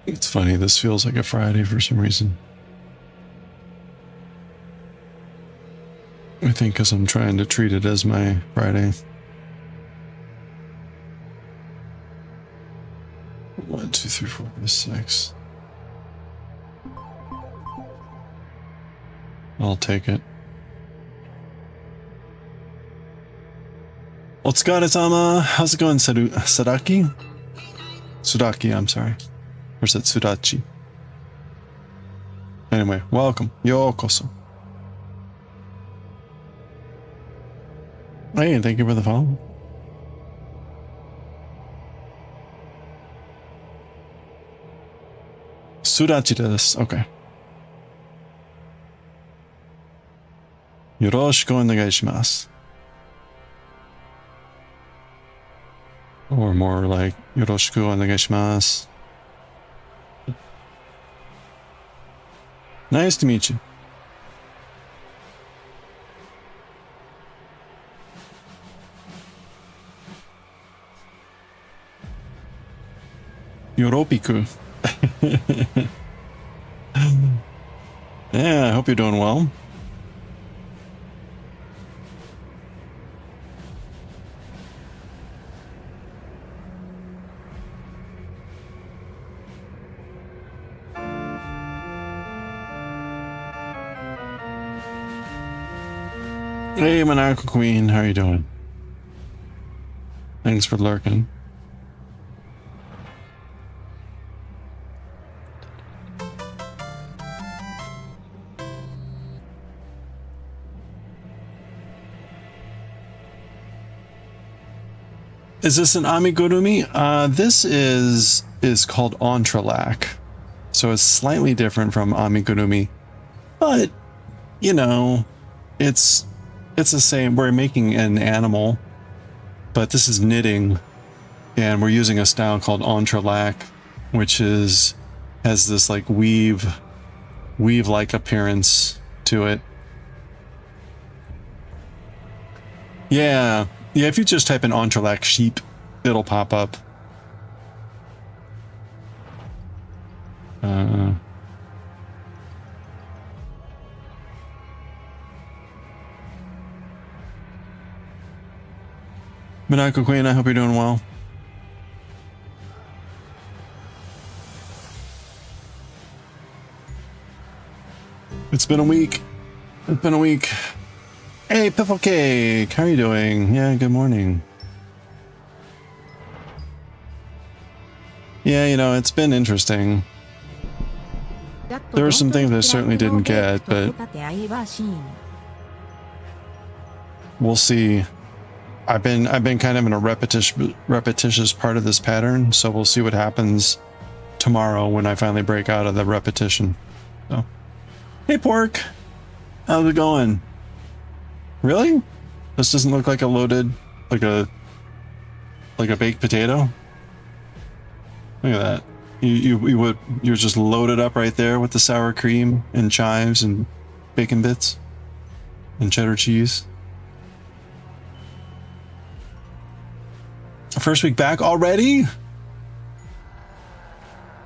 It's funny, this feels like a Friday for some reason. I think because I'm trying to treat it as my Friday. 1, 2, 3, 4, 5, 6. I'll take it. Otsukaresama, how's it going, Sadaki? Sudaki, I'm sorry. Or is it Sudachi? Anyway, welcome. Yokoso. Hey, thank you for the follow. Sudachi desu. Okay. Yoroshiku onegai shimasu. Or more like, yoroshiku onegai shimasu. Nice to meet you. Yoropiku. Yeah, I hope you're doing well. Hey, Maniacal Queen, how are you doing? Thanks for lurking. Is this an amigurumi? This is called entrelac, so it's slightly different from amigurumi, but you know, it's the same. We're making an animal, but this is knitting, and we're using a style called entrelac, which has this like weave like appearance to it. Yeah, if you just type in entrelac sheep, it'll pop up. Maniacal Queen, I hope you're doing well. It's been a week. It's been a week. Hey, Piffle Cake, how are you doing? Yeah, good morning. Yeah, you know, it's been interesting. There were some things I certainly didn't get, but we'll see. I've been kind of in a repetitious part of this pattern, so we'll see what happens tomorrow when I finally break out of the repetition. So, hey Pork, how's it going? Really? This doesn't look like a loaded, like a baked potato. Look at that. You're just loaded up right there with the sour cream and chives and bacon bits and cheddar cheese. First week back already?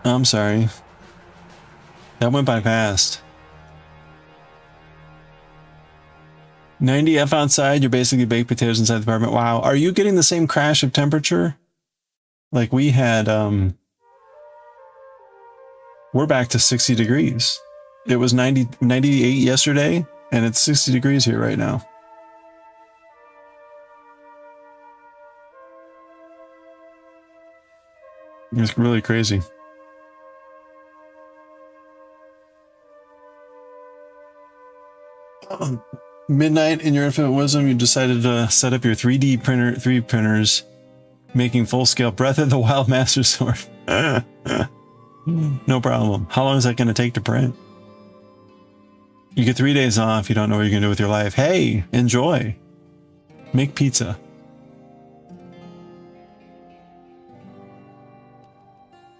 I'm sorry. That went by fast. 90 F outside, you're basically baked potatoes inside the apartment. Wow. Are you getting the same crash of temperature? Like we had, we're back to 60 degrees. It was 98 yesterday, and it's 60 degrees here right now. It's really crazy. Midnight in your infinite wisdom, you decided to set up your 3D printer, 3D printers, making full-scale Breath of the Wild Master Sword. No problem. How long is that going to take to print? You get 3 days off. You don't know what you're going to do with your life. Hey, enjoy. Make pizza.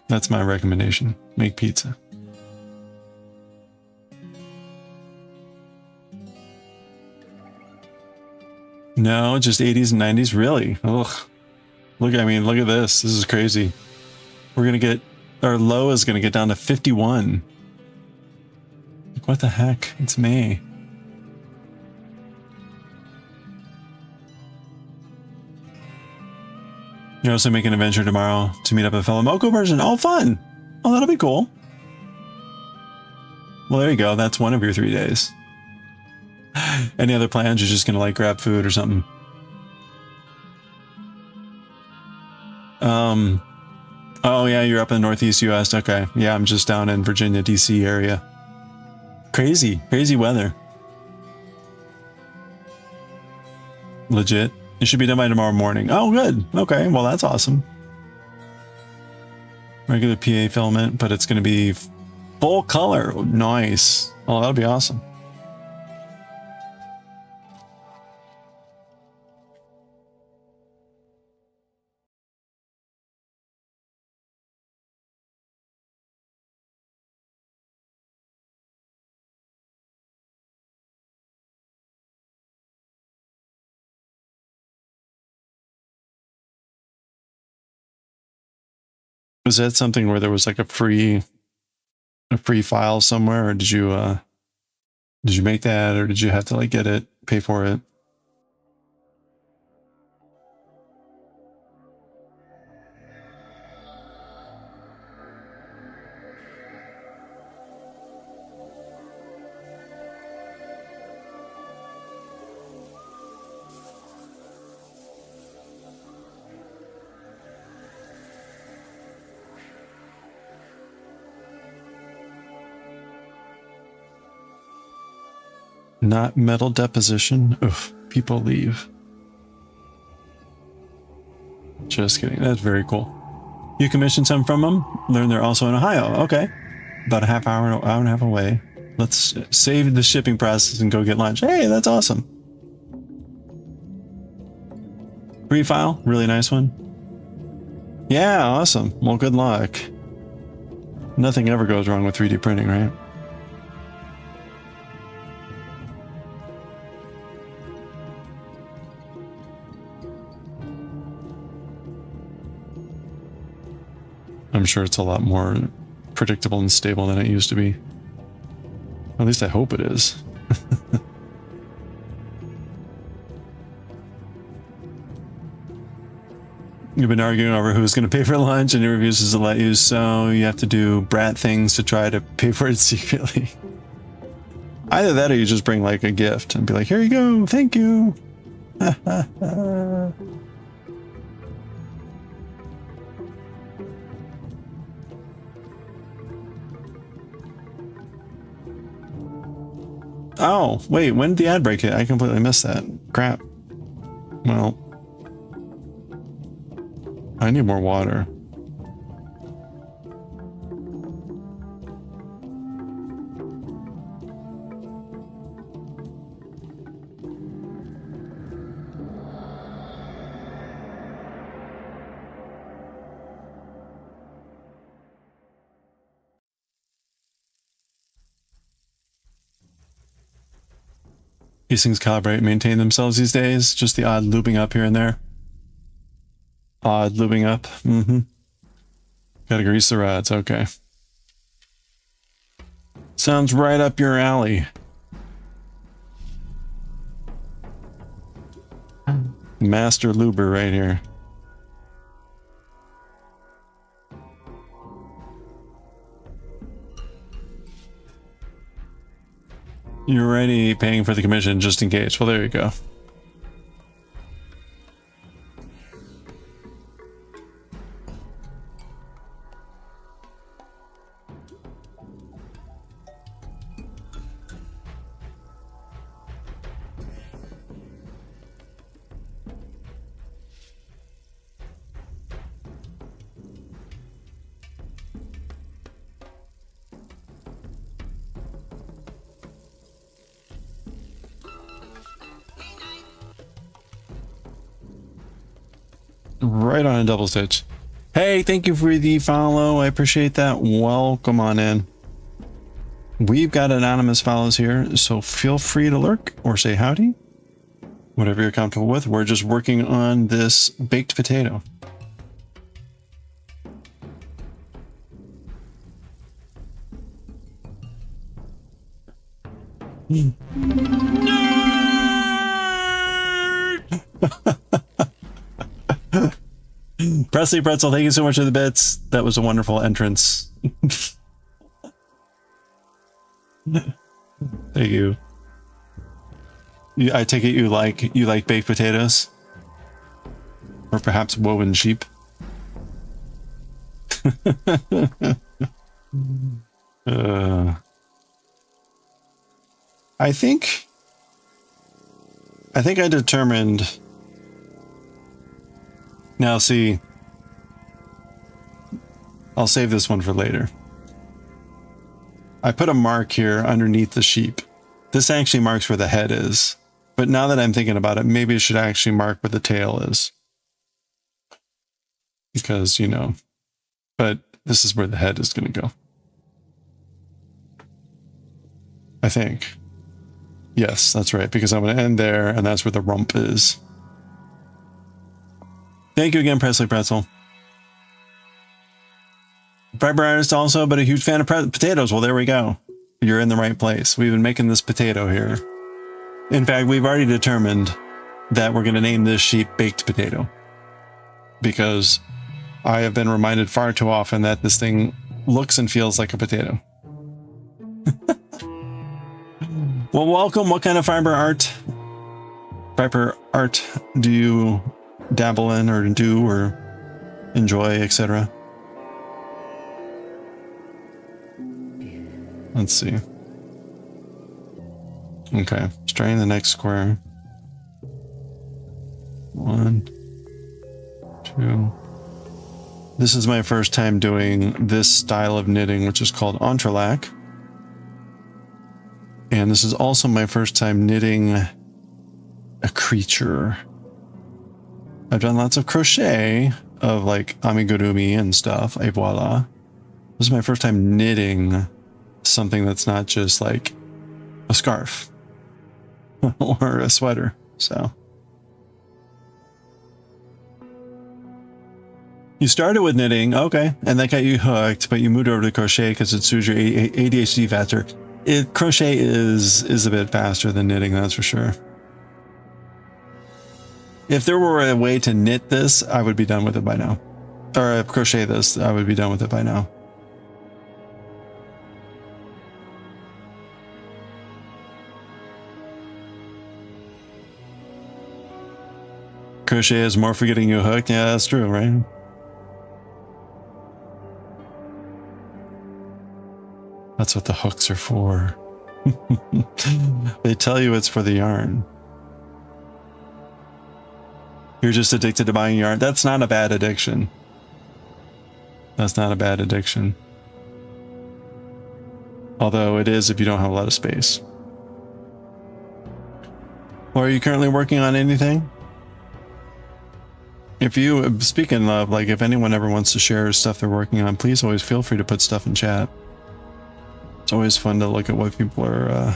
That's my recommendation. Make pizza. No, just 80s and 90s. Really? Ugh. Look, I mean, look at this. This is crazy. We're going to get, our low is going to get down to 51. Like, what the heck? It's May. You're also making an adventure tomorrow to meet up with a fellow Moko person. Oh, fun. Oh, that'll be cool. Well, there you go. That's one of your 3 days. Any other plans? You're just going to like grab food or something? Oh yeah, you're up in the Northeast US. Okay. Yeah, I'm just down in Virginia, DC area. Crazy weather. Legit. It should be done by tomorrow morning. Oh, good. Okay, well that's awesome. Regular PA filament, but it's going to be full color. Nice. Oh, that'll be awesome. Was that something where there was like a free file somewhere, or did you make that, or did you have to like get it, pay for it? Not metal deposition. Oof, people leave. Just kidding. That's very cool. You commissioned some from them? Learn they're also in Ohio. Okay. About a half hour, hour and a half away. Let's save the shipping process and go get lunch. Hey, that's awesome. Free file. Really nice one. Yeah, awesome. Well, good luck. Nothing ever goes wrong with 3D printing, right? I'm sure it's a lot more predictable and stable than it used to be. At least I hope it is. You've been arguing over who's going to pay for lunch and he refuses to let you, so you have to do brat things to try to pay for it secretly. Either that or you just bring like a gift and be like, here you go, thank you. Oh, wait, when did the ad break hit? I completely missed that. Crap. Well, I need more water. These things calibrate and maintain themselves these days. Just the odd looping up here and there. Odd looping up. Mm-hmm. Gotta grease the rods. Okay. Sounds right up your alley. Master luber right here. You're already paying for the commission just in case. Well, there you go. Right on a double stitch. Hey, thank you for the follow. I appreciate that. Welcome on in. We've got anonymous follows here, so feel free to lurk or say howdy. Whatever you're comfortable with. We're just working on this baked potato. Presley Pretzel, thank you so much for the bits. That was a wonderful entrance. Thank you. I take it you like baked potatoes? Or perhaps woven sheep? I think I determined. Now see, I'll save this one for later. I put a mark here underneath the sheep. This actually marks where the head is. But now that I'm thinking about it, maybe it should actually mark where the tail is. Because, you know, but this is where the head is going to go. I think. Yes, that's right, because I'm going to end there, and that's where the rump is. Thank you again, Presley Pretzel. Fiber artist also, but a huge fan of potatoes. Well, there we go. You're in the right place. We've been making this potato here. In fact, we've already determined that we're going to name this sheep Baked Potato. Because I have been reminded far too often that this thing looks and feels like a potato. Well, welcome. What kind of fiber art do you dabble in or do or enjoy, etc.? Let's see. Okay, let's try in the next square. 1, 2. This is my first time doing this style of knitting, which is called entrelac. And this is also my first time knitting a creature. I've done lots of crochet of like amigurumi and stuff, et voila. This is my first time knitting something that's not just like a scarf or a sweater, so. You started with knitting, okay, and that got you hooked, but you moved over to crochet because it suits your ADHD faster. Crochet is a bit faster than knitting, that's for sure. If there were a way to knit this, I would be done with it by now. Or crochet this, I would be done with it by now. Crochet is more for getting you hooked. Yeah, that's true, right? That's what the hooks are for. They tell you it's for the yarn. You're just addicted to buying yarn. That's not a bad addiction. That's not a bad addiction. Although it is if you don't have a lot of space. Well, are you currently working on anything? If you, speaking of, like, if anyone ever wants to share stuff they're working on, please always feel free to put stuff in chat. It's always fun to look at what people are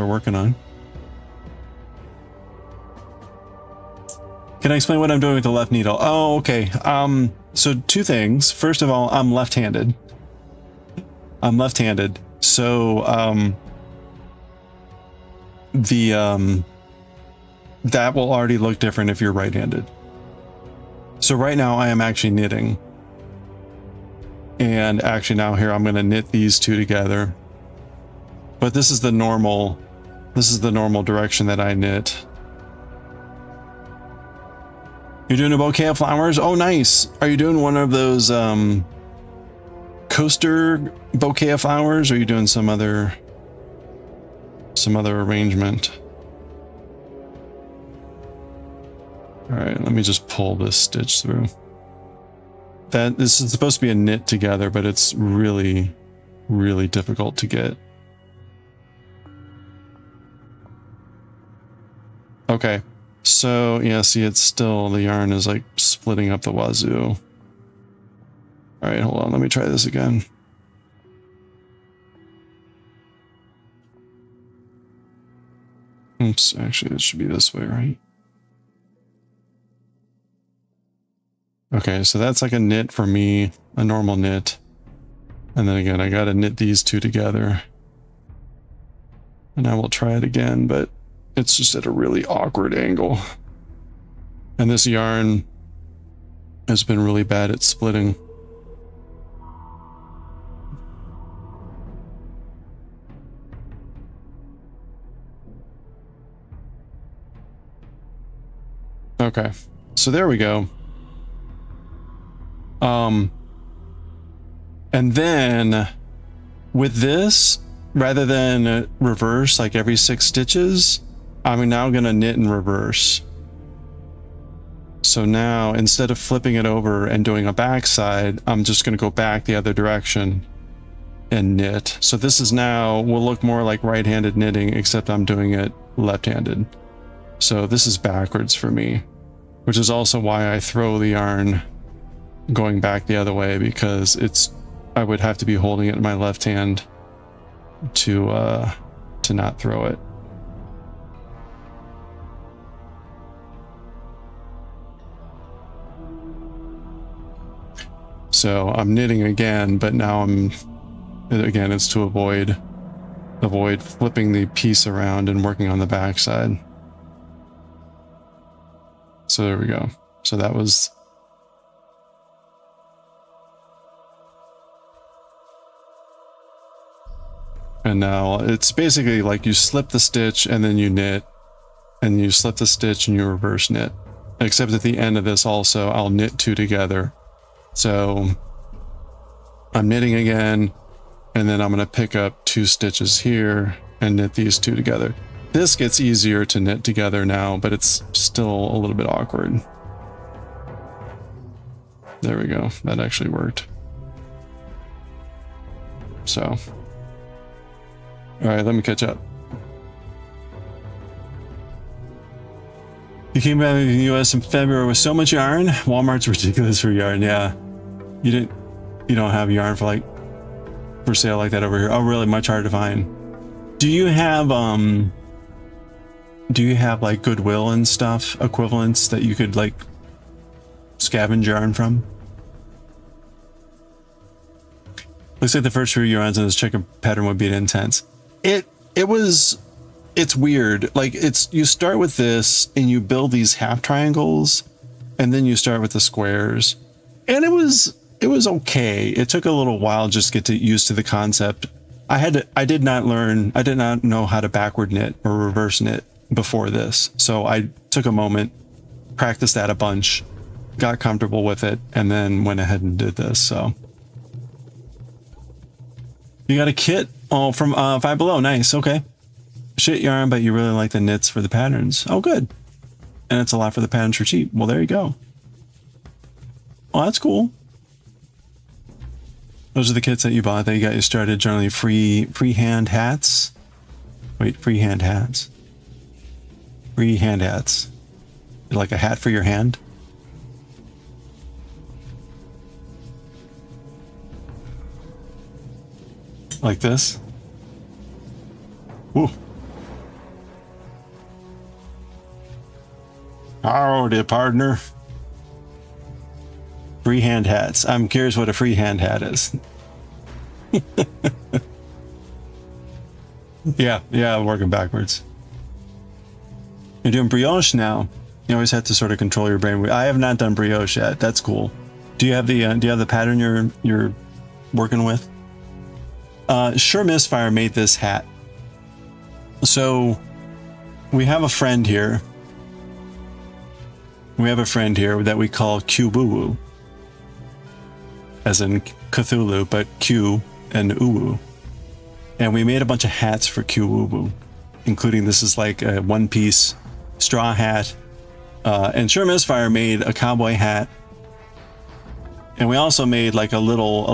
working on. Can I explain what I'm doing with the left needle? Oh, okay. So two things. First of all, I'm left-handed. So, that will already look different if you're right-handed. So right now I am actually knitting. And actually now here I'm going to knit these two together. But this is the normal direction that I knit. You're doing a bouquet of flowers? Oh, nice. Are you doing one of those coaster bouquet of flowers, or are you doing some other arrangement? All right, let me just pull this stitch through. This is supposed to be a knit together, but it's really, really difficult to get. Okay, so yeah, see, it's still, the yarn is like splitting up the wazoo. All right, hold on, let me try this again. Oops, actually, it should be this way, right? Okay, so that's like a knit for me, a normal knit. And then again, I gotta knit these two together. And I will try it again, but it's just at a really awkward angle. And this yarn has been really bad at splitting. Okay, so there we go. And then with this, rather than reverse like every 6 stitches, I'm now going to knit in reverse. So now instead of flipping it over and doing a backside, I'm just going to go back the other direction and knit. So this is now will look more like right-handed knitting, except I'm doing it left-handed. So this is backwards for me, which is also why I throw the yarn going back the other way, because I would have to be holding it in my left hand to not throw it. So I'm knitting again, but now again, it's to avoid flipping the piece around and working on the back side. So there we go. So that was, and now it's basically like you slip the stitch and then you knit, and you slip the stitch and you reverse knit. Except at the end of this also, I'll knit 2 together. So I'm knitting again, and then I'm going to pick up 2 stitches here and knit these two together. This gets easier to knit together now, but it's still a little bit awkward. There we go. That actually worked. So, all right, let me catch up. You came back to the US in February with so much yarn. Walmart's ridiculous for yarn. Yeah, you don't have yarn for for sale like that over here. Oh, really? Much harder to find. Do you have like Goodwill and stuff equivalents that you could like scavenge yarn from? Looks like the first few yarns in this chicken pattern would be intense. It's weird. Like you start with this and you build these half triangles and then you start with the squares. And it was okay. It took a little while just to get used to the concept. I did not know how to backward knit or reverse knit before this. So I took a moment, practiced that a bunch, got comfortable with it, and then went ahead and did this. So you got a kit? Oh, from Five Below. Nice. Okay. Shit yarn, but you really like the knits for the patterns. Oh, good. And it's a lot for the patterns for cheap. Well, there you go. Oh, that's cool. Those are the kits that you bought that you got you started. Generally freehand hats. Wait, freehand hats. Freehand hats. Like a hat for your hand. Like this. Woo. Howdy, partner. Freehand hats. I'm curious what a freehand hat is. Yeah, working backwards. You're doing brioche now. You always have to sort of control your brain. I have not done brioche yet. That's cool. Do you have the pattern you're working with? Sure Misfire made this hat. So we have a friend here. We have a friend here that we call Q-Boo-Woo. As in Cthulhu, but Q and Uwu. And we made a bunch of hats for Q-Woo-Woo, including this is like a one-piece straw hat. And Sure Misfire made a cowboy hat. And we also made like a little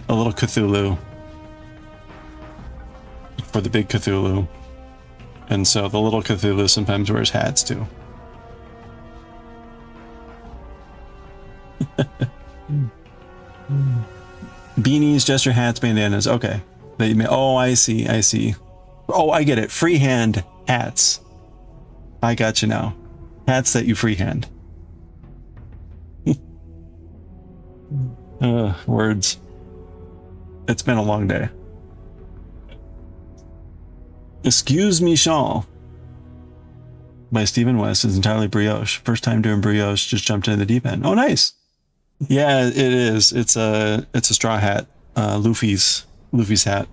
Cthulhu for the big Cthulhu. And so the little Cthulhu sometimes wears hats too. Beanies, gesture hats, bandanas. Okay. Oh, I see. Oh, I get it. Freehand hats. I got you now. Hats that you freehand. Words. It's been a long day. Excuse Me Shawl by Stephen West is entirely brioche. First time doing brioche, just jumped into the deep end. Oh, nice. Yeah, it is. It's a straw hat. Luffy's hat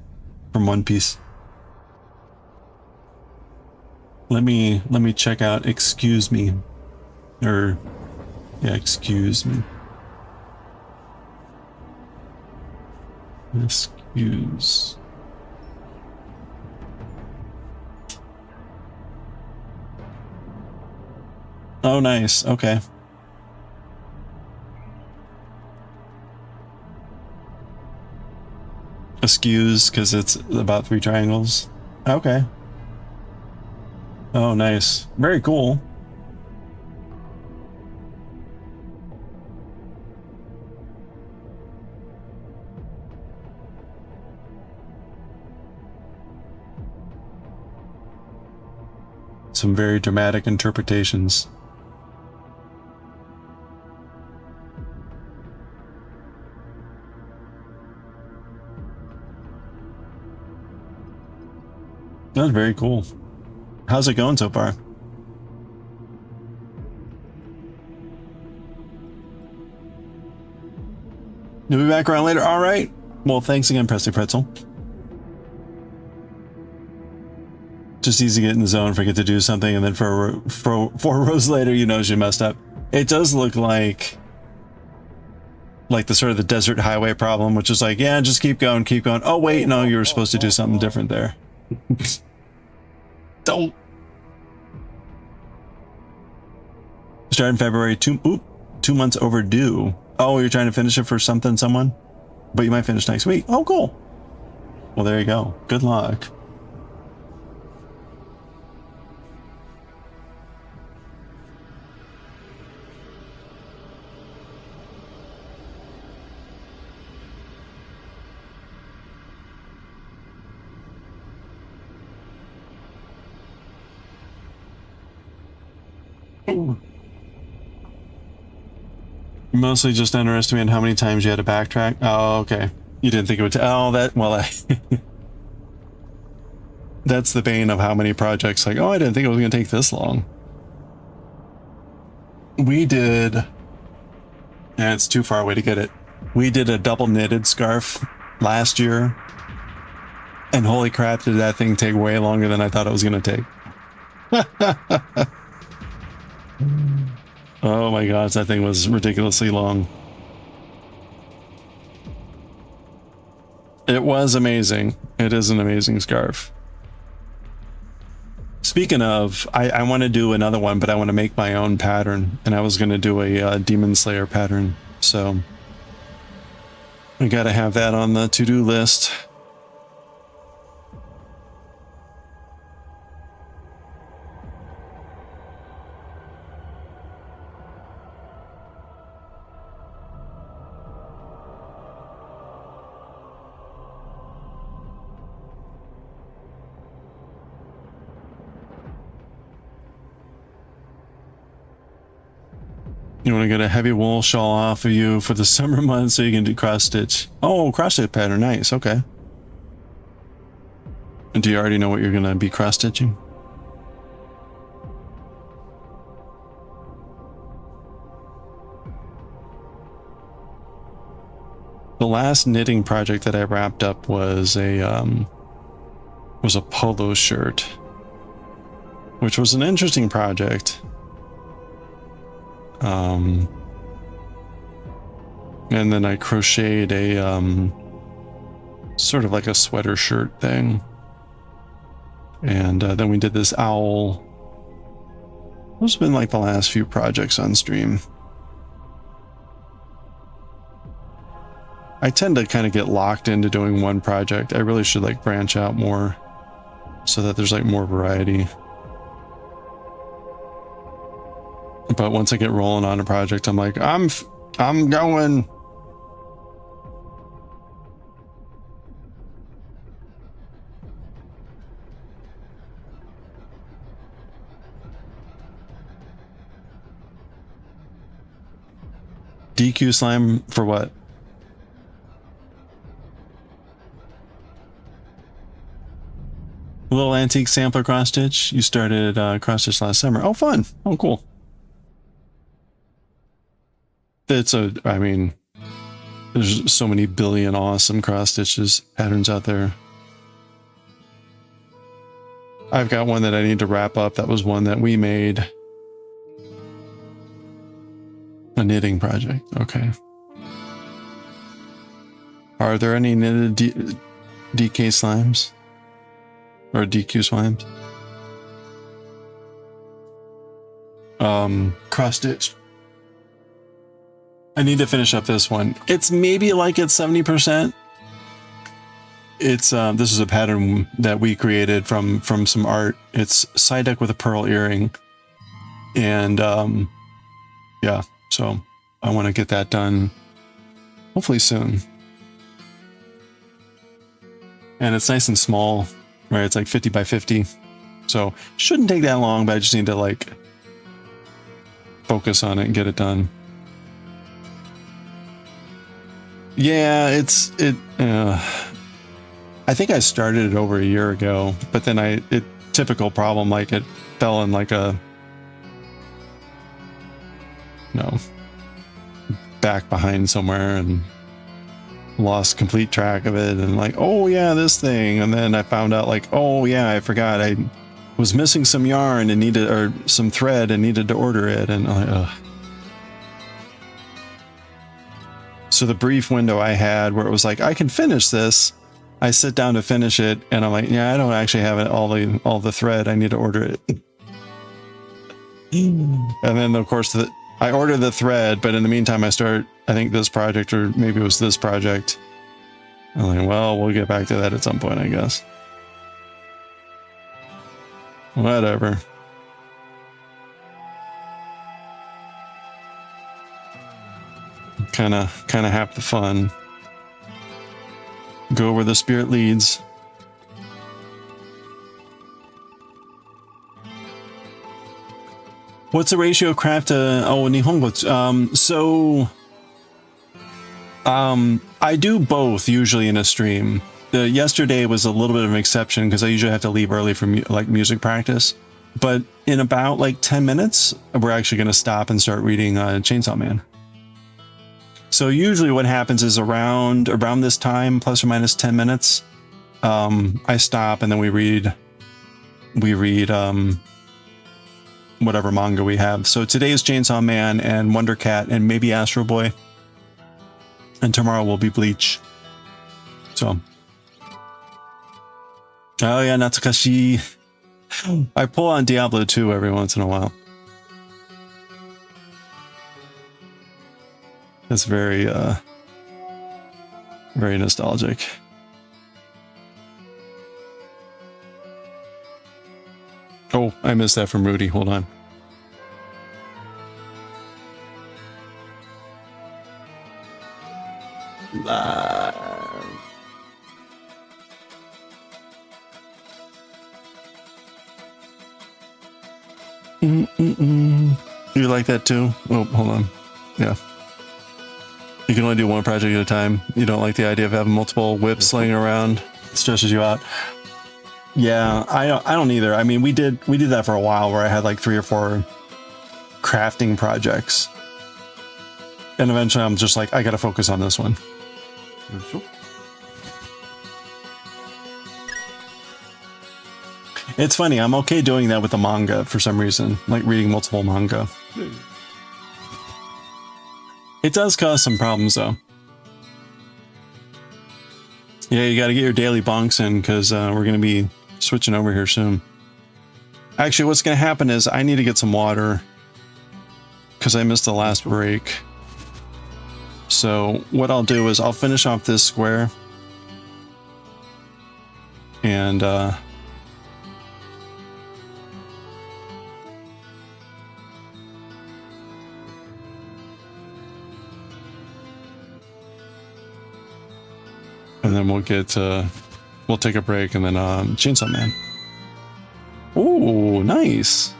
from One Piece. Let me check out Excuse Me. Or yeah, Excuse Me. Excuse. Oh, nice. Okay. Excuse, because it's about 3 triangles. Okay. Oh, nice. Very cool. Some very dramatic interpretations. That's very cool. How's it going so far? You'll be back around later. All right. Well, thanks again, Presley Pretzel. Just easy to get in the zone, forget to do something, and then for 4 rows later, you know she messed up. It does look like the sort of the desert highway problem, which is like, yeah, just keep going. Oh, wait, no, you were supposed to do something different there. Don't. Start in February, 2 months overdue. Oh, you're trying to finish it for someone? But you might finish next week. Oh, cool. Well, there you go. Good luck. Mostly just underestimated how many times you had to backtrack. Oh, okay. You didn't think it would. Oh, that. Well, that's the bane of how many projects. Like, oh, I didn't think it was going to take this long. We did. Yeah, it's too far away to get it. We did a double knitted scarf last year, and holy crap, did that thing take way longer than I thought it was going to take. Oh my gosh, that thing was ridiculously long. It was amazing. It is an amazing scarf. Speaking of, I want to do another one, but I want to make my own pattern, and I was going to do a Demon Slayer pattern, so I got to have that on the to-do list. You want to get a heavy wool shawl off of you for the summer months so you can do cross stitch. Oh, cross stitch pattern. Nice. Okay. And do you already know what you're going to be cross stitching? The last knitting project that I wrapped up was a polo shirt, which was an interesting project. And then I crocheted a sort of like a sweater shirt thing, and then we did this owl. Those have been like the last few projects on stream. I tend to kind of get locked into doing one project. I really should like branch out more so that there's like more variety. But once I get rolling on a project, I'm like, I'm going. DQ slime for what? Little antique sampler cross stitch. You started cross stitch last summer. Oh, fun. Oh, cool. I mean, there's so many billion awesome cross stitches patterns out there. I've got one that I need to wrap up. That was one that we made. A knitting project. Okay. Are there any knitted DK slimes? Or DQ slimes? Cross stitch. I need to finish up this one. It's maybe like it's 70%. It's this is a pattern that we created from some art. It's side deck with a pearl earring, and yeah. So I want to get that done, hopefully soon. And it's nice and small, right? It's like 50 by 50, so shouldn't take that long. But I just need to like focus on it and get it done. Yeah, I think I started it over a year ago, but then typical problem, like it fell in like a, back behind somewhere and lost complete track of it, and like, oh yeah, this thing. And then I found out like, oh yeah, I forgot I was missing some yarn and or some thread and needed to order it. And I'm like, ugh. So the brief window I had where it was like, I can finish this, I sit down to finish it, and I'm like, yeah, I don't actually have it all the thread. I need to order it. And then of course I order the thread, but in the meantime I start, I think this project, or maybe it was this project. I'm like, well, we'll get back to that at some point, I guess. Whatever. Kind of have the fun. Go where the spirit leads. What's the ratio of craft to Nihongo? I do both usually in a stream. Yesterday was a little bit of an exception because I usually have to leave early for like music practice. But in about like 10 minutes, we're actually going to stop and start reading Chainsaw Man. So usually what happens is around this time, plus or minus 10 minutes, I stop and then we read whatever manga we have. So today is Chainsaw Man and WonderCat and maybe Astro Boy. And tomorrow will be Bleach. So. Oh yeah, Natsukashi. I pull on Diablo 2 every once in a while. It's very nostalgic. Oh, I missed that from Rudy. Hold on. You like that too? Oh, hold on. Yeah. You can only do one project at a time. You don't like the idea of having multiple whips laying around. It stresses you out. Yeah, I don't either. I mean, we did that for a while where I had like 3 or 4 crafting projects. And eventually I'm just like, I gotta focus on this one. It's funny, I'm okay doing that with the manga for some reason, like reading multiple manga. It does cause some problems though. Yeah, you gotta get your daily bonks in because we're gonna be switching over here soon. Actually, what's gonna happen is I need to get some water because I missed the last break. So what I'll do is I'll finish off this square and then we'll take a break and then Chainsaw Man. Ooh, nice.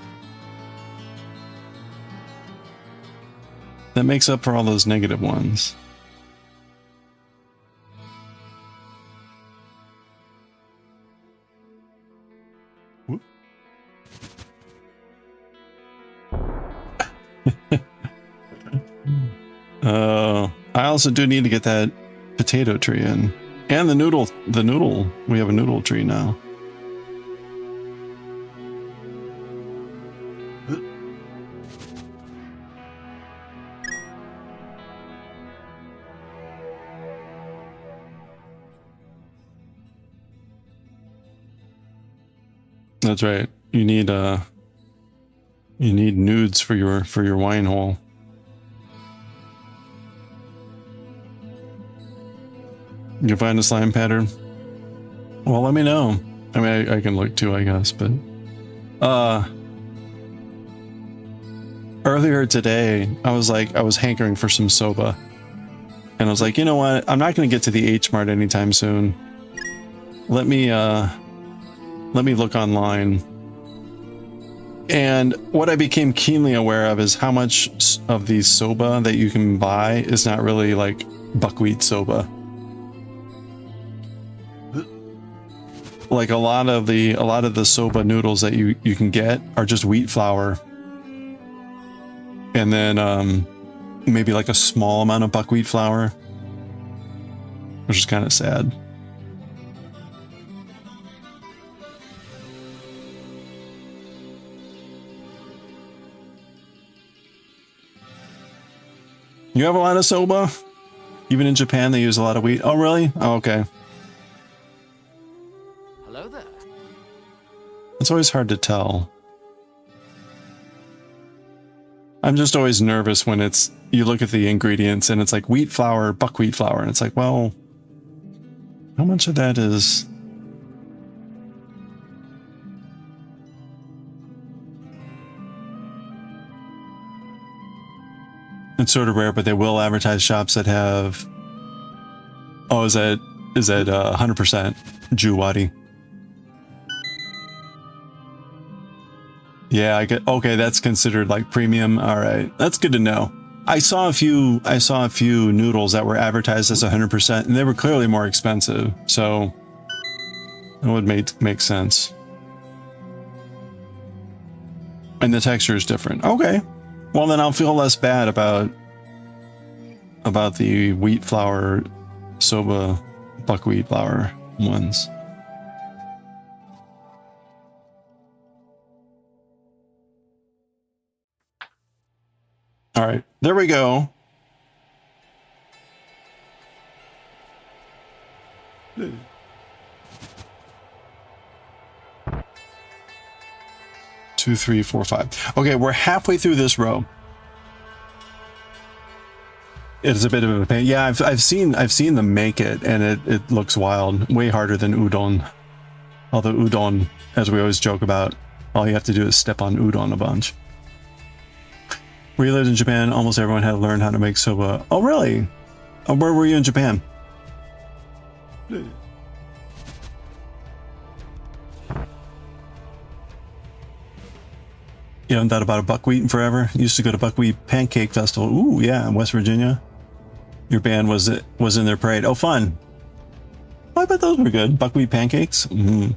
That makes up for all those negative ones. I also do need to get that potato tree in. And the noodle, we have a noodle tree now. That's right. You need nudes for your wine hole. You can find a slime pattern. Well, let me know. I mean, I can look too, I guess, but earlier today, I was hankering for some soba, and I was like, you know what? I'm not going to get to the H Mart anytime soon. Let me look online. And what I became keenly aware of is how much of the soba that you can buy is not really like buckwheat soba. Like a lot of the soba noodles that you can get are just wheat flour. And then maybe like a small amount of buckwheat flour, which is kind of sad. You have a lot of soba? Even in Japan, they use a lot of wheat. Oh, really? Oh, okay. Hello there. It's always hard to tell. I'm just always nervous when you look at the ingredients and it's like wheat flour, buckwheat flour, and it's like, well, how much of that is... It's sort of rare, but they will advertise shops that have... Oh, is that 100% Juwadi? Yeah, I get... Okay, that's considered like premium. All right, that's good to know. I saw a few noodles that were advertised as 100%, and they were clearly more expensive. So it would make sense. And the texture is different. Okay, well then I'll feel less bad about the wheat flour, soba, buckwheat flour ones. All right, there we go. Two, three, four, five. Okay, we're halfway through this row. It is a bit of a pain. Yeah, I've seen them make it, and it looks wild. Way harder than udon. Although udon, as we always joke about, all you have to do is step on udon a bunch. Where you lived in Japan, almost everyone had to learn how to make soba. Oh, really? Where were you in Japan? You haven't thought about a buckwheat in forever? You used to go to Buckwheat Pancake Festival. Ooh, yeah, in West Virginia. Your band was in their parade. Oh, fun. Oh, I bet those were good. Buckwheat pancakes. Mm-hmm.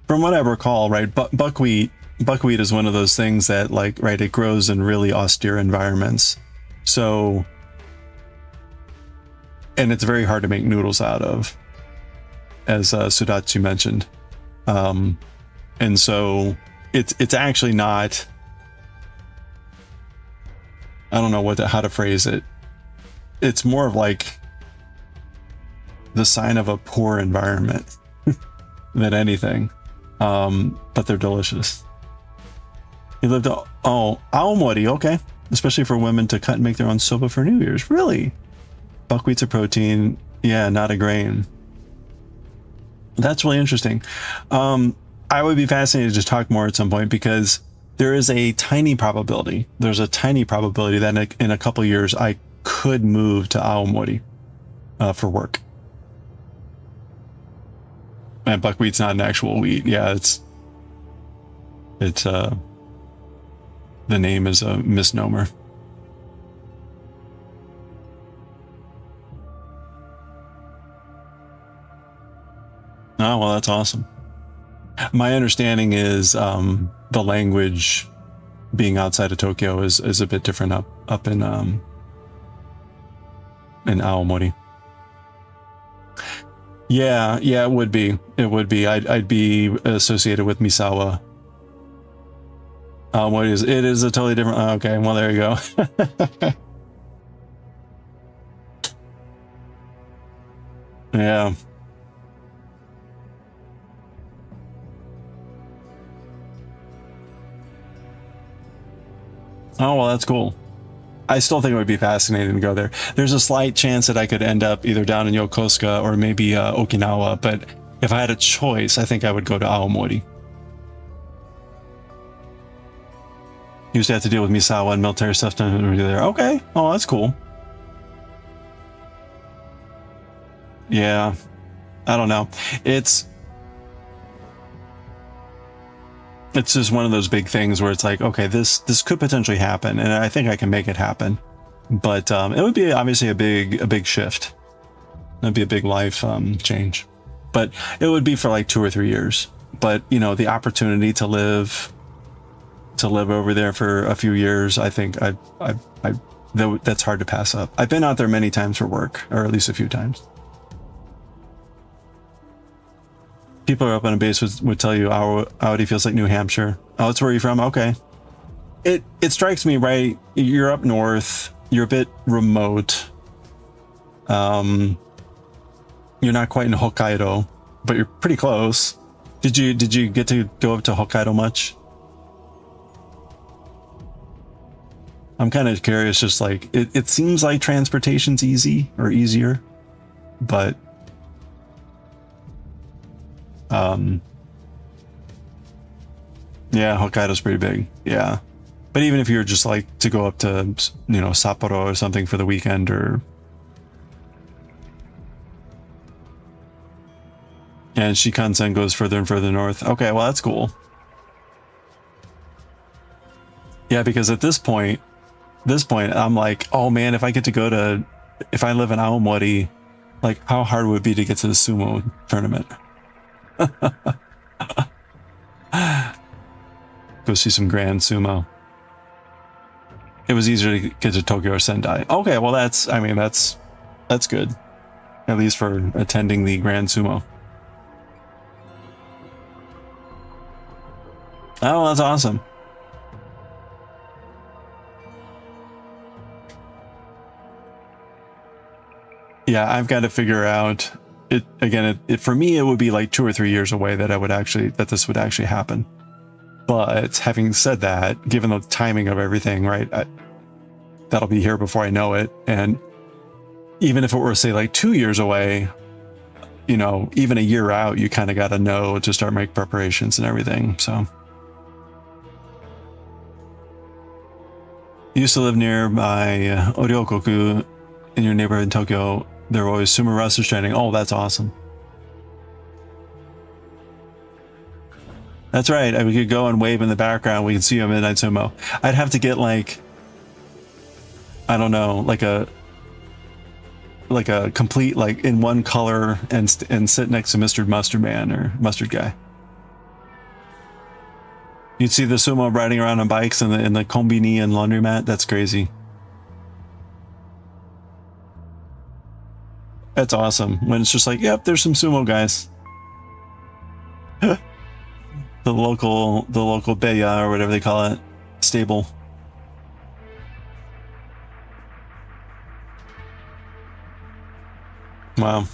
From what I recall, right, buckwheat is one of those things that, like, right, it grows in really austere environments. So, and it's very hard to make noodles out of, as Sudachi mentioned. And so it's actually not, I don't know how to phrase it. It's more of like the sign of a poor environment than anything. But they're delicious. You lived, aomori, okay. Especially for women to cut and make their own soba for New Year's. Really? Buckwheat's a protein. Yeah, not a grain. That's really interesting. I would be fascinated to talk more at some point, because there is a tiny probability. There's a tiny probability that in a couple years I could move to aomori for work. And buckwheat's not an actual wheat. Yeah, it's the name is a misnomer. Oh, well, that's awesome. My understanding is the language being outside of Tokyo is a bit different up in Aomori. Yeah, it would be. It would be. I'd be associated with Misawa. It is a totally different. Okay, well, there you go. Yeah. Oh, well, that's cool. I still think it would be fascinating to go there. There's a slight chance that I could end up either down in Yokosuka or maybe Okinawa, but if I had a choice, I think I would go to Aomori. You used to have to deal with Misawa and military stuff to there. Okay. Oh, that's cool. Yeah. I don't know. It's just one of those big things where it's like, okay, this could potentially happen, and I think I can make it happen. But it would be obviously a big shift. It'd be a big life change. But it would be for like 2 or 3 years. But you know, the opportunity to live over there for a few years, I think that's hard to pass up. I've been out there many times for work, or at least a few times. People are up on a base would tell you Audi feels like New Hampshire. Oh, that's where you're from? Okay. It strikes me, right? You're up north. You're a bit remote. You're not quite in Hokkaido, but you're pretty close. Did you get to go up to Hokkaido much? I'm kind of curious, just like it seems like transportation's easy or easier, but yeah, Hokkaido's pretty big. Yeah. But even if you're just like to go up to, you know, Sapporo or something for the weekend, or and Shikansen goes further and further north. Okay, well that's cool. Yeah, because at this point I'm like, oh man, if I live in Aomori, like how hard would it be to get to the sumo tournament? Go see some grand sumo. It was easier to get to Tokyo or Sendai. Okay, well that's good. At least for attending the grand sumo. Oh, that's awesome. Yeah, I've got to figure out it again. For me, it would be like 2 or 3 years away that this would actually happen. But having said that, given the timing of everything, right, that'll be here before I know it. And even if it were, say, like 2 years away, you know, even a year out, you kind of got to know to start making preparations and everything. So, I used to live nearby Oryokoku in your neighborhood in Tokyo. There were always sumo wrestlers training. Oh, that's awesome. That's right. We could go and wave in the background. We can see you at Midnight Sumo. I'd have to get like, I don't know, like a complete, like in one color and sit next to Mr. Mustard Man or Mustard Guy. You'd see the sumo riding around on bikes in the kombini and laundromat. That's crazy. That's awesome. When it's just like, yep, there's some sumo guys. the local beya or whatever they call it, stable. Wow.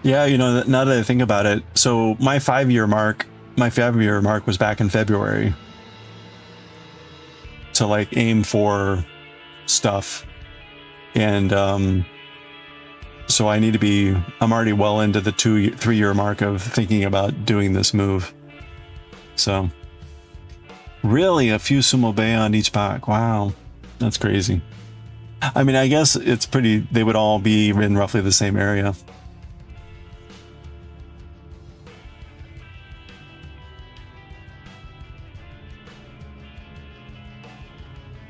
Yeah, you know, now that I think about it, so my 5-year mark was back in February to like aim for stuff. And so I'm already well into the 3 year mark of thinking about doing this move. So really a few sumo bay on each back. Wow, that's crazy. I mean, I guess they would all be in roughly the same area.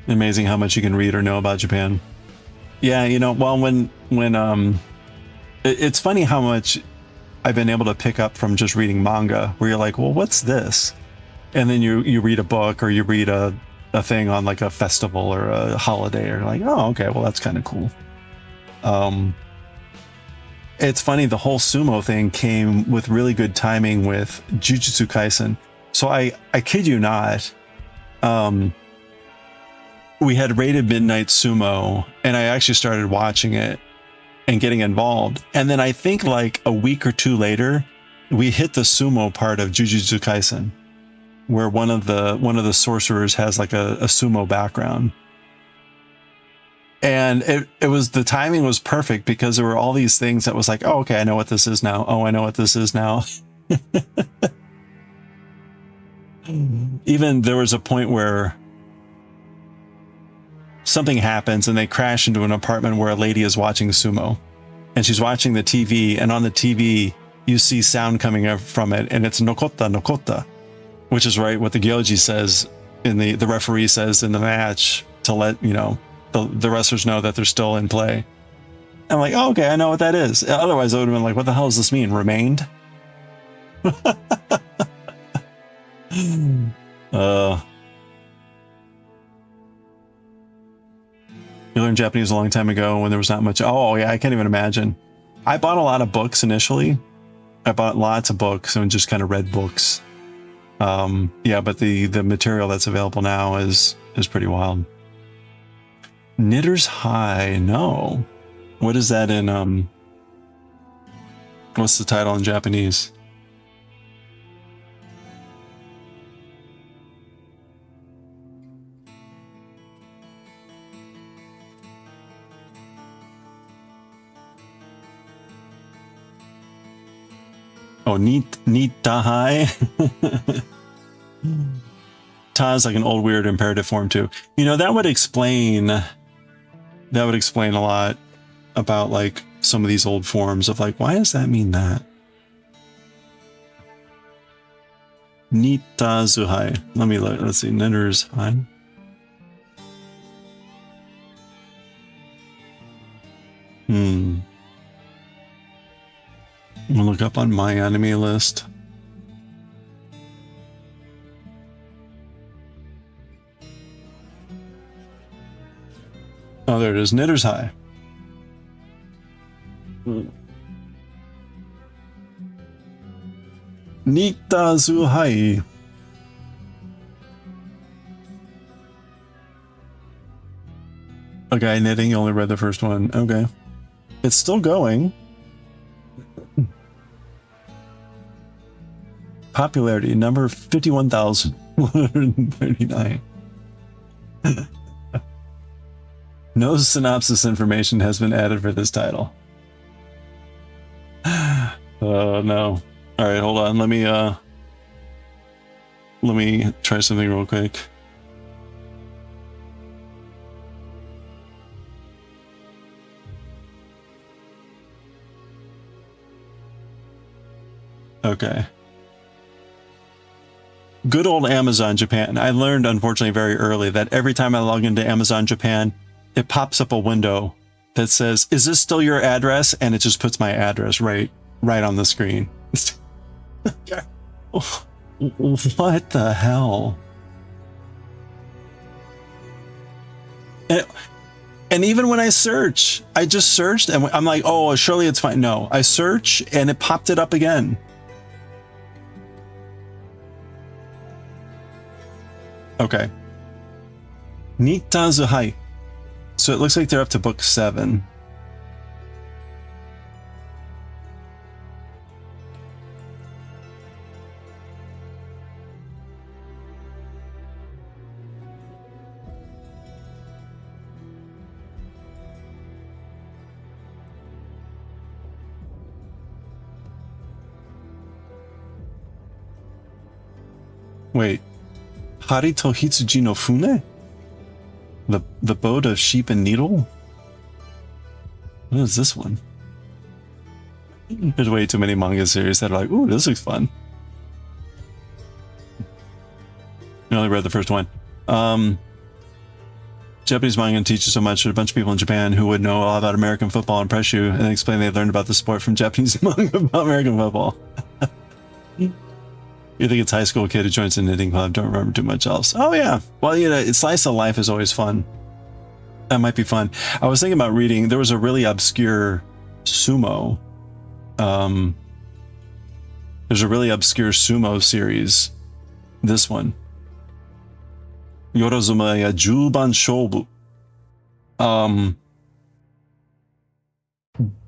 Amazing how much you can read or know about Japan. Yeah, you know, well, it's funny how much I've been able to pick up from just reading manga, where you're like, well, what's this? And then you read a book or you read a thing on like a festival or a holiday, or like, oh, okay, well, that's kind of cool. It's funny, the whole sumo thing came with really good timing with Jujutsu Kaisen. So I kid you not, we had rated Midnight Sumo, and I actually started watching it and getting involved. And then I think like a week or two later, we hit the sumo part of Jujutsu Kaisen, where one of the sorcerers has like a sumo background. And the timing was perfect, because there were all these things that was like, oh, okay, I know what this is now. Oh, I know what this is now. Even there was a point where something happens and they crash into an apartment where a lady is watching sumo, and she's watching the TV, and on the TV you see sound coming up from it, and it's nokotta nokotta, which is right what the gyoji says in the referee says in the match to let, you know, the wrestlers know that they're still in play. I'm like, oh, okay, I know what that is. Otherwise I would have been like, what the hell does this mean? Remained? You learned Japanese a long time ago when there was not much. Oh yeah, I can't even imagine. I bought a lot of books initially. I bought lots of books and just kind of read books. Yeah, but the material that's available now is pretty wild. Knitter's High. No. What is that in, what's the title in Japanese? Oh, Nita High. Ta is like an old weird imperative form too. You know, that would explain a lot about like some of these old forms of like, why does that mean that? Nita Zuhai. Let's see, Knitter's High. I'm gonna look up on my enemy list. Oh, there it is. Knitter's High. Nita Zuhai. A guy knitting, only read the first one. Okay. It's still going. Popularity number 51,139. No synopsis information has been added for this title. Oh no. All right, hold on. Let me try something real quick. Okay. Good old Amazon Japan. I learned, unfortunately, very early that every time I log into Amazon Japan, it pops up a window that says, "Is this still your address?" And it just puts my address right on the screen. What the hell? And even when I search, I just searched and I'm like, oh, surely it's fine. No, I search and it popped it up again. Okay. Nita Zuhai. So it looks like they're up to book 7. Wait. Harito Hitsuji no Fune? The boat of sheep and needle? What is this one? There's way too many manga series that are like, ooh, this looks fun. I only read the first one. Japanese manga teaches so much that a bunch of people in Japan who would know all about American football impress you and explain they learned about the sport from Japanese manga about American football. You think it's high school kid who joins a knitting club, don't remember too much else. Oh yeah. Well, you know, slice of life is always fun. That might be fun. I was thinking about reading, there was a really obscure sumo. There's a really obscure sumo series. This one. Yorozumaya Juban Shobu.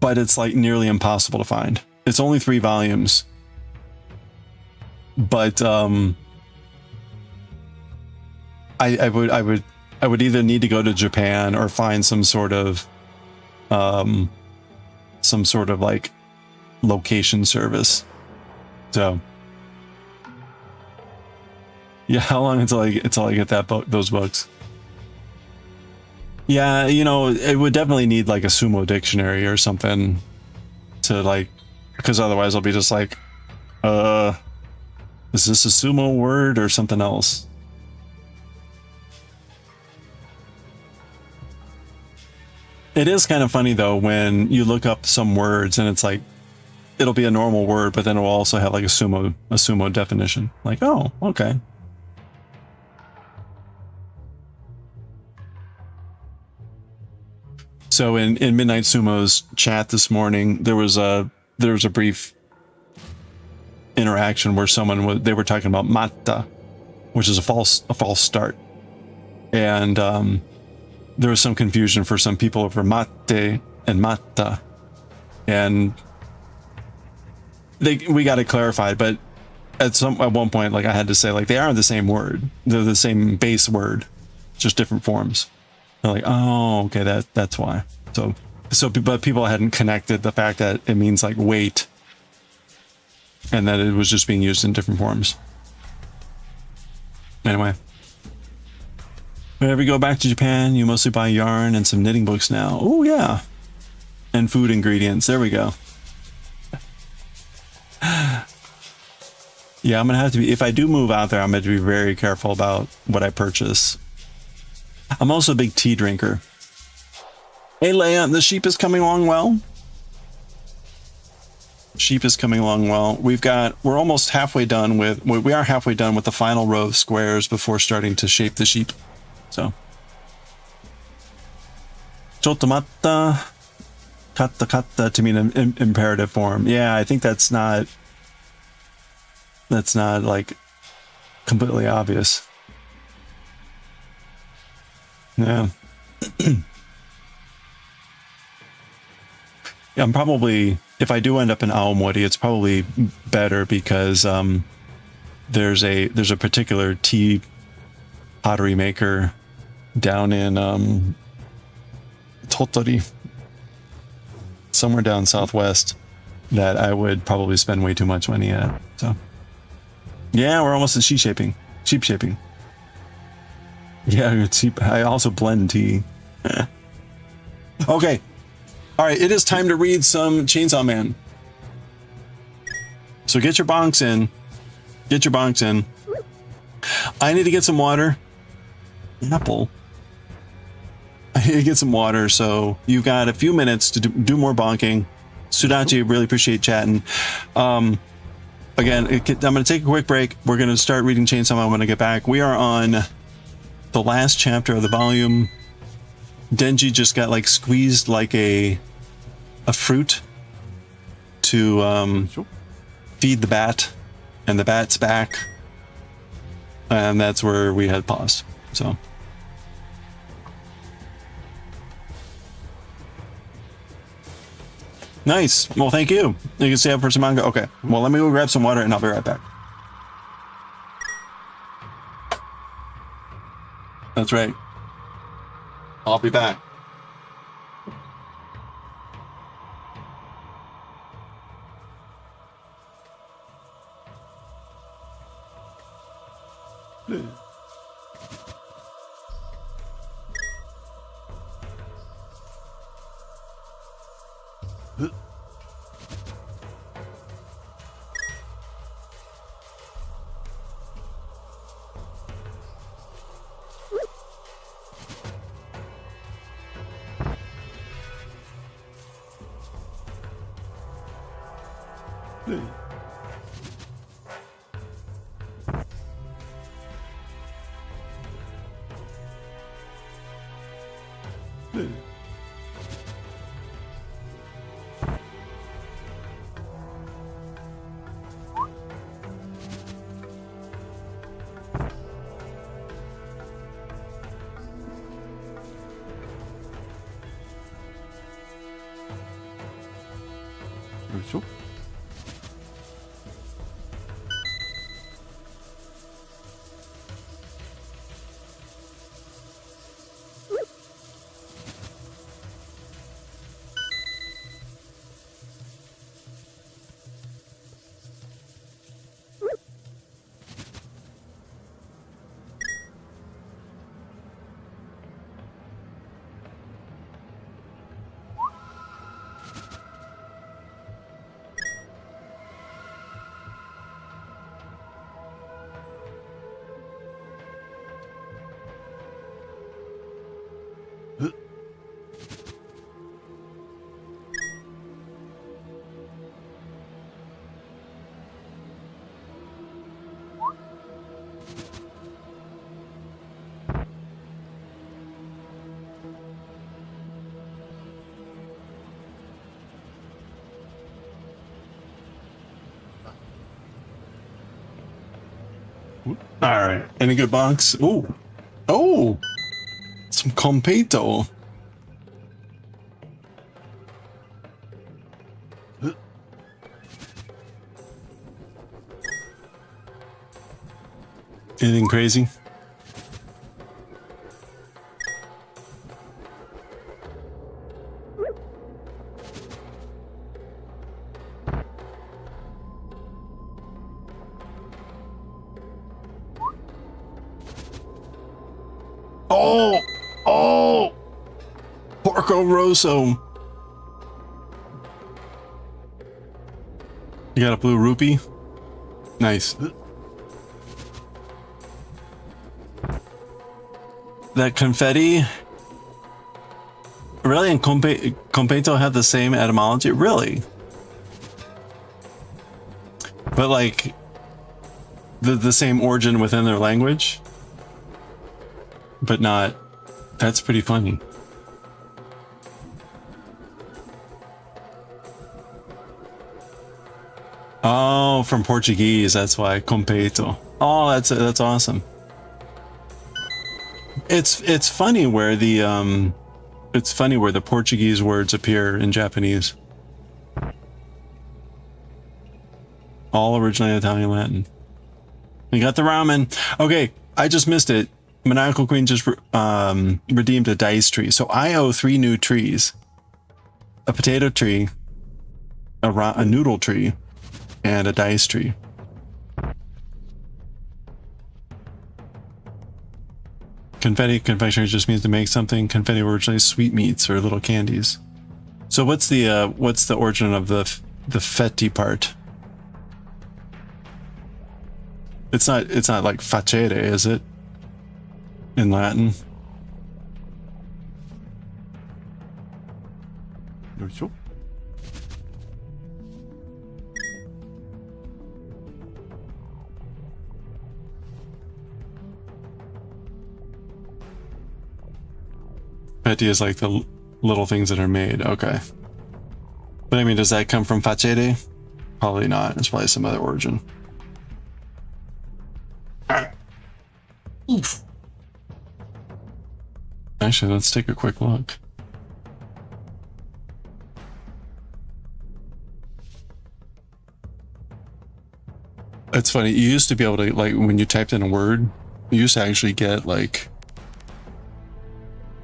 But it's like nearly impossible to find. It's only 3 volumes. But I would either need to go to Japan or find some sort of like location service. So yeah, how long until I get those books? Yeah, you know, it would definitely need like a sumo dictionary or something to like, because otherwise I'll be just like, is this a sumo word or something else? It is kind of funny though when you look up some words and it's like it'll be a normal word, but then it'll also have like a sumo definition. Like, oh, okay. So in Midnight Sumo's chat this morning, there was a brief interaction where they were talking about matta, which is a false start, and there was some confusion for some people over mate and mata, and we got it clarified. But at one point, like I had to say, like they are the same word, they're the same base word, just different forms. They're like, oh, okay, that's why. But people hadn't connected the fact that it means like weight, and that it was just being used in different forms. Anyway, whenever you go back to Japan, you mostly buy yarn and some knitting books now. Oh yeah, and food ingredients. There we go. Yeah, I'm gonna have to be, if I do move out there, I'm gonna have to be very careful about what I purchase. I'm also a big tea drinker. Hey Leia, the sheep is coming along well. Sheep is coming along well. We're almost halfway done with, we are halfway done with the final row of squares before starting to shape the sheep. So. Chotomatta, katta to mean an imperative form. Yeah, I think that's not like completely obvious. Yeah. I'm probably, if I do end up in Aomori, it's probably better because there's a particular tea pottery maker down in Tottori, somewhere down southwest, that I would probably spend way too much money at. So yeah, we're almost at sheep shaping. Yeah, it's cheap. I also blend tea. Okay. All right, it is time to read some Chainsaw Man. So get your bonks in. I need to get some water. Apple. I need to get some water, so you've got a few minutes to do more bonking. Sudachi, really appreciate chatting. Again, I'm going to take a quick break. We're going to start reading Chainsaw Man when I get back. We are on the last chapter of the volume. Denji just got like squeezed like a fruit to feed the bat, and the bat's back, and that's where we had paused. So nice. Well, thank you. You can stay up for some manga. Okay, well, let me go grab some water and I'll be right back. That's right, I'll be back. All right. Any good bonks? Ooh. Oh. Some compito. Anything crazy? Oh! Oh! Porco Rosso. You got a blue rupee? Nice. That confetti. Really? And completo have the same etymology? Really? But like the same origin within their language? But not. That's pretty funny. Oh, from Portuguese, that's why completo. Oh, that's awesome. It's funny where the Portuguese words appear in Japanese. All originally Italian Latin. We got the ramen. Okay, I just missed it. Maniacal Queen just redeemed a dice tree. So I owe 3 new trees. A potato tree, a noodle tree, and a dice tree. Confetti confectionery just means to make something. Confetti originally sweetmeats or little candies. So what's the origin of the fetti part? It's not like facere, is it? In Latin. Fetti is like the little things that are made. Okay. But I mean, does that come from facere? Probably not. It's probably some other origin. Oof. Actually, let's take a quick look. It's funny. You used to be able to, like, when you typed in a word, you used to actually get, like,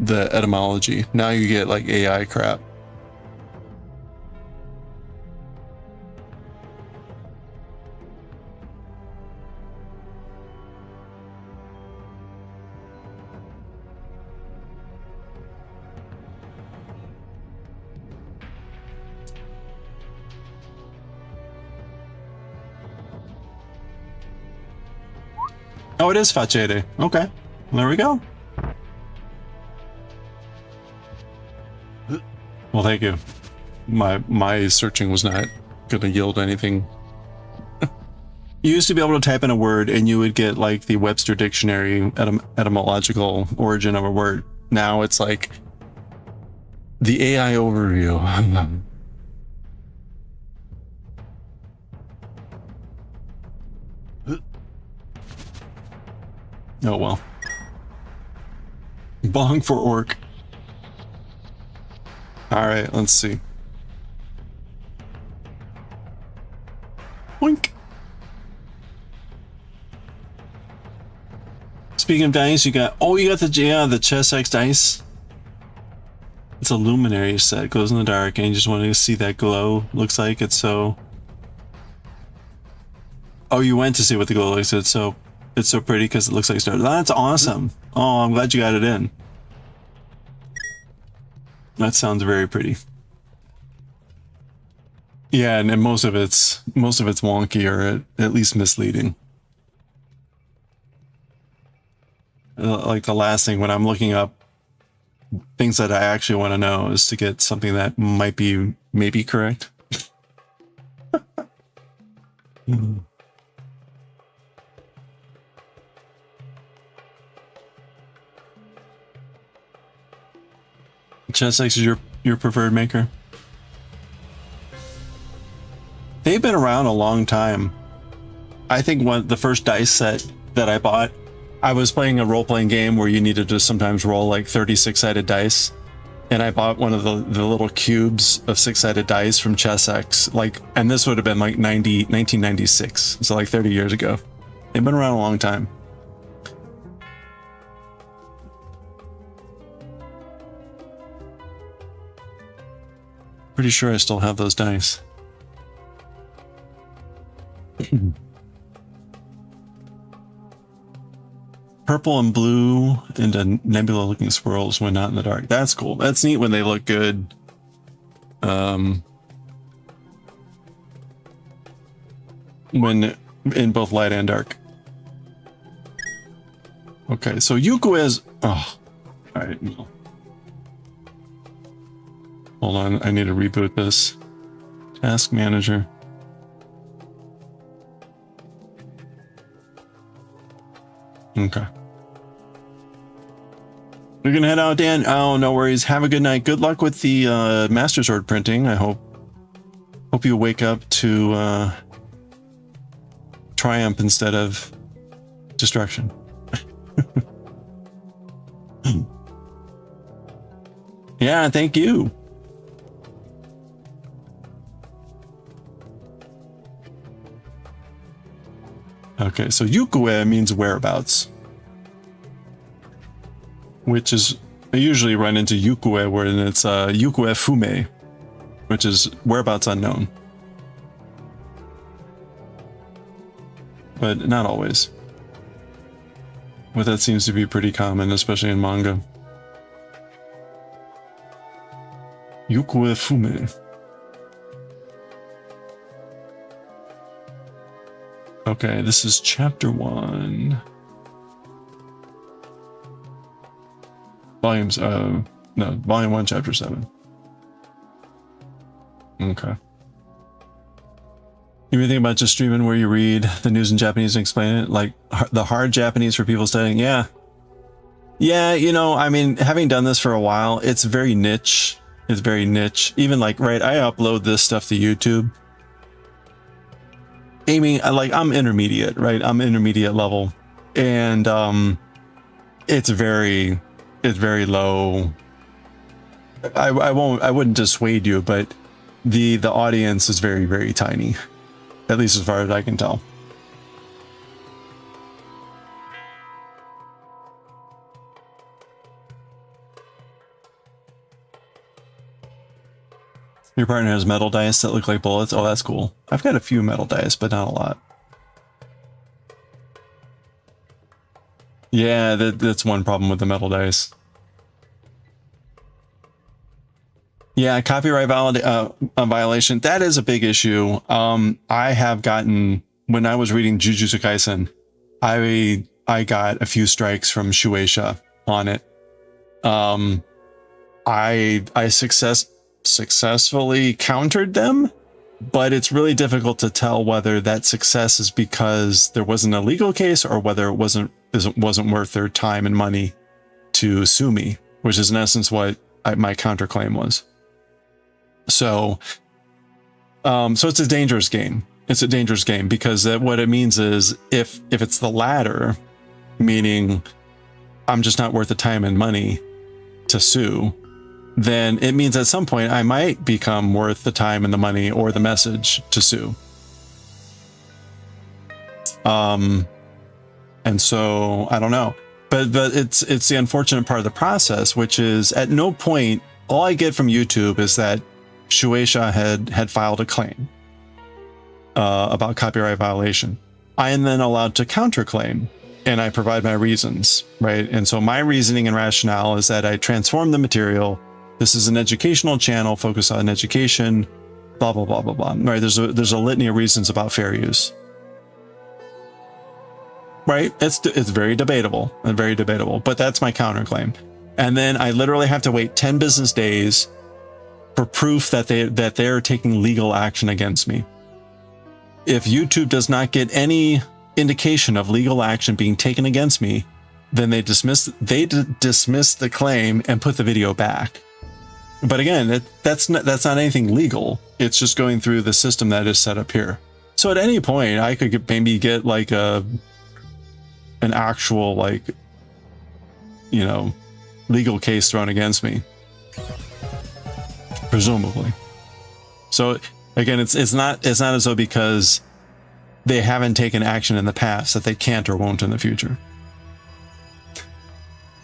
the etymology. Now you get, like, AI crap. Oh, it is facere. Okay, there we go. Well, thank you. My searching was not going to yield anything. You used to be able to type in a word and you would get like the Webster Dictionary etymological origin of a word. Now it's like the AI overview. Oh well. Bonk for orc. Alright, let's see. Boink. Speaking of dice, you got the Chess X dice. It's a luminary set, glows in the dark, and you just want to see that glow. Looks like it's so. Oh, you went to see what the glow looks like. It's so pretty because it looks like stars. That's awesome. Oh, I'm glad you got it in. That sounds very pretty. Yeah, and most of it's wonky or at least misleading. Like the last thing when I'm looking up things that I actually want to know is to get something that might be maybe correct. Chess X is your preferred maker? They've been around a long time. I think the first dice set that I bought, I was playing a role-playing game where you needed to sometimes roll like 36-sided dice. And I bought one of the little cubes of 6-sided dice from ChessX. Like, and this would have been like 1996. So like 30 years ago. They've been around a long time. Pretty sure I still have those dice. Purple and blue into nebula looking swirls when not in the dark. That's cool. That's neat when they look good. When in both light and dark. Okay, so Yuko is... Oh, alright. No. Hold on, I need to reboot this. Task manager. Okay. We're gonna head out, Dan. Oh, no worries. Have a good night. Good luck with the Master Sword printing. I hope you wake up to triumph instead of destruction. Yeah, thank you. Okay, so Yukue means whereabouts. Which is, I usually run into Yukue where it's Yukue Fume, which is whereabouts unknown. But not always. But that seems to be pretty common, especially in manga. Yukue Fume. Okay, this is chapter 1. Volumes, no, volume 1, chapter 7. Okay. You mean think about just streaming where you read the news in Japanese and explain it? Like the hard Japanese for people studying? Yeah. Yeah, you know, I mean, having done this for a while, it's very niche. It's very niche. Even like, right, I upload this stuff to YouTube. Aiming, like, I'm intermediate, right? I'm intermediate level. And it's very low. I wouldn't dissuade you, but the audience is very, very tiny. At least as far as I can tell. Your partner has metal dice that look like bullets. Oh, that's cool. I've got a few metal dice, but not a lot. Yeah, that's one problem with the metal dice. Yeah, copyright violation. That is a big issue. I have gotten, when I was reading Jujutsu Kaisen, I got a few strikes from Shueisha on it. I successfully countered them, but it's really difficult to tell whether that success is because there wasn't a legal case or whether it wasn't worth their time and money to sue me, which is in essence what my counterclaim was. So it's a dangerous game. It's a dangerous game because what it means is if it's the latter, meaning I'm just not worth the time and money to sue, then it means at some point I might become worth the time and the money or the message to sue. And so I don't know, but it's the unfortunate part of the process, which is at no point, all I get from YouTube is that Shueisha had filed a claim about copyright violation. I am then allowed to counterclaim, and I provide my reasons, right? And so my reasoning and rationale is that I transform the material. This is an educational channel focused on education, blah, blah, blah, blah, blah. Right? There's a litany of reasons about fair use. Right? It's very debatable, but that's my counterclaim. And then I literally have to wait 10 business days for proof that they're taking legal action against me. If YouTube does not get any indication of legal action being taken against me, then they dismiss the claim and put the video back. But again, that's not anything legal. It's just going through the system that is set up here. So at any point, I could maybe get like a an actual, like, you know, legal case thrown against me, presumably. So again, it's not as though because they haven't taken action in the past that they can't or won't in the future.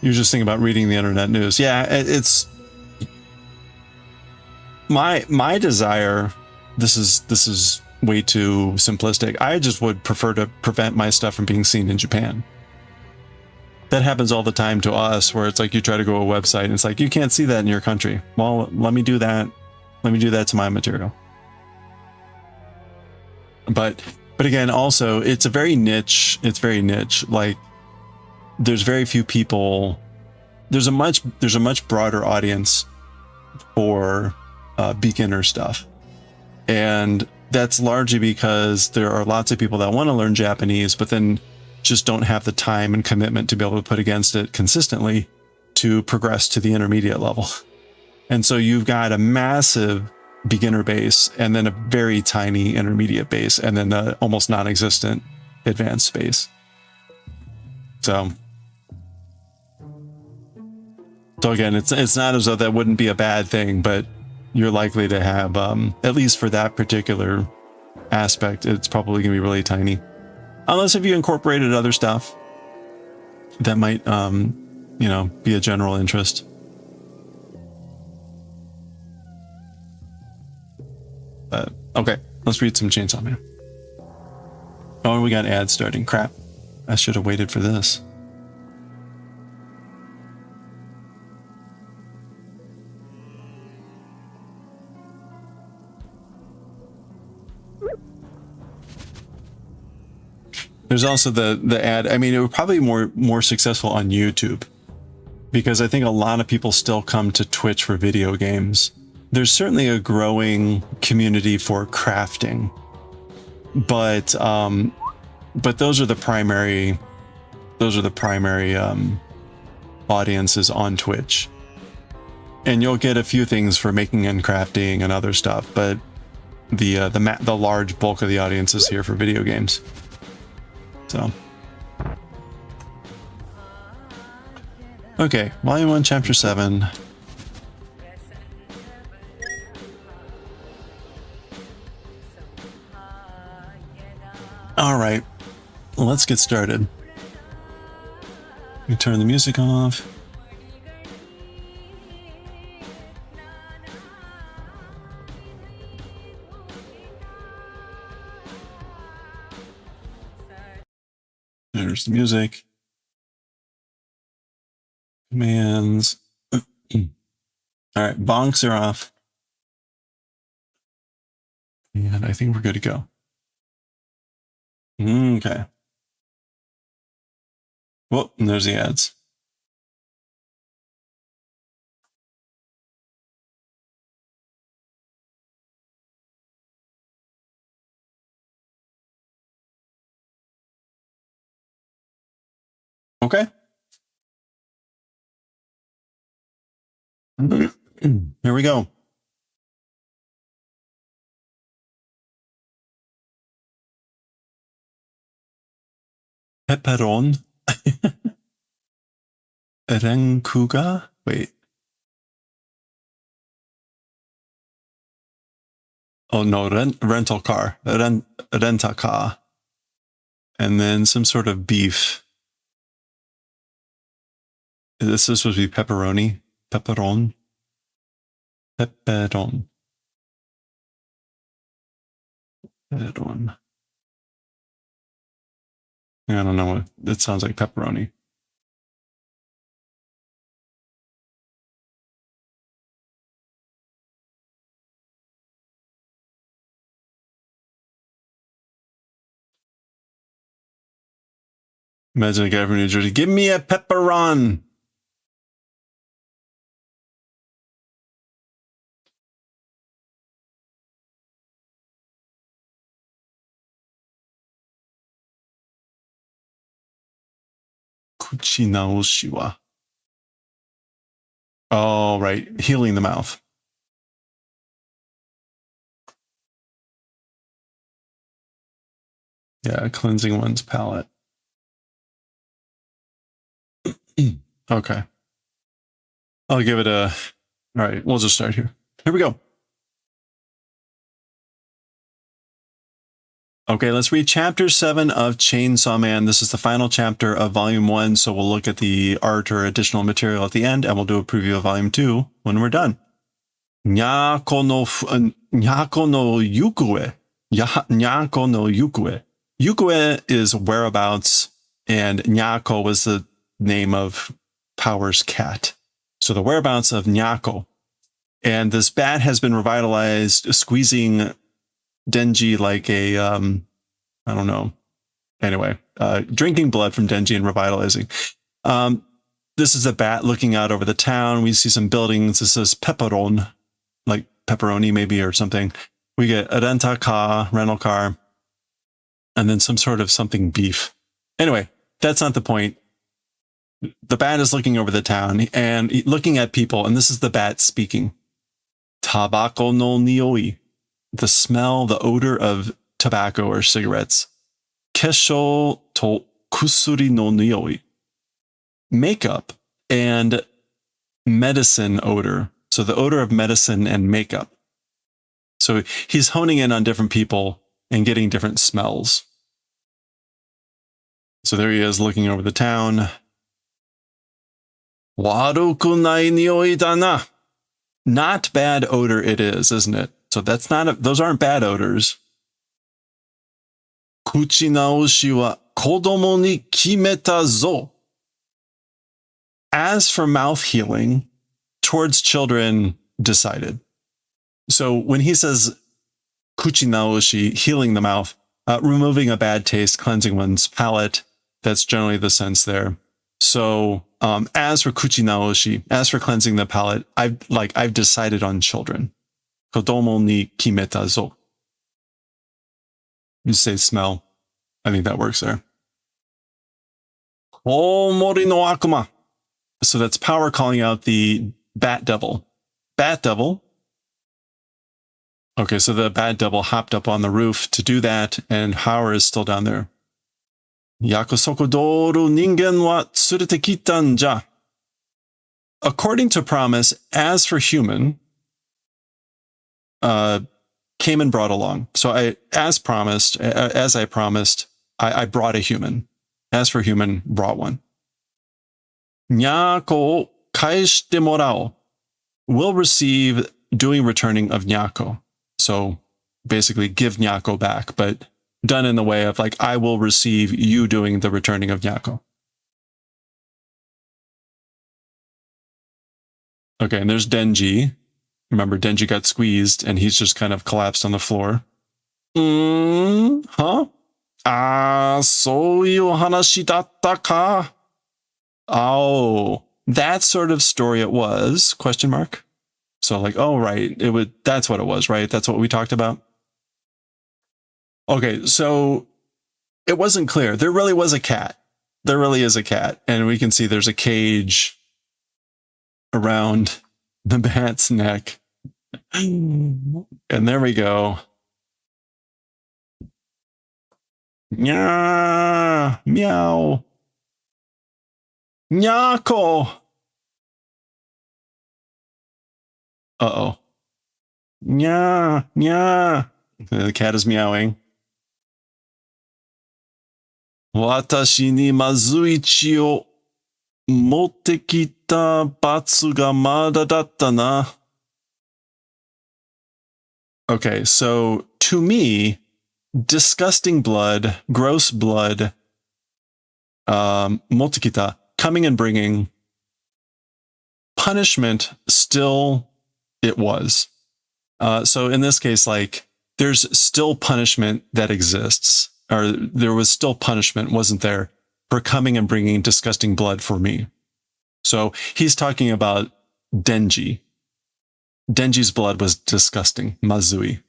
You're just thinking about reading the internet news. Yeah, it's my desire. This is way too simplistic. I just would prefer to prevent my stuff from being seen in Japan. That happens all the time to us, where it's like you try to go to a website and it's like, you can't see that in your country. Well, let me do that. Let me do that to my material. But again, also, it's a very niche. It's very niche. Like, there's very few people. There's a much broader audience for beginner stuff, and that's largely because there are lots of people that want to learn Japanese, but then just don't have the time and commitment to be able to put against it consistently to progress to the intermediate level. And so you've got a massive beginner base, and then a very tiny intermediate base, and then an almost non-existent advanced base. So again, it's not as though that wouldn't be a bad thing, but you're likely to have, at least for that particular aspect, it's probably going to be really tiny. Unless if you incorporated other stuff that might, you know, be a general interest. Okay, let's read some Chainsaw Man. Oh, and we got ads starting. Crap. I should have waited for this. There's also the ad. I mean, it would probably be more successful on YouTube, because I think a lot of people still come to Twitch for video games. There's certainly a growing community for crafting, but those are the primary audiences on Twitch. And you'll get a few things for making and crafting and other stuff, but the large bulk of the audience is here for video games. So, okay, Volume 1, Chapter 7. All right, let's get started. Let me turn the music off. There's the music. Commands. All right, bonks are off. And I think we're good to go. Okay. Well, and there's the ads. Okay. Here we go. Pepperon. Renkuga? Wait. Oh no, rental car. Rent-a-car. And then some sort of beef. This is supposed to be pepperoni. Pepperon. Pepperon. Pepperon. I don't know what it sounds like. Pepperoni. Imagine a guy from New Jersey. Give me a pepperon. Kuchinaoshiwa. Oh, right. Healing the mouth. Yeah, cleansing one's palate. Okay. I'll give it a... All right, we'll just start here. Here we go. Okay, let's read Chapter 7 of Chainsaw Man. This is the final chapter of Volume 1, so we'll look at the art or additional material at the end, and we'll do a preview of Volume 2 when we're done. Nyako no yukue. Nyako no yukue. Yukue is whereabouts, and Nyako was the name of Power's cat. So the whereabouts of Nyako. And this bat has been revitalized, squeezing Denji like a, I don't know. Anyway, drinking blood from Denji and revitalizing. This is a bat looking out over the town. We see some buildings. This is pepperon, like pepperoni maybe or something. We get a rental car, and then some sort of something beef. Anyway, that's not the point. The bat is looking over the town and looking at people, and this is the bat speaking. Tabako no nioi. The smell, the odor of tobacco or cigarettes. Kesho to kusuri no nioi. Makeup and medicine odor. So the odor of medicine and makeup. So he's honing in on different people and getting different smells. So there he is looking over the town. Waruku nai nioi da na. Not bad odor it is, isn't it? So that's not those aren't bad odors. Kuchi naoshi wa kodomo ni kimeta zo. As for mouth healing, towards children decided. So when he says kuchi naoshi, healing the mouth, removing a bad taste, cleansing one's palate, that's generally the sense there. So as for kuchi naoshi, as for cleansing the palate, I've decided on children. Kodomo ni kimeta zo. You say smell. I think that works there. Omori no akuma. So that's Power calling out the Bat Devil. Bat Devil. Okay, so the Bat Devil hopped up on the roof to do that, and Power is still down there. Yakusoko doru ningen wa tsurete kitan ja. According to promise, as for human, came and brought along. So as I promised, I brought a human. As for human, brought one. Nyako o kaeshite morao. Will receive doing returning of Nyako. So basically give Nyako back, but done in the way of like, I will receive you doing the returning of Nyako. Okay, and there's Denji. Remember, Denji got squeezed and he's just kind of collapsed on the floor. Huh? Souyu hanashi datta ka? Oh, that sort of story it was, question mark. So like, oh, right. That's what it was, right? That's what we talked about. Okay, so it wasn't clear. There really was a cat. There really is a cat. And we can see there's a cage around the bat's neck. And there we go. Nya, meow. Nyako. Uh-oh. Nya, nya. The cat is meowing. Watashi ni mazuichi o motte kita batsu ga mada datta na. Okay, so to me, disgusting blood, gross blood, motekita, coming and bringing, punishment still it was. So in this case, like, there's still punishment that exists, or there was still punishment, wasn't there, for coming and bringing disgusting blood for me. So he's talking about Denji. Denji's blood was disgusting, mazui.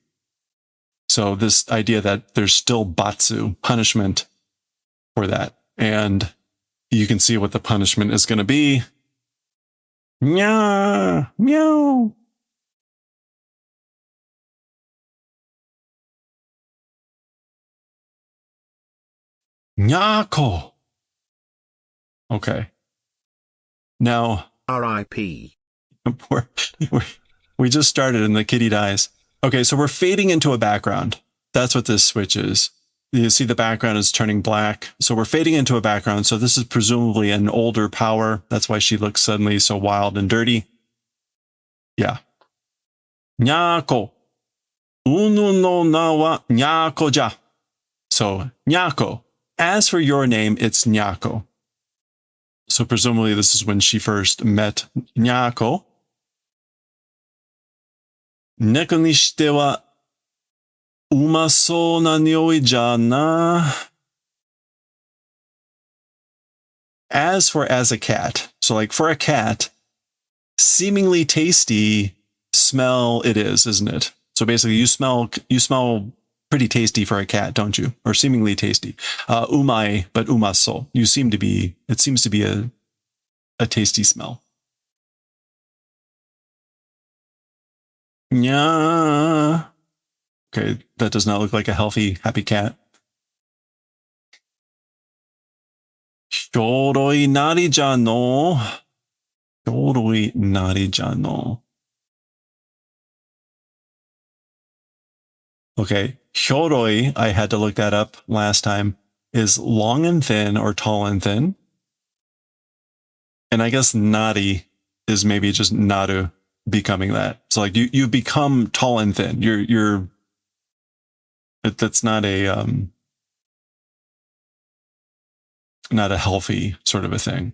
So this idea that there's still batsu, punishment for that. And you can see what the punishment is going to be. Meow, meow. Nyako. Okay. Now, R.I.P. we're, we just started and the kitty dies. Okay, so we're fading into a background. That's what this switch is. You see the background is turning black. So we're fading into a background. So this is presumably an older power. That's why she looks suddenly so wild and dirty. Yeah. Nyako. Unu no na wa Nyako ja. So Nyako. As for your name, it's Nyako. So presumably this is when she first met Nyako. Neko ni shite wa umasou na nioi ja na. As a cat. So like for a cat, seemingly tasty smell it is, isn't it? So basically you smell pretty tasty for a cat, don't you? Or seemingly tasty. Umai, but umaso. It seems to be a tasty smell. Yeah. Okay, that does not look like a healthy, happy cat. Shoroi nari ja no. Shoroi nari ja no. Okay, shoroi, I had to look that up last time, is long and thin or tall and thin. And I guess nari is maybe just naru becoming that. So like you become tall and thin. That's not a healthy sort of a thing.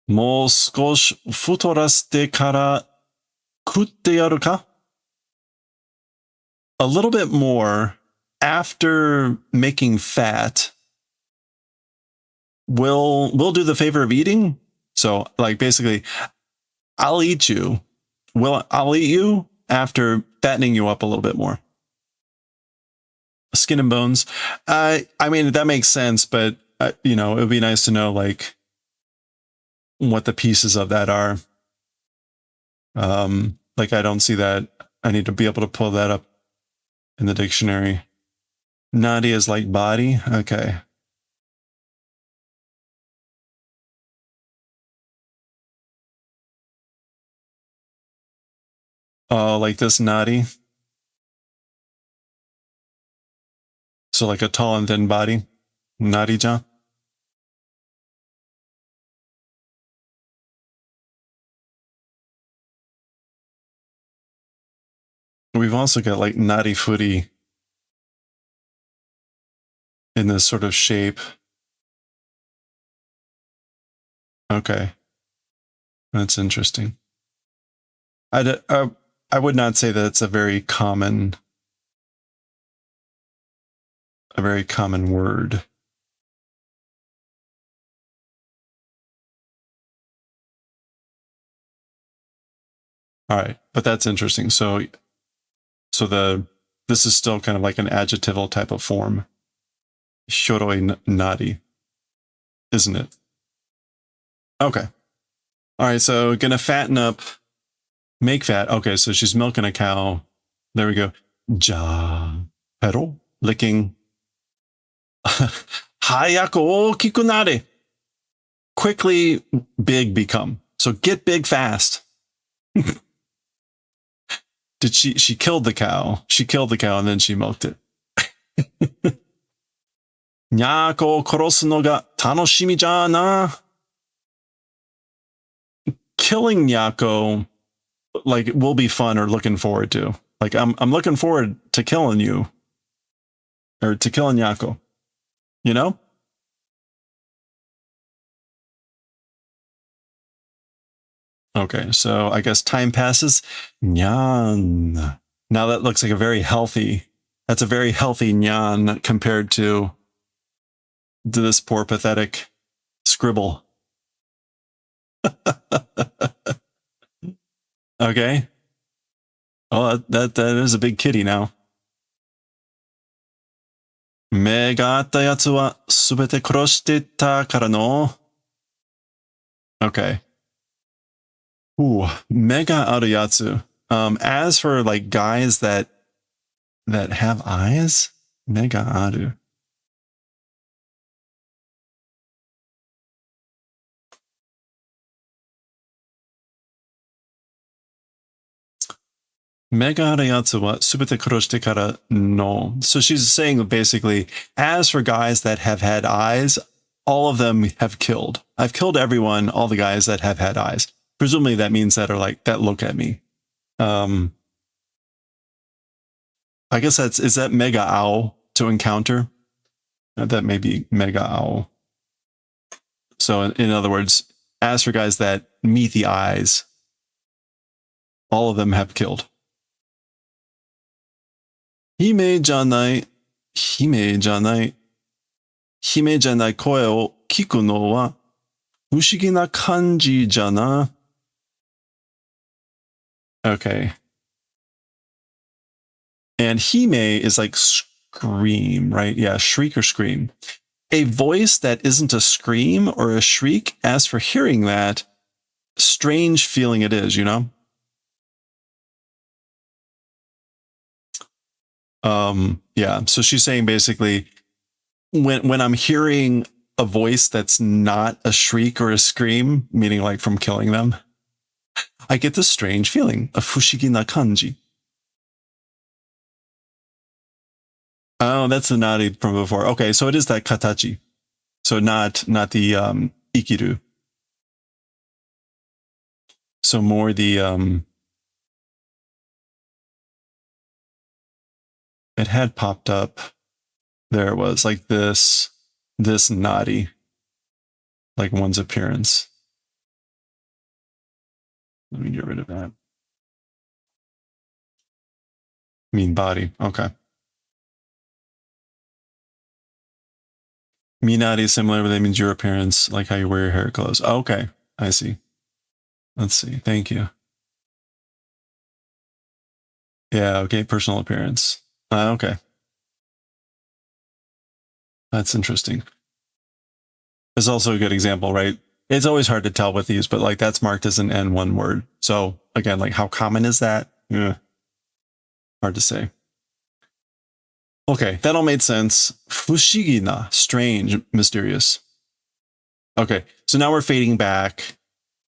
Mo skoshi futoraste kara kutte yaru ka? A little bit more after making fat. We'll do the favor of eating. So like basically, I'll eat you. I'll eat you after fattening you up a little bit more. Skin and bones. I mean, that makes sense, but it would be nice to know like what the pieces of that are. Like I don't see that. I need to be able to pull that up in the dictionary. Nadi is like body. Okay. Oh, like this nadi. So like a tall and thin body. Nadi-ja. We've also got like nadi footy in this sort of shape. Okay. That's interesting. I would not say that it's a very common word. All right, but that's interesting. So this is still kind of like an adjectival type of form. Shoroi nadi, isn't it? Okay. All right, so gonna fatten up, make fat. Okay, so she's milking a cow. There we go. Ja, pedal, licking. Hayaku okiku nare. Quickly big become. So get big fast. Did she killed the cow. She killed the cow and then she milked it. Nyako o korosu no ga tanoshimi ja na. Killing Nyako like will be fun or looking forward to. Like I'm looking forward to killing you. Or to killing Nyako. You know? Okay, so I guess time passes. Nyan. Now that looks like that's a very healthy nyan compared to this poor pathetic scribble. Okay. Oh, that is a big kitty now. Me ga atta yatsu wa subete kuroshite ta kara no. Okay. Ooh, mega aruyatsu. As for like guys that have eyes, mega aru. Mega harayatsu wa subete kuroshite kara no. So she's saying basically, as for guys that have had eyes, all of them have killed. I've killed everyone, all the guys that have had eyes. Presumably that means that are like, that look at me. I guess is that mega owl to encounter? That may be mega owl. So in other words, as for guys that meet the eyes, all of them have killed. Hime janai, hime janai, hime janai koe o kiku no wa fushigi na kanji jana. Okay. And hime is like scream, right? Yeah, shriek or scream. A voice that isn't a scream or a shriek, as for hearing that, strange feeling it is, you know? Yeah, so she's saying basically, when I'm hearing a voice that's not a shriek or a scream, meaning like from killing them, I get this strange feeling, a fushigi na kanji. Oh, that's the nari from before. Okay, so it is that katachi. So not the ikiru. So more the it had popped up. There it was, like this nari, like one's appearance. Let me get rid of that. Mean body. Okay. Minari is similar, but that means your appearance, like how you wear your hair clothes. Oh, okay, I see. Let's see. Thank you. Yeah, okay, personal appearance. Okay. That's interesting. It's also a good example, right? It's always hard to tell with these, but like that's marked as an N one word. So again, like how common is that? Yeah. Hard to say. Okay, that all made sense. Fushigi na, strange, mysterious. Okay, so now we're fading back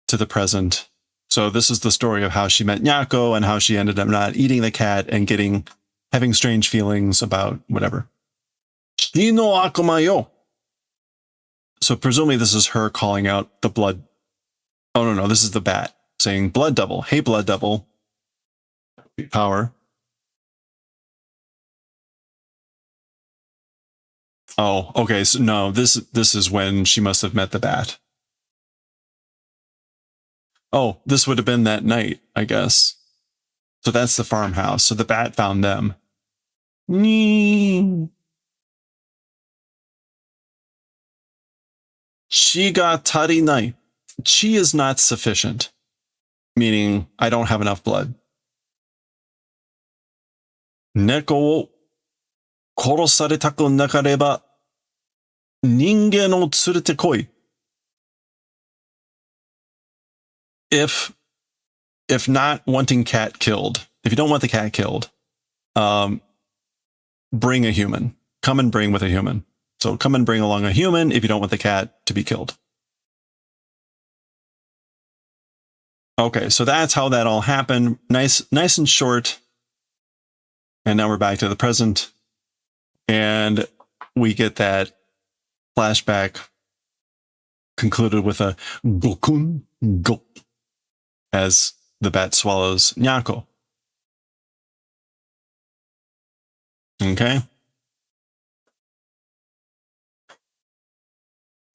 to the present. So this is the story of how she met Nyako and how she ended up not eating the cat and having strange feelings about whatever. Shino akuma yo. So presumably this is her calling out the blood. Oh, no, this is the bat saying blood double. Hey, blood double. Power. Oh, okay. So no, this is when she must have met the bat. Oh, this would have been that night, I guess. So that's the farmhouse. So the bat found them. Chi ga tarinai. Chi is not sufficient, meaning I don't have enough blood. Neko wo korosaretaku nakareba ningen o tsurete koi. If not wanting cat killed, if you don't want the cat killed, bring a human. Come and bring with a human. So come and bring along a human if you don't want the cat to be killed. Okay, so that's how that all happened. Nice and short. And now we're back to the present. And we get that flashback concluded with a gokun gulp as the bat swallows Nyako. Okay.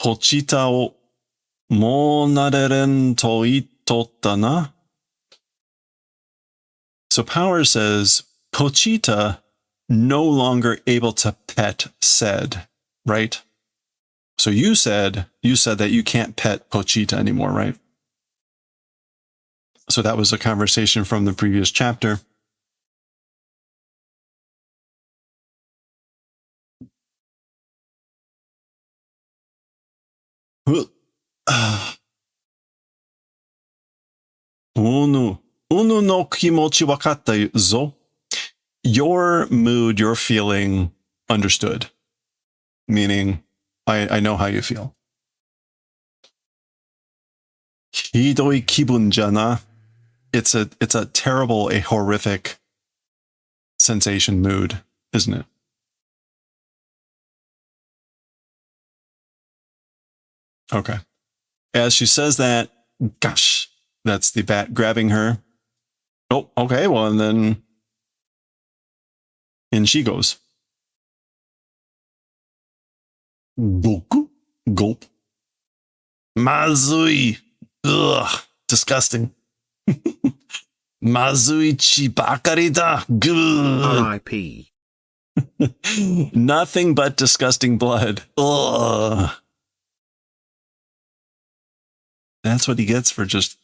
Pochita o mo nareren to itotta na. So Power says, Pochita, no longer able to pet, said, right? So you said that you can't pet Pochita anymore, right? So that was a conversation from the previous chapter. Unu no kimochi wakatta zo. Your mood, your feeling, understood. Meaning, I know how you feel. Hidoi kibun jana. It's a terrible, a horrific sensation mood, isn't it? Okay. As she says that, gosh, that's the bat grabbing her. Oh, okay. Well, and then in she goes. Boku, gulp. Mazui. Ugh, disgusting. Mazui chi bakari da. R.I.P. Nothing but disgusting blood. Ugh. That's what he gets for just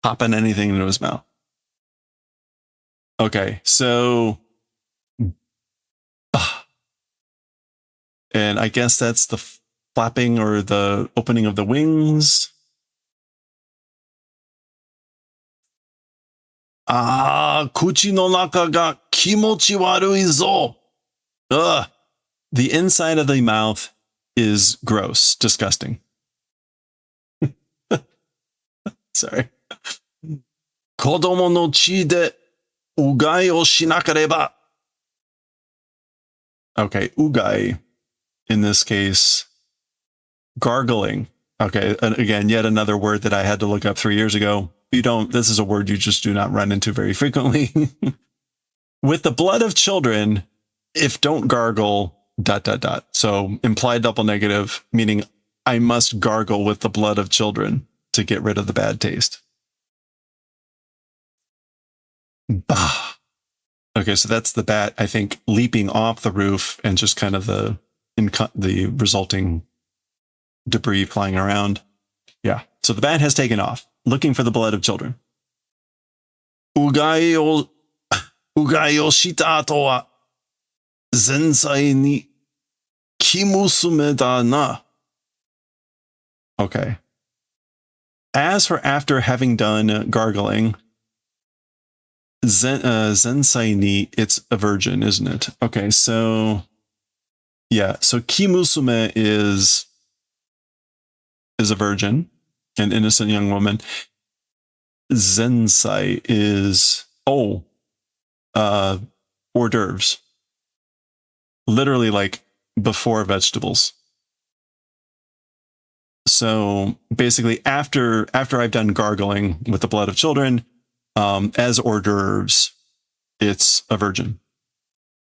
popping anything into his mouth. Okay, so... and I guess that's the flapping or the opening of the wings. Ah, kuchi no naka ga kimochi warui zo. Ugh. The inside of the mouth is gross, disgusting. Sorry. Kodomo no chi de ugai o shinakareba. Okay, ugai. In this case, gargling. Okay, and again, yet another word that I had to look up 3 years ago. This is a word you just do not run into very frequently. With the blood of children, if don't gargle, ... So implied double negative, meaning I must gargle with the blood of children to get rid of the bad taste. Bah. Okay, so that's the bat, I think, leaping off the roof and just kind of the resulting debris flying around. Yeah, so the bat has taken off, looking for the blood of children. Ugai o shita ato wa zensai ni kimusume da na. Okay. As for after having done gargling, zensai ni, it's a virgin, isn't it? Okay, so yeah, so kimusume is a virgin, an innocent young woman. Zensai is hors d'oeuvres, literally like before vegetables. So basically, after I've done gargling with the blood of children, as hors d'oeuvres, it's a virgin.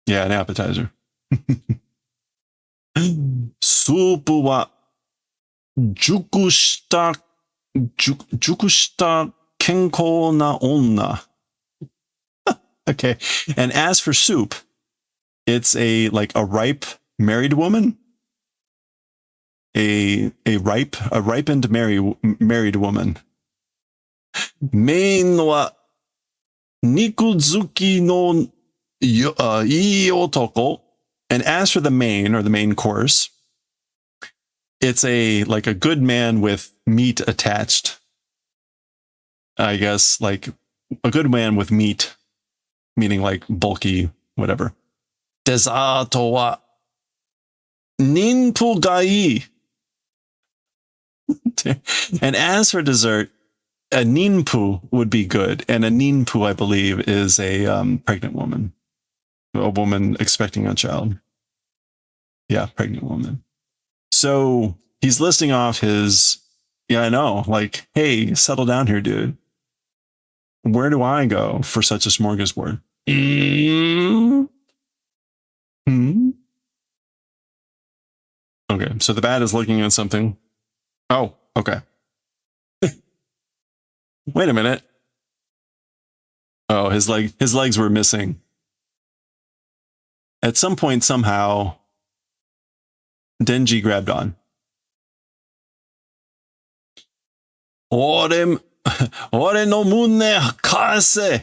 Yeah, an appetizer. Supu wa jukushita kenkou na onna. Okay, and as for soup, it's a ripe married woman. A ripened married woman. Main wa nikuzuki no ii otoko. And as for the main course, it's a good man with meat attached. I guess like a good man with meat, meaning like bulky, whatever. Desato wa ninpu ga ii. And as for dessert, a ninpu would be good. And a ninpu, I believe, is a pregnant woman. A woman expecting a child. Yeah, pregnant woman. So he's listing off his, yeah, I know, like, hey, settle down here, dude. Where do I go for such a smorgasbord? Okay, so the bat is looking at something. Oh, okay. Wait a minute. Oh, his legs were missing. At some point, somehow, Denji grabbed on. Ore no munne kase.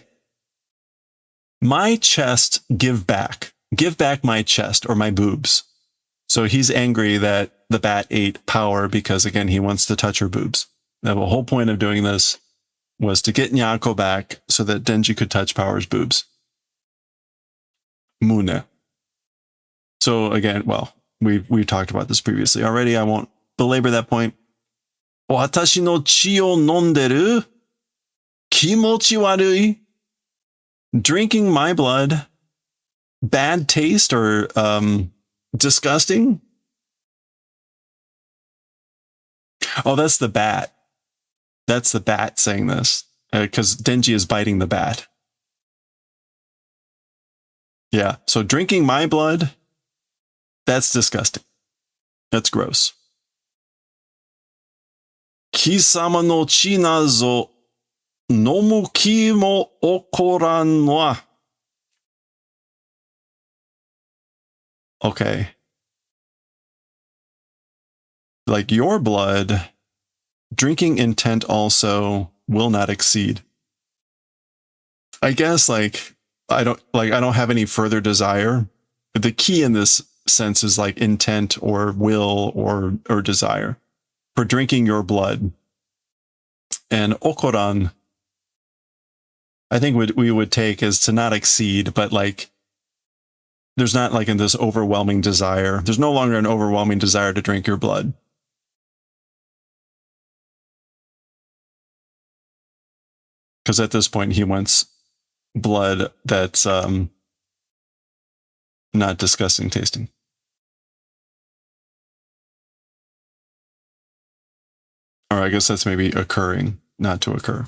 My chest, give back. Give back my chest or my boobs. So he's angry that the bat ate Power because, again, he wants to touch her boobs. Now, the whole point of doing this was to get Nyako back so that Denji could touch Power's boobs. Mune. So again, well, we've talked about this previously already. I won't belabor that point. Watashi no chi o nonderu? Kimochi warui? Drinking my blood, bad taste or disgusting? Oh, that's the bat. That's the bat saying this, because Denji is biting the bat. Yeah, so drinking my blood, that's disgusting. That's gross. Kisama no chi nazo nomu ki mo okoran wa. Okay. Like your blood, drinking intent also will not exceed. I guess like I don't have any further desire. The key in this sense is like intent or will or desire for drinking your blood. And okoran, I think what we would take is to not exceed, but like there's not like in this overwhelming desire. There's no longer an overwhelming desire to drink your blood. Because at this point he wants blood that's not disgusting tasting. Or I guess that's maybe occurring, not to occur.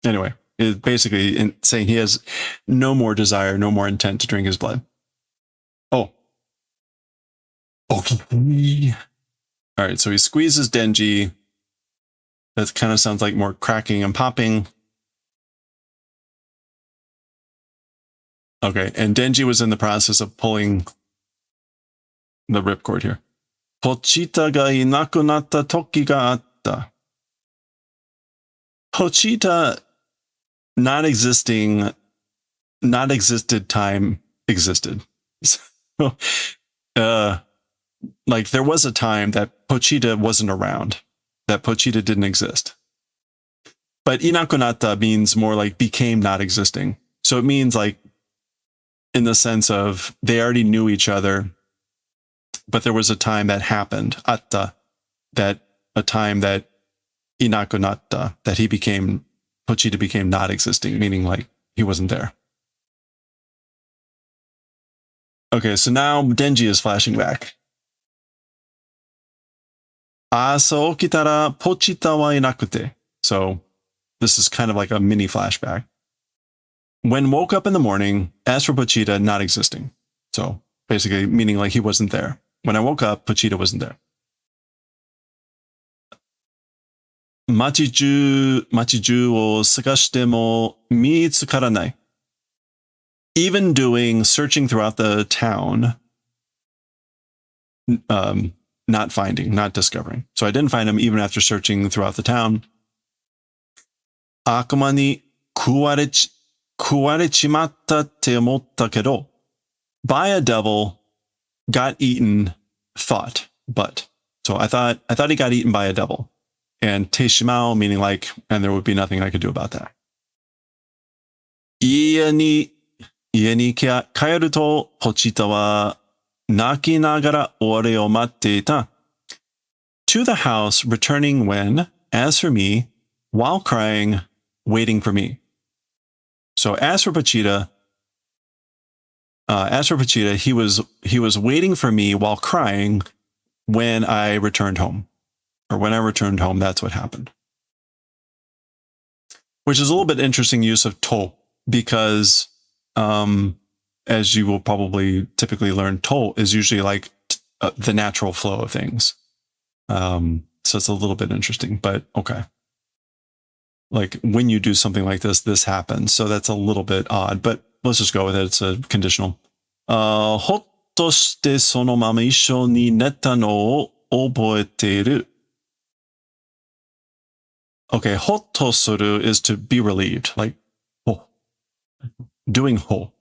Anyway, it's basically saying he has no more desire, no more intent to drink his blood. Oh. Okay. All right, so he squeezes Denji. That kind of sounds like more cracking and popping. Okay, and Denji was in the process of pulling the ripcord here. Pochita ga inaku natta toki ga atta. Pochita, not existing, not existed time existed. So, like there was a time that Pochita wasn't around, that Pochita didn't exist. But inaku natta means more like became not existing. So it means like in the sense of they already knew each other, but there was a time that happened, atta, that a time that inaku natta, that he became, Pochita became not existing, meaning like he wasn't there. Okay, so now Denji is flashing back. Asa okitara Pochita wa inakute. So this is kind of like a mini flashback. When woke up in the morning, as for Pochita not existing. So basically meaning like he wasn't there. When I woke up, Pochita wasn't there. Machi-ju o sagashite mo mitsukaranai. Even doing searching throughout the town, not finding, not discovering. So I didn't find him even after searching throughout the town. Akuma ni kuwarechimatta te omotta kedo. By a devil, got eaten, thought, but. So I thought he got eaten by a devil. And te shimao, meaning like, and there would be nothing I could do about that. Ie ni kaeru to Pochita wa naki nagara ore o matte ita. To the house, returning when, as for me, while crying, waiting for me. So as for Pochita, he was waiting for me while crying when I returned home. Or when I returned home, that's what happened. Which is a little bit interesting use of to, because as you will probably typically learn, to is usually like the natural flow of things. So it's a little bit interesting, but okay. Like when you do something like this happens. So that's a little bit odd, but let's just go with it. It's a conditional. Hotto shite sono mama issho ni netta no o oboeteiru. Okay, hotto suru is to be relieved, like ho. Doing ho.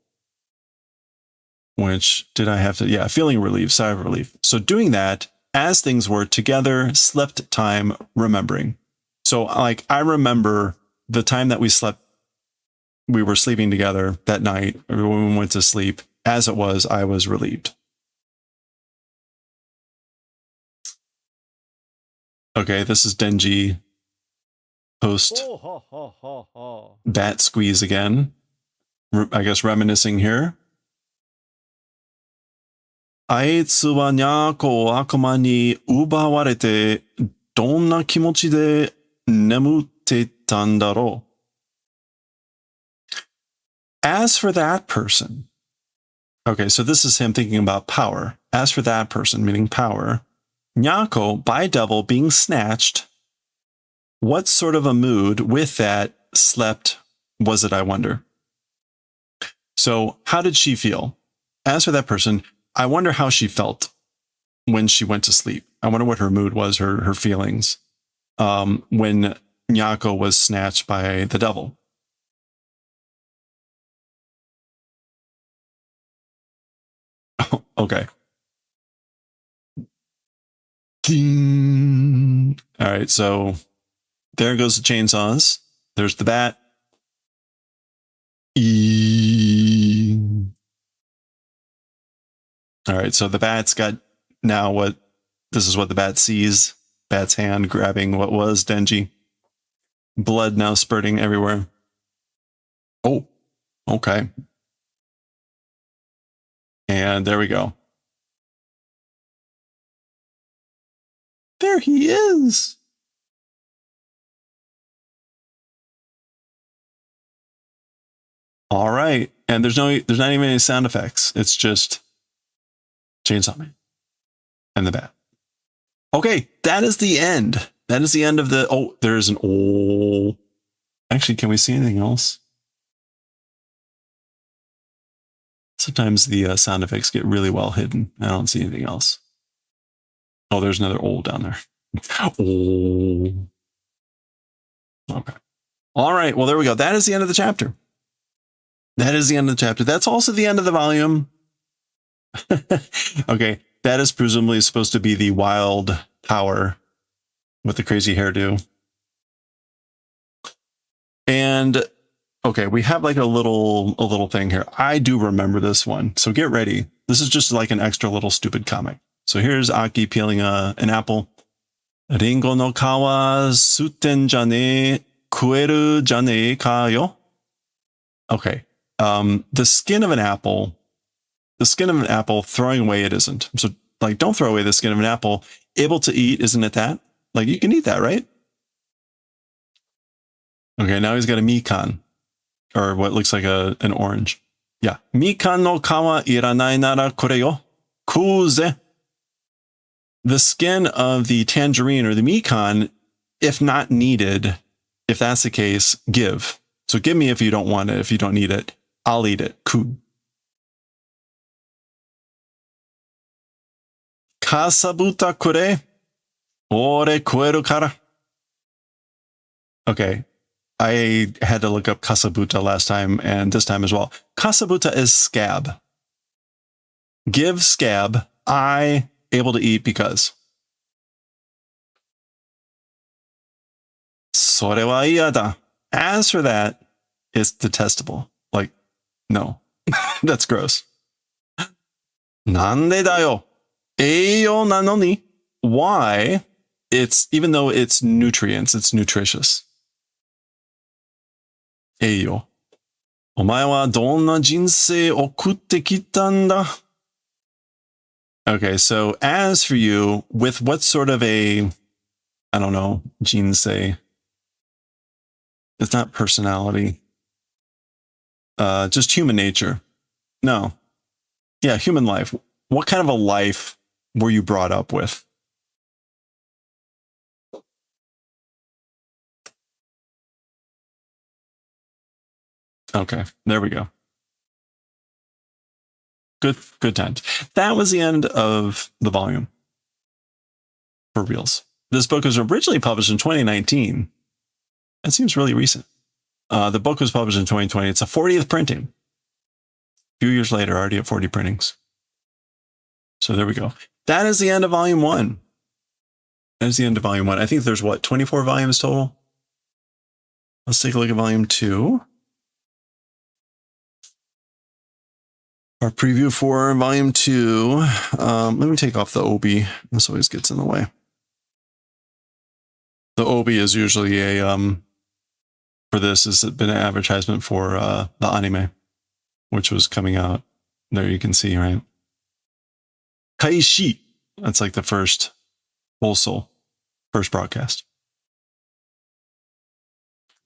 Which did I have to? Yeah, feeling relieved, sigh of relief. So doing that as things were together, slept time, remembering. So like I remember the time that we slept, we were sleeping together that night, or when we went to sleep. As it was, I was relieved. Okay, this is Denji post bat squeeze again. I guess reminiscing here. あいつはにゃこを悪魔に奪われてどんな気持ちで眠ってたんだろう. As for that person. Okay, so this is him thinking about power. As for that person, meaning power. Nyako, by devil, being snatched. What sort of a mood with that slept was it, I wonder? So how did she feel? As for that person, I wonder how she felt when she went to sleep. I wonder what her mood was, her feelings, when Nyako was snatched by the devil. Okay. Ding. All right, so there goes the chainsaws. There's the bat. All right, so the bat's got now what, this is what the bat sees. Bat's hand grabbing what was Denji. Blood now spurting everywhere. Oh, okay. And there we go. There he is. All right. And there's not even any sound effects. It's just Chainsaw Man and the bat. Okay, that is the end. That is the end of the... Oh, there's an... Oh. Actually, can we see anything else? Sometimes the sound effects get really well hidden. I don't see anything else. Oh, there's another old down there. Oh. Okay. All right. Well, there we go. That is the end of the chapter. That is the end of the chapter. That's also the end of the volume. Okay. That is presumably supposed to be the wild power with the crazy hairdo. And okay, we have like a little thing here. I do remember this one. So get ready. This is just like an extra little stupid comic. So here's Aki peeling an apple. Ringo no kawa suten jane kueru jane ka yo. Okay. The skin of an apple, throwing away it isn't. So like, don't throw away the skin of an apple. Able to eat, isn't it that? Like you can eat that, right? Okay, now he's got a mikan, or what looks like an orange. Yeah. Mikan no kawa iranai nara kore yo. Kuze. The skin of the tangerine or the mikan, if not needed, if that's the case, give. So give me if you don't want it, if you don't need it. I'll eat it. Ku. Kasabuta kure. Ore kueru kara. Okay. I had to look up kasabuta last time and this time as well. Kasabuta is scab. Give scab. I able to eat because. Sore wa iyada. As for that, it's detestable. Like, no. That's gross. Nande da yo? Eiyo nano ni? Why? It's, even though it's nutrients, it's nutritious. Eiyo. Omae wa donna jinsei o okutte kitanda? Okay, so as for you, with what sort of a, I don't know, jinsei. It's not personality. Just human nature. No. Yeah, human life. What kind of a life were you brought up with? Okay, there we go. Good times. That was the end of the volume. For reals. This book was originally published in 2019. That seems really recent. The book was published in 2020. It's a 40th printing. A few years later, already at 40 printings. So there we go. That is the end of volume 1. That is the end of volume 1. I think there's what, 24 volumes total? Let's take a look at volume 2. Our preview for volume 2. Let me take off the obi. This always gets in the way. The obi is usually a for this has been an advertisement for the anime. which was coming out. There you can see, right? Kaishi. That's like the first first broadcast.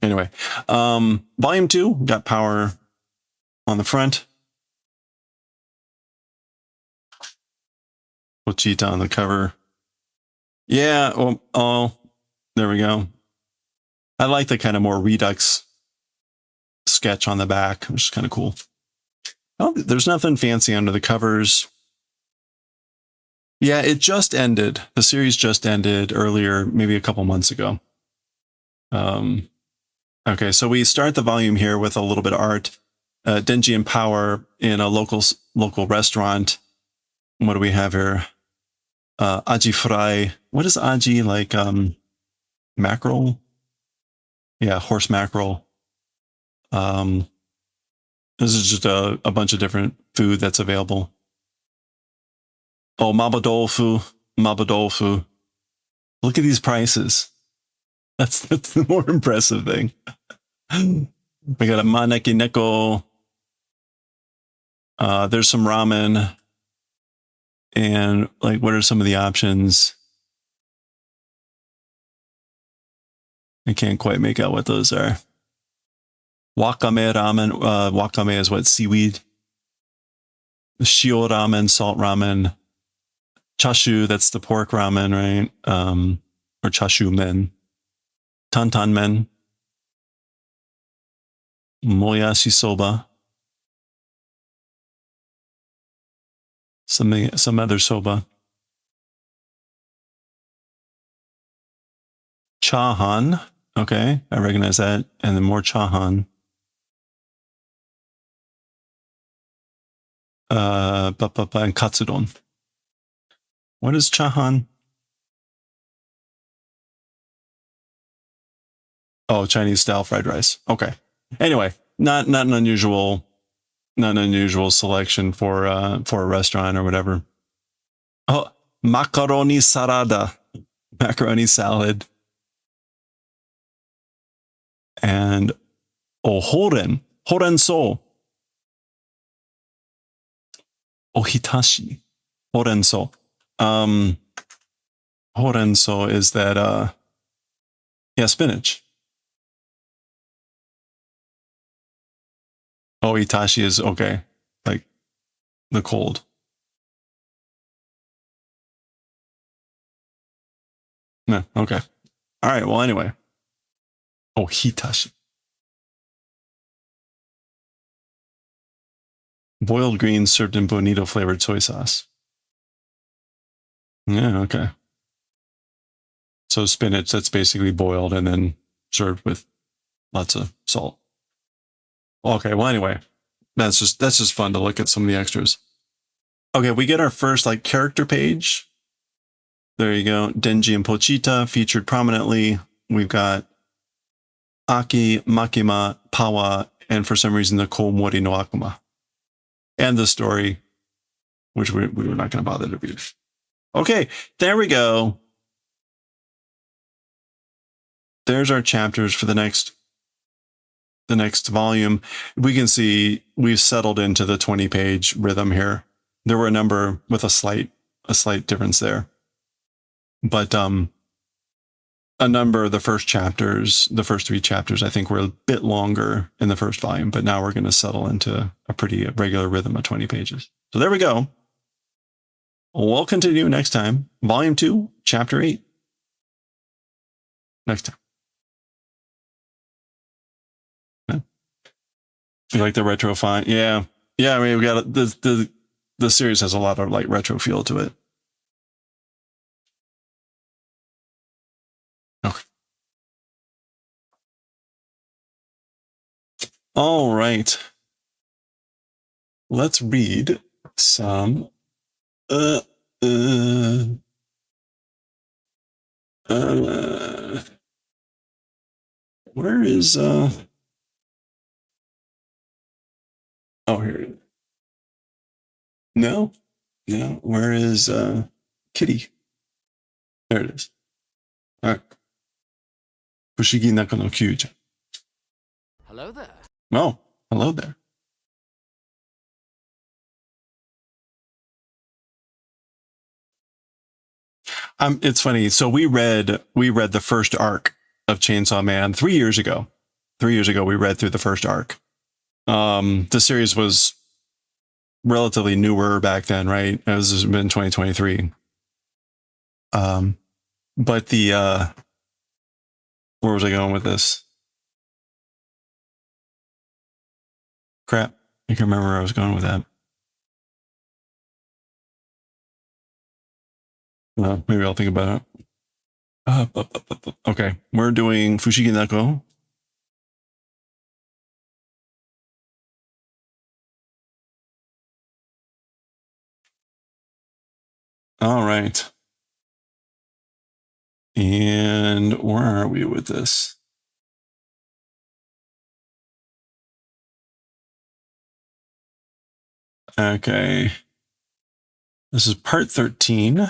Anyway, volume 2 got power on the front. Pochita on the cover. Yeah, oh, there we go. I like the kind of more redux sketch on the back, which is kind of cool. Oh, there's nothing fancy under the covers. Yeah, it just ended. The series just ended earlier, maybe a couple months ago. Okay, so we start the volume here with a little bit of art. Denji and Power in a local restaurant. What do we have here? Aji fry. What is aji? Like mackerel? Yeah, horse mackerel. This is just a bunch of different food that's available. Oh, mabadolfu. Look at these prices. That's the more impressive thing. We got a maneki neko. There's some ramen. And like, what are some of the options? I can't quite make out what those are. Wakame ramen. Wakame is what? Seaweed. Shio ramen, salt ramen. Chashu, that's the pork ramen, right? Or chashu men. Tantan men. Moyashi soba. Some other soba. Chahan. Okay, I recognize that. And then more chahan. And katsudon. What is chahan? Oh, Chinese style fried rice. Okay. Anyway, not an unusual selection for a restaurant or whatever. Oh, macaroni salada. Macaroni salad. And horenso. Ohitashi. Horenso. Horenso is that spinach. Oh, itashi is okay. Like the cold. No, okay. All right, well anyway. Oh, hitashi. Boiled greens served in bonito flavored soy sauce. Yeah, okay. So spinach, that's basically boiled and then served with lots of salt. Okay, well anyway, that's just fun to look at some of the extras. Okay, we get our first like character page. There you go. Denji and Pochita featured prominently. We've got Aki, Makima, Pawa, and for some reason the Komori no Akuma. And the story, which we were not going to bother to read. Okay, there we go. There's our chapters for the next volume. We can see we've settled into the 20-page rhythm here. There were a number with a slight difference there. But a number of the first 3 chapters, I think were a bit longer in the first volume, but now we're going to settle into a pretty regular rhythm of 20 pages. So there we go. We'll continue next time. Volume 2, Chapter 8. Next time. Yeah. You like the retro font? Yeah. Yeah, I mean, we got the series has a lot of like retro feel to it. Okay. All right. Let's read some where is oh, here it is. No, where is Kitty? There it is. All right. Fushigi Naka no Kyuu-chan. Hello there. Oh, hello there. It's funny. So we read the first arc of Chainsaw Man 3 years ago. 3 years ago, we read through the first arc. The series was relatively newer back then, right? It was been 2023. But the where was I going with this? Crap, I can remember where I was going with that. Maybe I'll think about it. Okay, we're doing Fushigi Neko. All right. And where are we with this? Okay. This is part 13.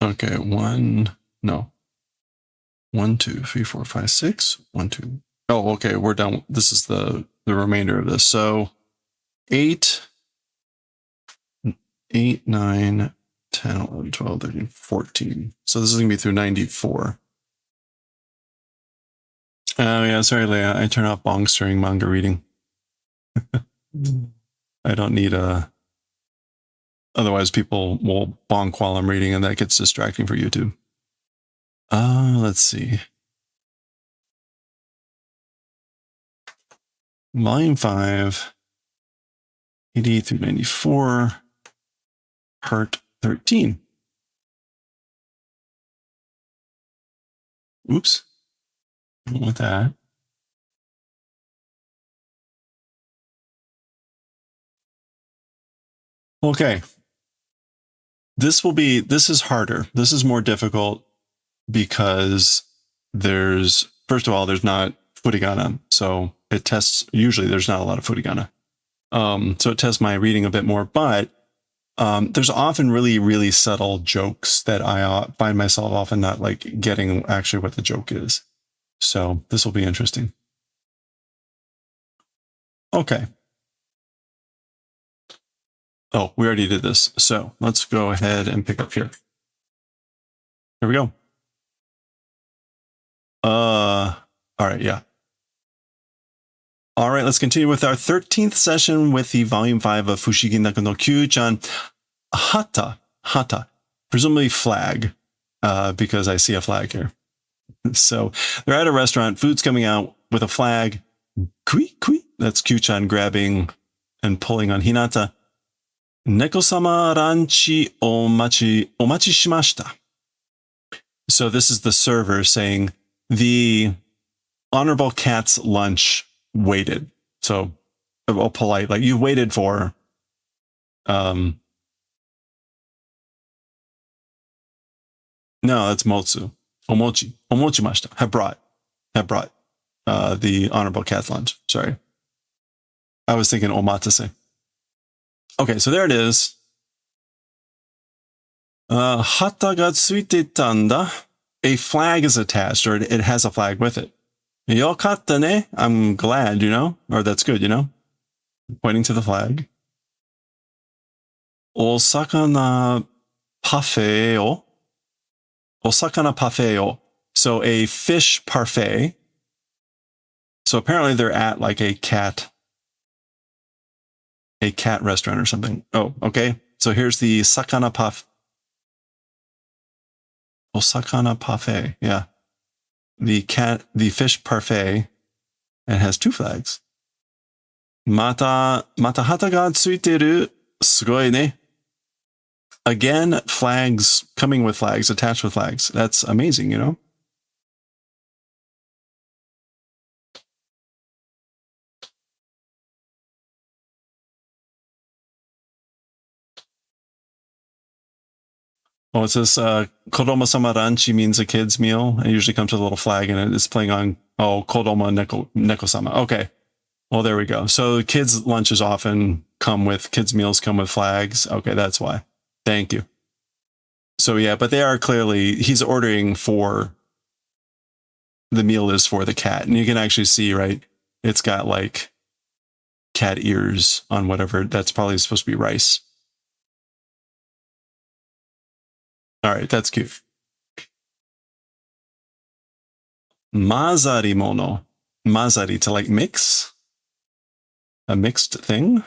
Okay, 1, 2, 3, 4, 5, 6. 1, 2. Oh, okay, we're done. This is the remainder of this. So 8, 9, 10, 11, 12, 13, 14. So this is going to be through 94. Oh, yeah, sorry, Leia. I turn off bonks during manga reading. I don't need otherwise people will bonk while I'm reading, and that gets distracting for YouTube. Let's see. Volume 5, 88 through 94, part 13. Oops. With that. Okay. This is harder. This is more difficult because first of all, there's not furigana. So it tests, usually there's not a lot of furigana. So it tests my reading a bit more, but there's often really, really subtle jokes that I find myself often not like getting actually what the joke is. So this will be interesting. Okay. Oh, we already did this. So let's go ahead and pick up here. Here we go. All right. Yeah. All right. Let's continue with our 13th session with the volume 5 of Fushigi Neko no Kyuu-chan. Hata, presumably flag, because I see a flag here. So they're at a restaurant, food's coming out with a flag. Kui. That's Kyuu-chan grabbing and pulling on Hinata. Neko-sama ranchi omachi shimashita. So this is the server saying the Honorable Cat's lunch waited. So a polite, like you waited for, no, that's motsu. Omochimashita. Have brought the Honorable Cat's lunch. Sorry. I was thinking omatase. Okay, so there it is. Hata ga tsuite tanda. A flag is attached, or it has a flag with it. Yokatta ne? I'm glad, or that's good, Pointing to the flag. Osakana parfait. So a fish parfait. So apparently they're at like a cat restaurant or something. Oh, okay. So here's the sakana Osakana parfait. Yeah. The fish parfait, and has 2 flags. Mata hata ga tsuiteru. Sugoi ne. Again, flags coming with flags, attached with flags. That's amazing, Oh, it says Kodomo sama ranchi means a kid's meal. It usually comes with a little flag in it. It's playing on, Kodomo neko sama. Okay. Well, there we go. So kids' lunches often kids' meals come with flags. Okay, that's why. Thank you. So yeah, but they are clearly, he's ordering for the meal is for the cat. And you can actually see, right, it's got like cat ears on whatever. That's probably supposed to be rice. All right, that's cute. Mazari mono. Mazari, to like mix. A mixed thing.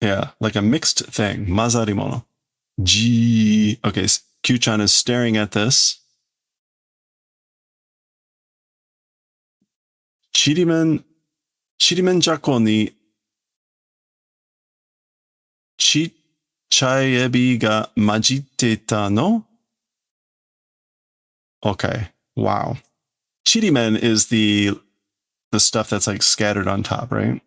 Yeah, like a mixed thing. Mazari mono. G. Okay, Kyuu-chan is staring at this. Chirimen jako ni chichai ebi ga majitte no? Okay, wow. Chirimen is the stuff that's like scattered on top, right?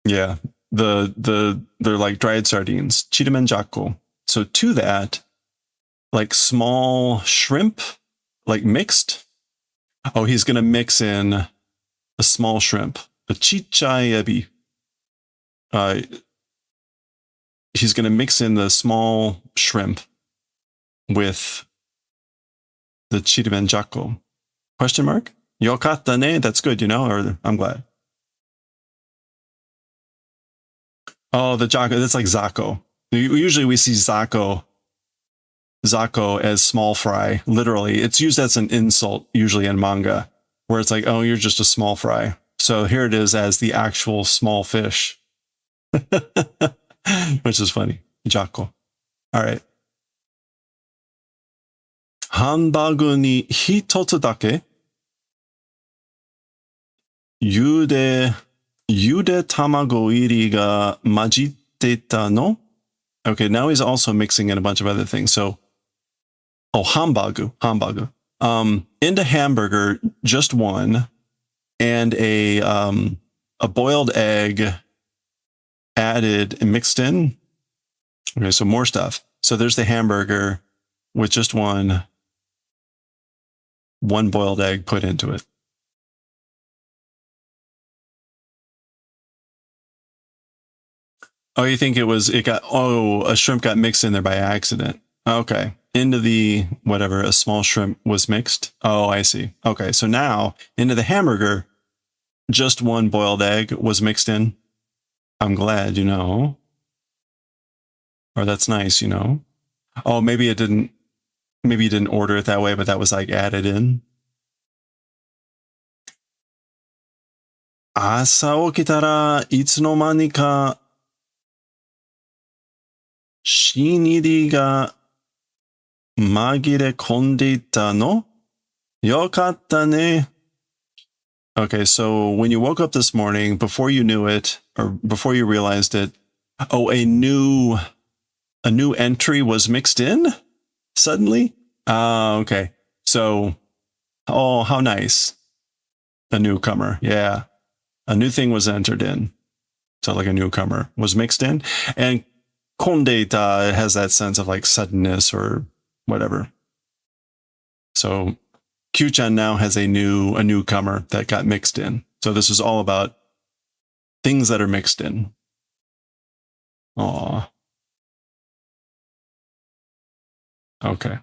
Yeah, they're like dried sardines. Chirimen jako. So to that, like small shrimp, like mixed. Oh, he's gonna mix in a small shrimp, a chichai ebi. He's gonna mix in the small shrimp with the chirimen jako. Question mark? Yokatta ne? That's good, you know, or I'm glad. Oh, the jako, that's like zako. Usually we see zako as small fry. Literally, it's used as an insult usually in manga, where it's like, oh, you're just a small fry. So here it is as the actual small fish, which is funny. Jako. All right. Hanbagu ni hitotsu dake yude tamago iri ga majitteta no? Okay, now he's also mixing in a bunch of other things. So, oh, hambagu. Into hamburger, just one, and a boiled egg added and mixed in. Okay, so more stuff. So there's the hamburger with just one boiled egg put into it. Oh, you think a shrimp got mixed in there by accident. Okay. Into the, whatever, a small shrimp was mixed. Oh, I see. Okay. So now into the hamburger, just one boiled egg was mixed in. I'm glad, you know. Or that's nice, you know. Oh, maybe you didn't order it that way, but that was like added in. Asa okitara itsunomani ka shiniri ga magire kondeita no? Yokatta ne. Okay, so when you woke up this morning, before you knew it, or before you realized it, oh, a new entry was mixed in suddenly? Okay. So, oh, how nice. A newcomer. Yeah. A new thing was entered in. So like a newcomer was mixed in. And kondeita has that sense of like suddenness or whatever. So Kyuu-chan now has a newcomer that got mixed in. So this is all about things that are mixed in. Aw. Okay.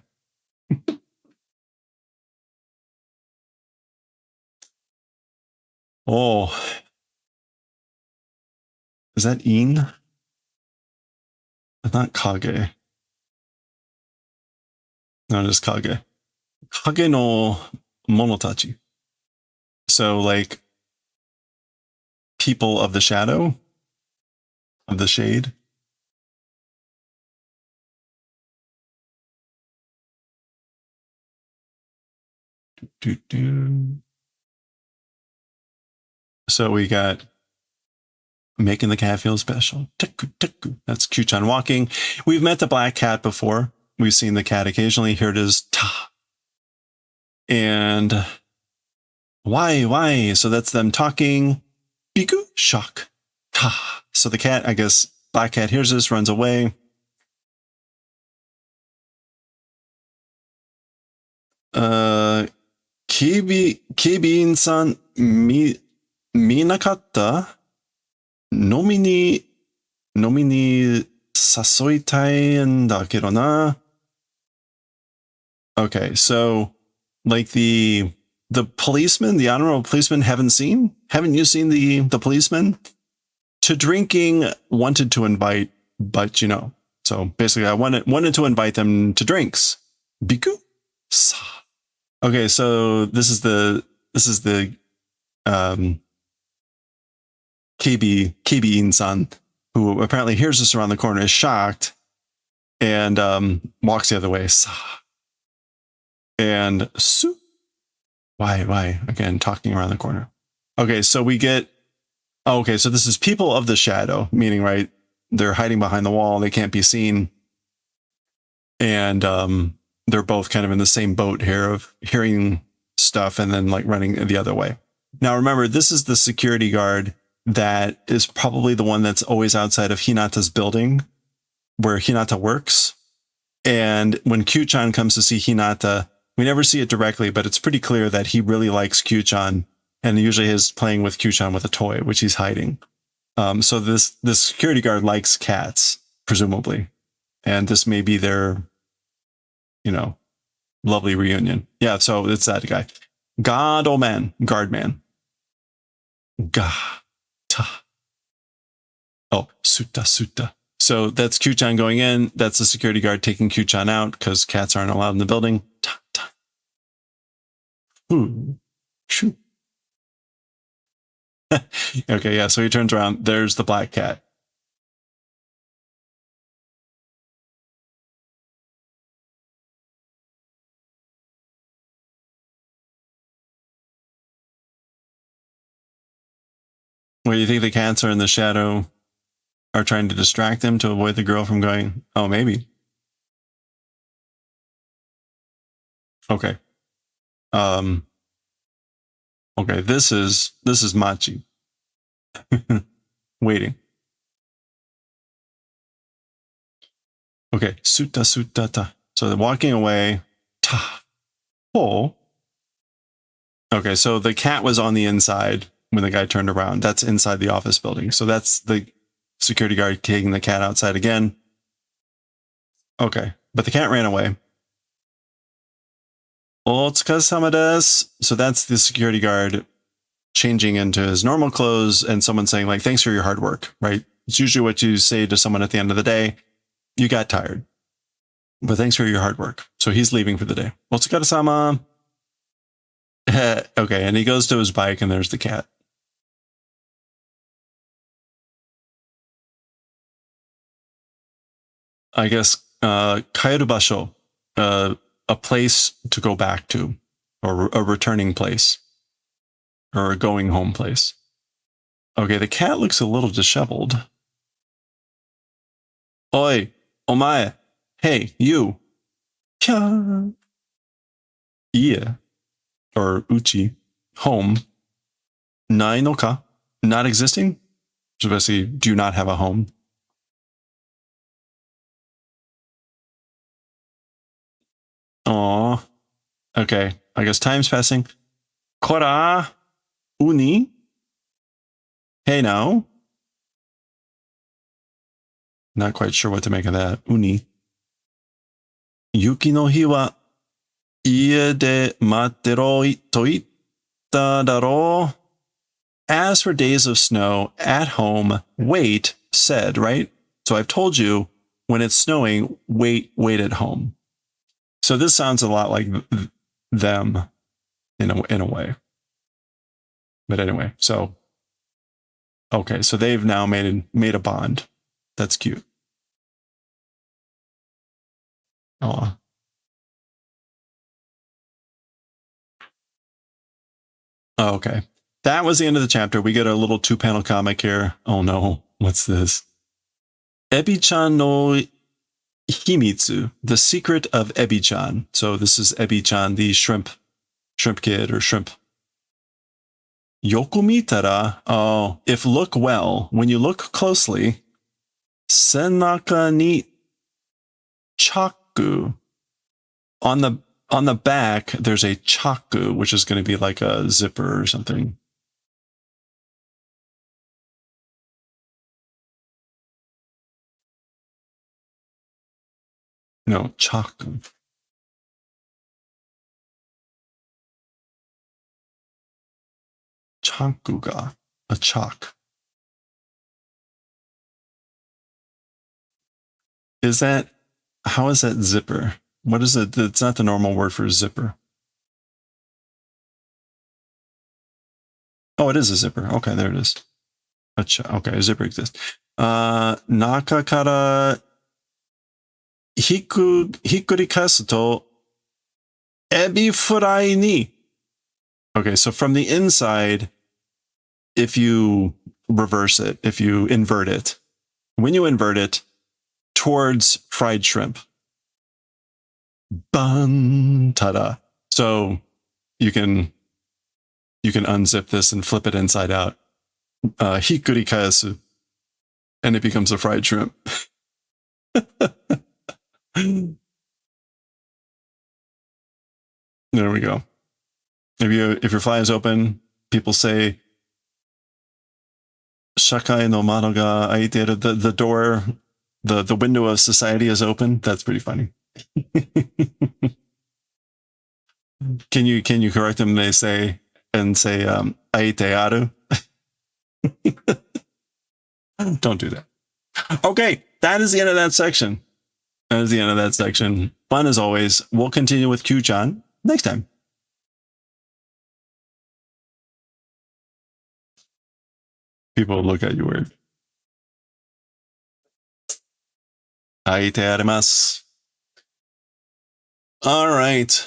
Oh. Is that In? It's not Kage. No, it is Kage. Kage no monotachi. So like people of the shadow, of the shade. So we got making the cat feel special. That's Kyuu-chan walking. We've met the black cat before. We've seen the cat occasionally. Here it is. Ta. And why? So that's them talking. Biku, shock. Ta. So the cat, I guess, black cat hears this, runs away. Kibin-san minakatta nomini Nomi ni sasoitai en da kedo na. Okay, so like the policeman, the honorable policeman, haven't you seen the policeman? To drinking, wanted to invite, but you know, so basically I wanted to invite them to drinks. Biku? Sa. Okay, so this is the KB-in-san, who apparently hears us around the corner, is shocked, and walks the other way. Sa. And su. Why? Again, talking around the corner. Okay, so we get. Okay, so this is people of the shadow, meaning, right, they're hiding behind the wall, they can't be seen, and they're both kind of in the same boat here of hearing stuff and then like running the other way. Now remember, this is the security guard that is probably the one that's always outside of Hinata's building where Hinata works. And when Kyuu-chan comes to see Hinata, we never see it directly, but it's pretty clear that he really likes Kyuu-chan, and usually is playing with Kyuu-chan with a toy, which he's hiding. So this security guard likes cats, presumably. And this may be their, you know, lovely reunion. Yeah, so it's that guy. Guardman. Ga-ta. Oh, suta. So that's Kyuu-chan going in. That's the security guard taking Kyuu-chan out because cats aren't allowed in the building. Ta-ta. Shoo. Okay, yeah, so he turns around. There's the black cat. Where you think the cats are in the shadow are trying to distract them to avoid the girl from going? Oh, maybe. Okay. Okay, this is Machi. Waiting. Okay, suta. So they're walking away. Ta. Oh. Okay, so the cat was on the inside when the guy turned around. That's inside the office building. So that's the security guard taking the cat outside again. Okay, but the cat ran away. Otsukaresama desu. So that's the security guard changing into his normal clothes and someone saying like, thanks for your hard work, right? It's usually what you say to someone at the end of the day. You got tired, but thanks for your hard work. So he's leaving for the day. Otsukaresama. Okay, and he goes to his bike and there's the cat. I guess kaeru basho, a place to go back to, or a returning place, or a going home place. Okay, the cat looks a little disheveled. Oi, omae, hey, you. Kya. Yeah, or uchi, home. Nai no ka, not existing. So basically, do you not have a home? Aw. Okay, I guess time's passing. Kora. Uni. Hey now. Not quite sure what to make of that. Uni. Yuki no hi wa ie de matteroi to itta daro. As for days of snow, at home, wait, said, right? So I've told you, when it's snowing, wait at home. So this sounds a lot like them in a way. But anyway, so okay, so they've now made a bond. That's cute. Aw. Oh, okay. That was the end of the chapter. We get a little 2-panel comic here. Oh no, what's this? Ebi-chan no Himitsu, the secret of Ebi-chan. So this is Ebi-chan, the shrimp kid or shrimp. Yoku mitara, oh, if look well, when you look closely, senaka ni chaku. On the back, there's a chaku, which is going to be like a zipper or something. No, chaku. Chakuga, a chalk. Is that, how is that zipper? What is it? It's not the normal word for zipper. Oh, it is a zipper. Okay, there it is. Okay, a zipper exists. Naka kara hikurikasu to ebi furai ni. Okay, so from the inside, if you reverse it, if you invert it, when you invert it towards fried shrimp, bun tada. So you can unzip this and flip it inside out. Hikurikasu, and it becomes a fried shrimp. There we go. If your fly is open, people say shakai no mano ga aiteru, the door, the window of society is open. That's pretty funny. Can you correct them? They say aite aru. Don't do that. Okay, that is the end of that section. That is the end of that section. Fun as always. We'll continue with Kyuu-chan next time. People look at you weird. Aite arimasu. All right.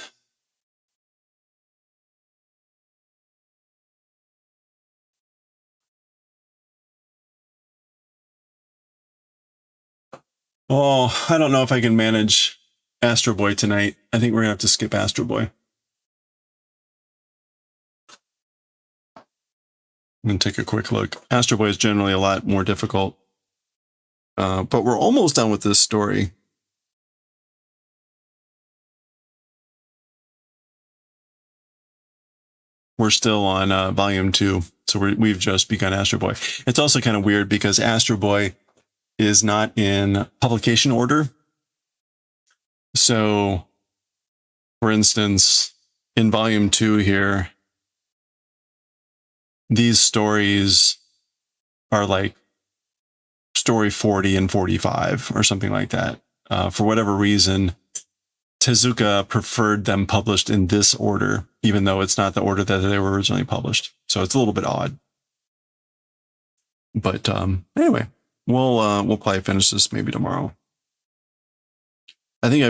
Oh, I don't know if I can manage Astro Boy tonight. I think we're gonna have to skip Astro Boy. I'm gonna take a quick look. Astro Boy is generally a lot more difficult. But we're almost done with this story. We're still on volume 2, so we've just begun Astro Boy. It's also kind of weird because Astro Boy is not in publication order. So, for instance, in volume 2 here, these stories are like story 40 and 45 or something like that. For whatever reason, Tezuka preferred them published in this order, even though it's not the order that they were originally published. So it's a little bit odd. But anyway, we'll probably finish this maybe tomorrow. I think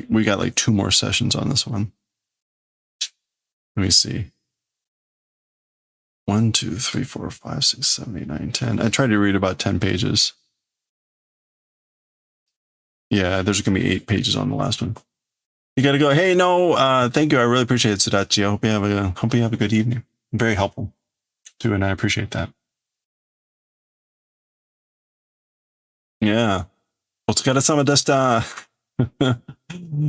we got like 2 more sessions on this one. Let me see. 1, 2, 3, 4, 5, 6, 7, 8, 9, 10. I tried to read about 10 pages. Yeah, there's going to be 8 pages on the last one. You got to go, hey, no, thank you. I really appreciate it, Sudachi. I hope you have a good evening. Very helpful, too, and I appreciate that. Yeah. Otsukaresama deshita.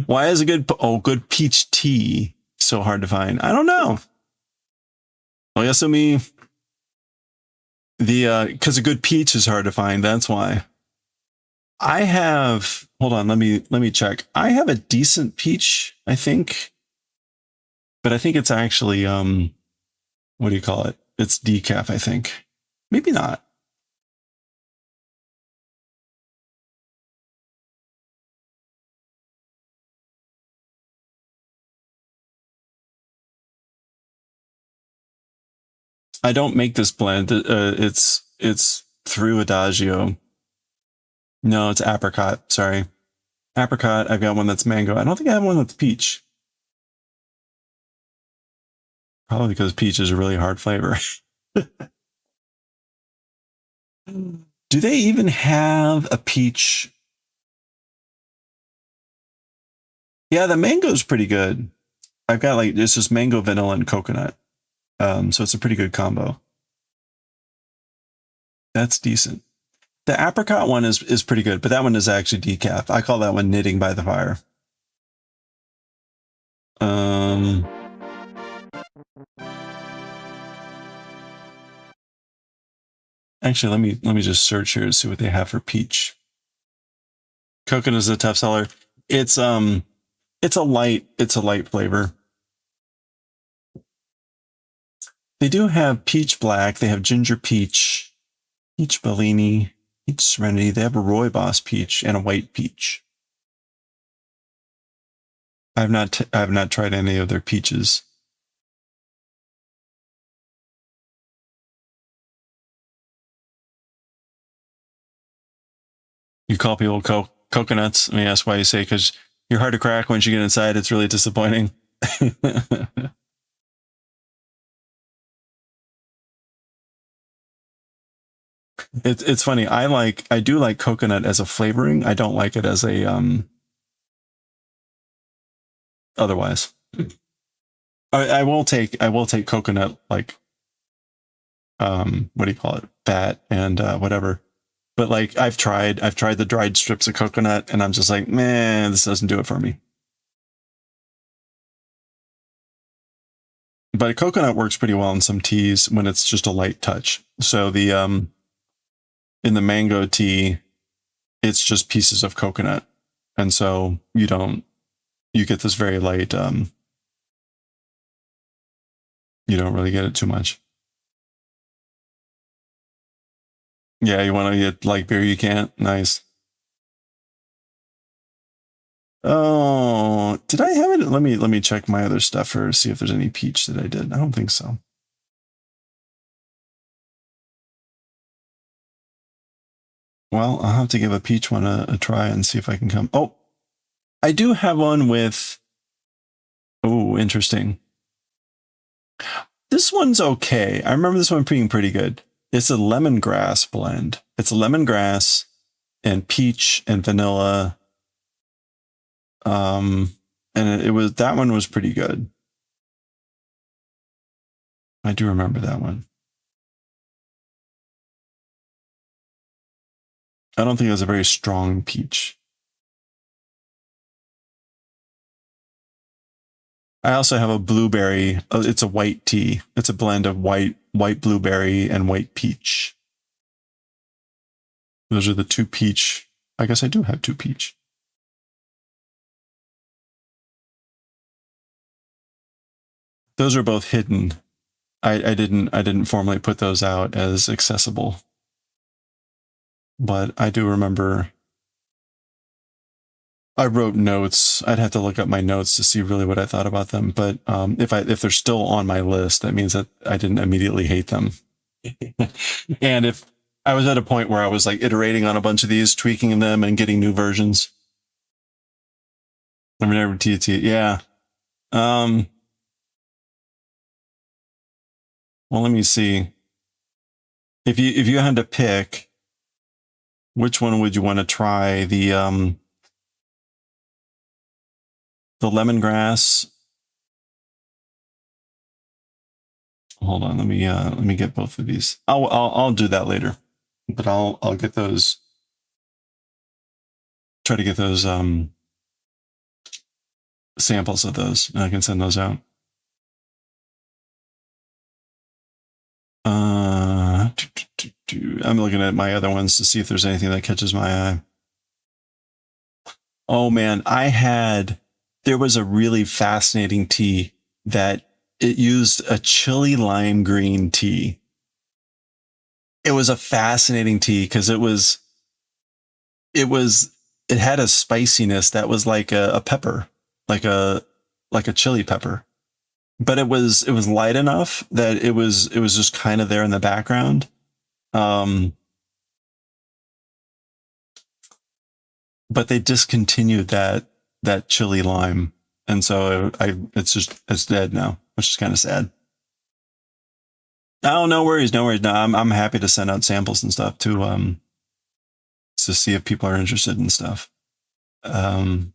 Why is a good peach tea so hard to find? I don't know. Oyasumi. Because a good peach is hard to find. That's why. I have, hold on, let me check. I have a decent peach, I think. But I think it's actually, what do you call it? It's decaf, I think. Maybe not. I don't make this blend. It's through Adagio. No, it's apricot. Sorry. Apricot. I've got one that's mango. I don't think I have one that's peach. Probably because peach is a really hard flavor. Do they even have a peach? Yeah, the mango is pretty good. I've got it's just mango, vanilla, and coconut. So it's a pretty good combo. That's decent. The apricot one is pretty good, but that one is actually decaf. I call that one knitting by the fire. Actually, let me just search here to see what they have for peach. Coconut is a tough seller. It's a light flavor. They do have peach black. They have ginger peach, peach Bellini, peach Serenity. They have a rooibos peach and a white peach. I have not tried any of their peaches. You call people coconuts. I mean, that's why you say, because you're hard to crack once you get inside. It's really disappointing. It's funny. I do like coconut as a flavoring. I don't like it as a otherwise. I will take coconut, like what do you call it, fat and whatever. But like I've tried the dried strips of coconut, and I'm just like, man, this doesn't do it for me. But coconut works pretty well in some teas when it's just a light touch. So the in the mango tea, it's just pieces of coconut, and so you get this very light. You don't really get it too much. Yeah, you want to get light beer, you can't. Nice. Oh, did I have it? Let me check my other stuff for see if there's any peach that I did. I don't think so. Well, I'll have to give a peach one a try and see if I can come. Oh, I do have one with. Oh, interesting. This one's okay. I remember this one being pretty good. It's a lemongrass blend. It's a lemongrass and peach and vanilla. And that one was pretty good. I do remember that one. I don't think it was a very strong peach. I also have a blueberry. It's a white tea. It's a blend of white blueberry and white peach. Those are the two peach. I guess I do have two peach. Those are both hidden. I didn't formally put those out as accessible. But I do remember I wrote notes. I'd have to look up my notes to see really what I thought about them. But if they're still on my list, that means that I didn't immediately hate them. And if I was at a point where I was like iterating on a bunch of these, tweaking them and getting new versions. I mean, yeah. Well, let me see. If you had to pick, which one would you want to try? The lemongrass. Hold on, let me get both of these. I'll do that later, but I'll get those. Try to get those samples of those, and I can send those out. I'm looking at my other ones to see if there's anything that catches my eye. Oh man, there was a really fascinating tea that it used a chili lime green tea. It was a fascinating tea because it had a spiciness that was like a pepper, like a chili pepper. But it was light enough that it was just kind of there in the background. But they discontinued that chili lime, and so it's dead now, which is kind of sad. Oh, no worries. No, I'm happy to send out samples and stuff to see if people are interested in stuff. Let's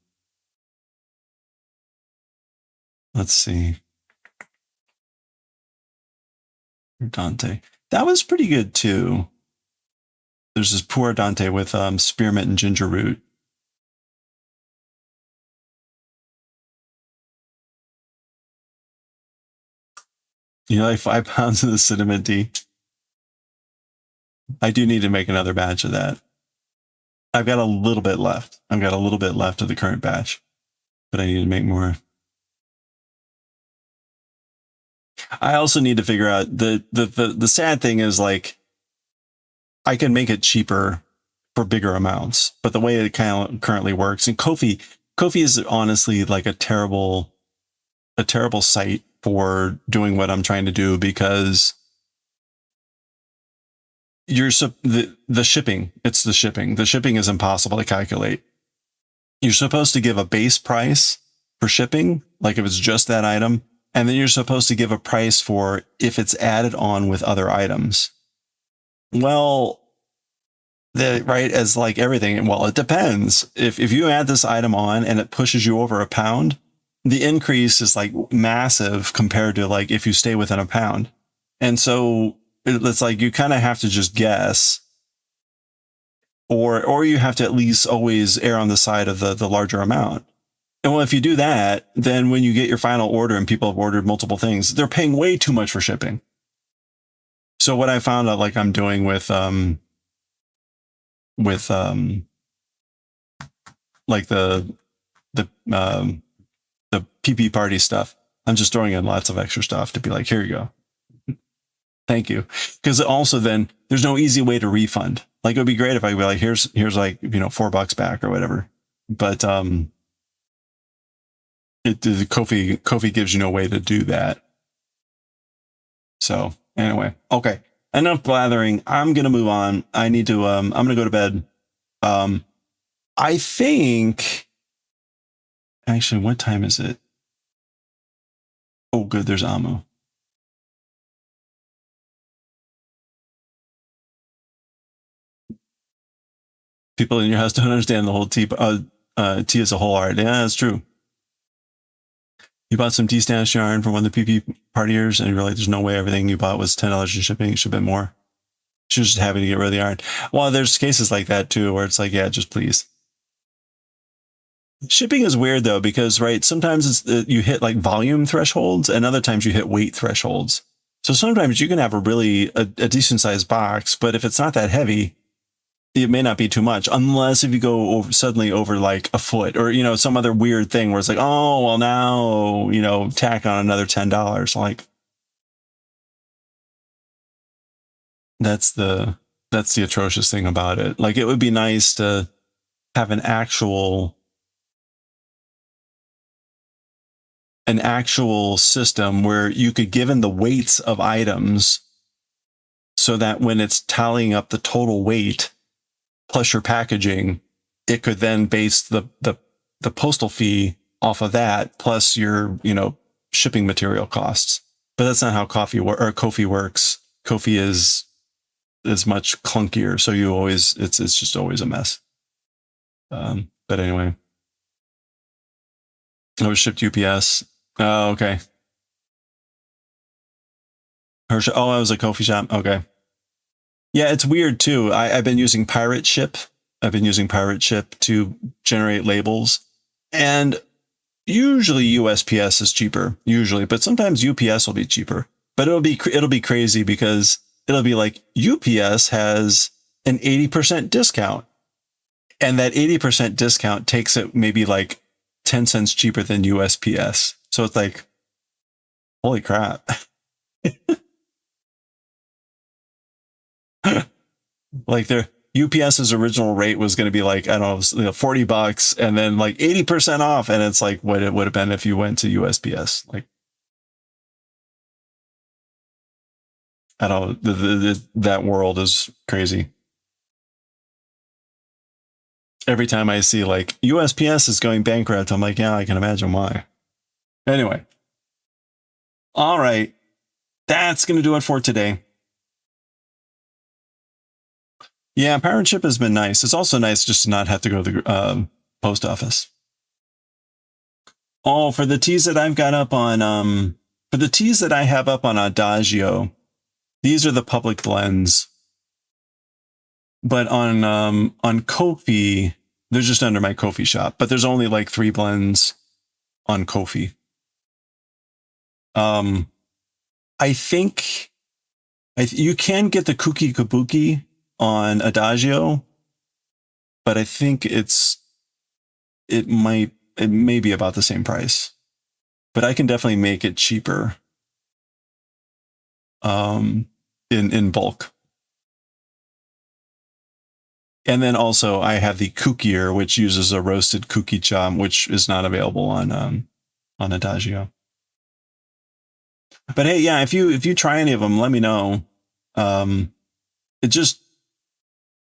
see. Dante. That was pretty good too. There's this poor Dante with spearmint and ginger root. You know, like 5 pounds of the cinnamon tea. I do need to make another batch of that. I've got a little bit left. I've got a little bit left of the current batch, but I need to make more. I also need to figure out the sad thing is like I can make it cheaper for bigger amounts, but the way it kind of currently works, and Ko-fi is honestly like a terrible site for doing what I'm trying to do, because the shipping, the shipping is impossible to calculate. You're supposed to give a base price for shipping, like if it's just that item, and then you're supposed to give a price for if it's added on with other items. Well, right, as like everything, well, it depends. If you add this item on and it pushes you over £1, the increase is like massive compared to like if you stay within £1. And so it's like you kind of have to just guess, or you have to at least always err on the side of the larger amount. And well, if you do that, then when you get your final order and people have ordered multiple things, they're paying way too much for shipping. So what I found out, like I'm doing with like the PP party stuff, I'm just throwing in lots of extra stuff to be like, here you go. Thank you. Because also then there's no easy way to refund. Like it would be great if I could be like, here's like, $4 back or whatever. But the Ko-fi gives you no way to do that. So anyway, okay. Enough blathering. I'm gonna move on. I need to I'm gonna go to bed. I think actually, what time is it? Oh good, there's Amu. People in your house don't understand the whole tea as a whole art. Yeah, that's true. You bought some tea stash yarn from one of the PP partiers and you're like, there's no way everything you bought was $10 in shipping. It should have been more. She was just happy to get rid of the yarn. Well, there's cases like that too, where it's like, yeah, just please. Shipping is weird though, because right, sometimes it's you hit like volume thresholds and other times you hit weight thresholds. So sometimes you can have a decent sized box, but if it's not that heavy, it may not be too much, unless if you go suddenly over like a foot or, some other weird thing where it's like, oh, well now, tack on another $10. Like that's the atrocious thing about it. Like it would be nice to have an actual system where you could give in the weights of items so that when it's tallying up the total weight plus your packaging, it could then base the postal fee off of that plus your, shipping material costs. But that's not how Ko-fi works. Ko-fi is much clunkier. So it's just always a mess. But anyway, I was shipped UPS. Oh, okay. I was a Ko-fi shop. Okay. Yeah, it's weird too. I've been using Pirate Ship. To generate labels, and usually USPS is cheaper. But sometimes UPS will be cheaper. But it'll be crazy because it'll be like UPS has an 80% discount, and that 80% discount takes it maybe like 10 cents cheaper than USPS. So it's like, holy crap. Like their UPS's original rate was going to be like, I don't know, $40 and then like 80% off. And it's like what it would have been if you went to USPS. Like, I don't know, that world is crazy. Every time I see like USPS is going bankrupt, I'm like, yeah, I can imagine why. Anyway. All right. That's going to do it for today. Yeah, Pirate Ship has been nice. It's also nice just to not have to go to the post office. Oh, for the teas that I've got up on, for the teas that I have up on Adagio, these are the public blends. But on Ko-fi, they're just under my Ko-fi shop. But there's only like 3 blends on Ko-fi. I think you can get the Kuki Kabuki on Adagio, but I think it may be about the same price, but I can definitely make it cheaper in bulk. And then also I have the Kukier, which uses a roasted kuki-chan, which is not available on Adagio. But hey, yeah, if you try any of them, let me know. It just,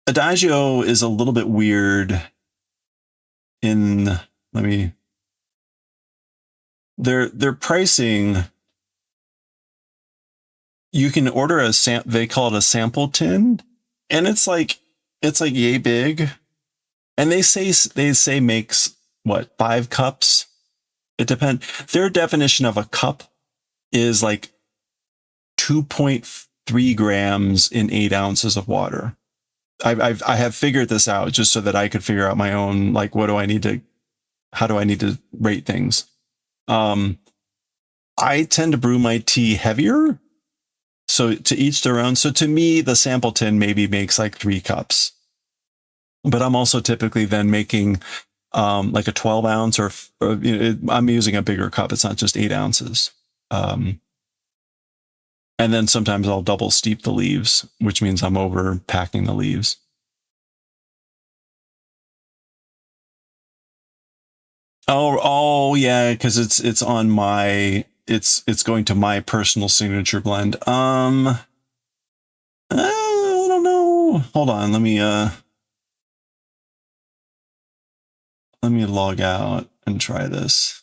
Adagio is a little bit weird in, their pricing. You can order they call it a sample tin, and it's like yay big, and they say makes what, 5 cups. It depends. Their definition of a cup is like 2.3 grams in 8 ounces of water. I have figured this out just so that I could figure out my own, like, how do I need to rate things. I tend to brew my tea heavier, so to each their own. So to me, the sample tin maybe makes like 3 cups, but I'm also typically then making like a 12 ounce or I'm using a bigger cup. It's not just 8 ounces. And then sometimes I'll double steep the leaves, which means I'm over packing the leaves. Oh yeah, because it's on my, it's going to my personal signature blend. I don't know. Hold on, let me log out and try this.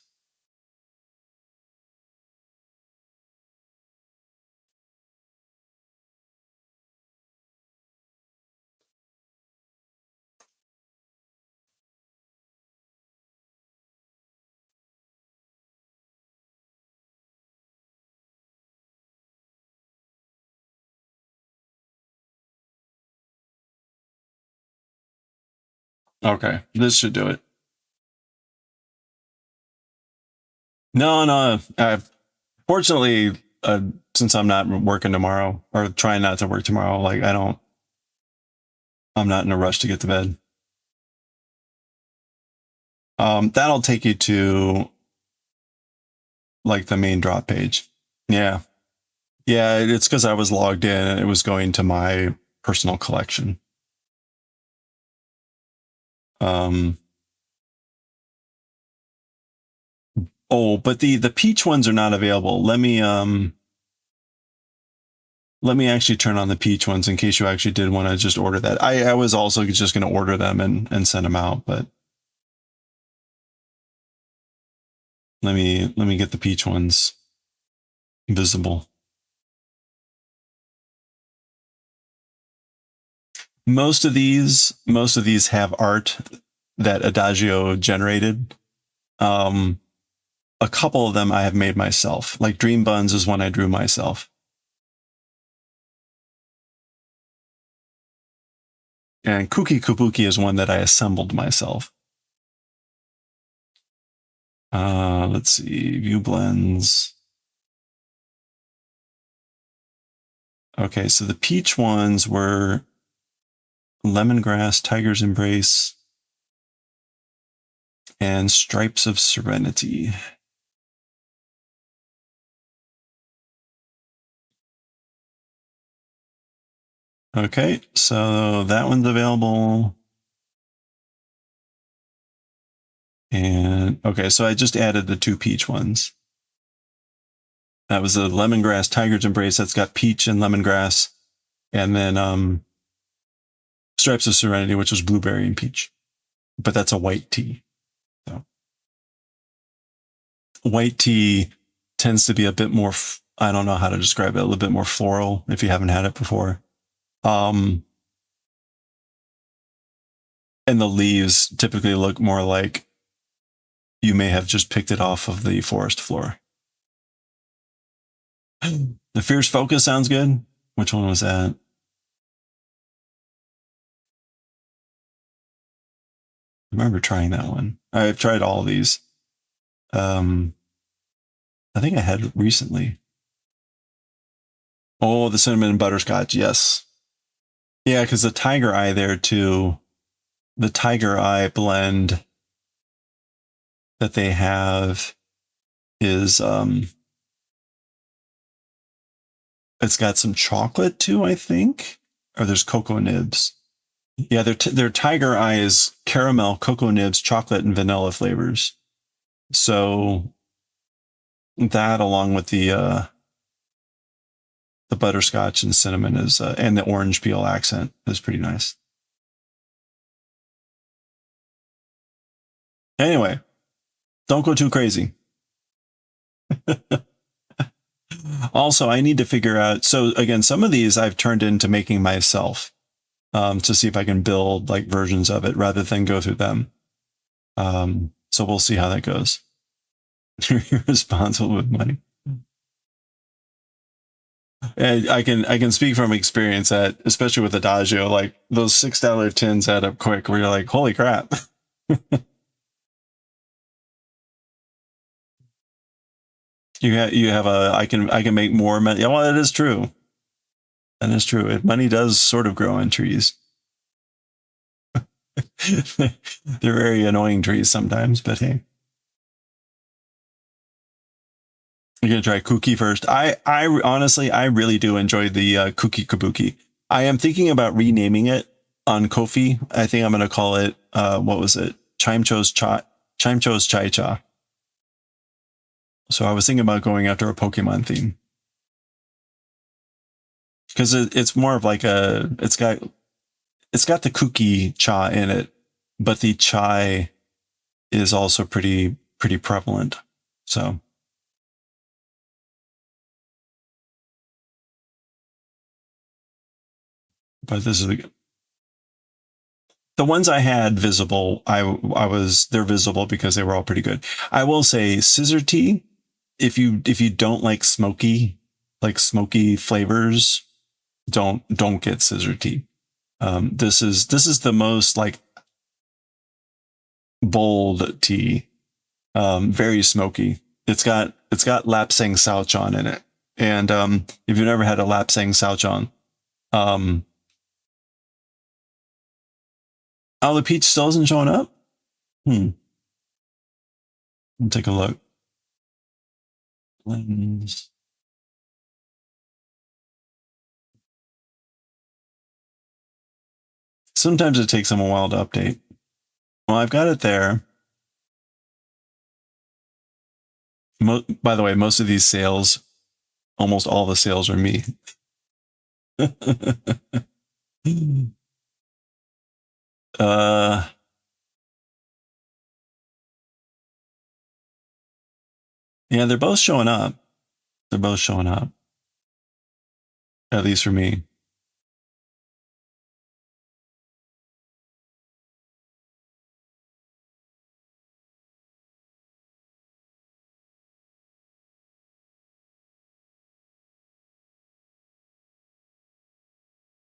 Okay, this should do it. No. Fortunately, since I'm not working tomorrow, or trying not to work tomorrow, like I'm not in a rush to get to bed. That'll take you to like the main drop page. Yeah, it's because I was logged in and it was going to my personal collection. But the peach ones are not available. Let me actually turn on the peach ones in case you actually did want to just order that. I was also just going to order them and send them out, but let me get the peach ones visible. Most of these have art that Adagio generated. A couple of them I have made myself. Like Dream Buns is one I drew myself. And Kuki Kabuki is one that I assembled myself. Let's see, view blends. Okay, so the peach ones were Lemongrass, Tiger's Embrace, and Stripes of Serenity. Okay, so that one's available. And okay, so I just added the 2 peach ones. That was the Lemongrass Tiger's Embrace. That's got peach and lemongrass. And then Stripes of Serenity, which was blueberry and peach. But that's a white tea. So white tea tends to be a bit more, I don't know how to describe it, a little bit more floral if you haven't had it before. And the leaves typically look more like you may have just picked it off of the forest floor. The Fierce Focus sounds good. Which one was that? I remember trying that one. I've tried all of these. I think I had recently. Oh, the cinnamon and butterscotch. Yes. Yeah, because the tiger eye there too. the Tiger Eye blend that they have is it's got some chocolate too, I think, or there's cocoa nibs. Yeah, their Tiger Eye is caramel, cocoa nibs, chocolate, and vanilla flavors. So that, along with the butterscotch and cinnamon, is and the orange peel accent, is pretty nice. Anyway, don't go too crazy. Also, I need to figure out. So again, some of these I've turned into making myself. To see if I can build like versions of it rather than go through them. So we'll see how that goes. You're responsible with money. And I can speak from experience that, especially with Adagio, like those $6 tins add up quick where you're like, holy crap. you have I can make more money. Yeah, well, that is true. That is true. Money does sort of grow on trees. They're very annoying trees sometimes, but hey. You're gonna try Kuki first. I honestly, I really do enjoy the Kuki Kabuki. I am thinking about renaming it on Ko-fi. I think I'm gonna call it what was it? Chimcho's Chai Cha. So I was thinking about going after a Pokemon theme. Because it's more of like it's got the Kuki cha in it, but the chai is also pretty prevalent. So but this is the ones I had visible. They're visible because they were all pretty good. I will say Scissor Tea, if you don't like smoky flavors, don't get Scissor Tea. This is the most like bold tea, very smoky. It's got Lapsang Saochan in it, and if you've never had a Lapsang Saochan, oh, the peach still isn't showing up. Let me take a look. Blends. Sometimes it takes them a while to update. Well, I've got it there. By the way, most of these sales, almost all the sales are me. Yeah, they're both showing up. They're both showing up. At least for me.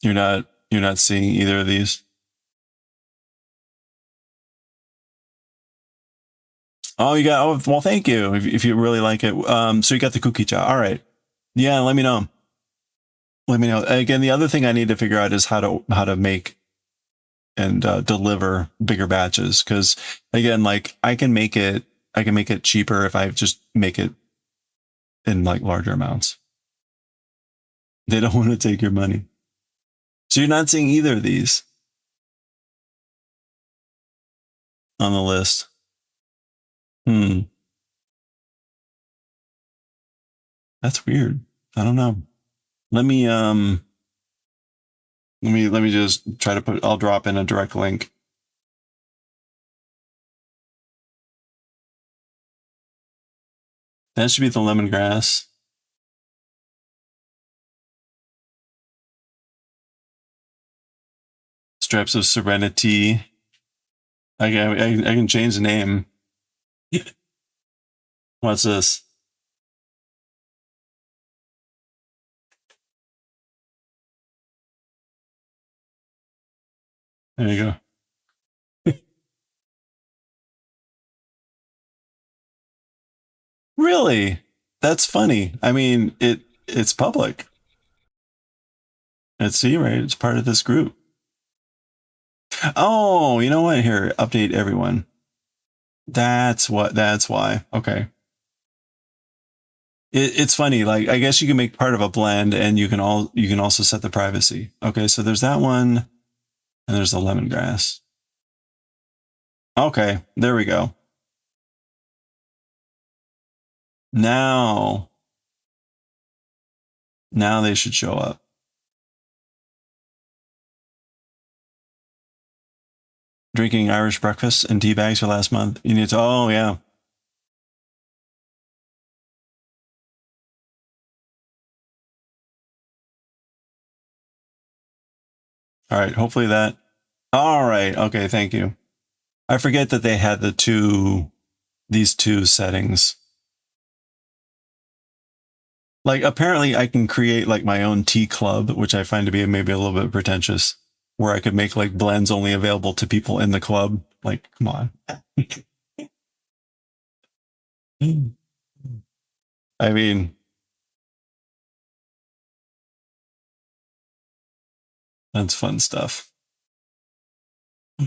You're not seeing either of these? Oh, you got, oh, well, thank you. If you really like it. So you got the cookie jar. All right. Yeah, let me know. Let me know. Again, the other thing I need to figure out is how to make and deliver bigger batches. Cause again, like I can make it cheaper if I just make it in like larger amounts. They don't want to take your money. So you're not seeing either of these on the list. That's weird. I don't know. Let me just try to I'll drop in a direct link. That should be the lemongrass. Stripes of Serenity. I can change the name. What's this? There you go. Really? That's funny. I mean, it's public. Let's see, right? It's part of this group. Oh, you know what? Here, update everyone. That's why. Okay. It's funny. Like, I guess you can make part of a blend and you can also set the privacy. Okay. So there's that one and there's the lemongrass. Okay. There we go. Now they should show up. Drinking Irish breakfast and tea bags for last month. You need to, oh yeah. All right. Hopefully that. All right. Okay. Thank you. I forget that they had these two settings. Like, apparently I can create like my own tea club, which I find to be maybe a little bit pretentious, where I could make like blends only available to people in the club. Like, come on. I mean, that's fun stuff.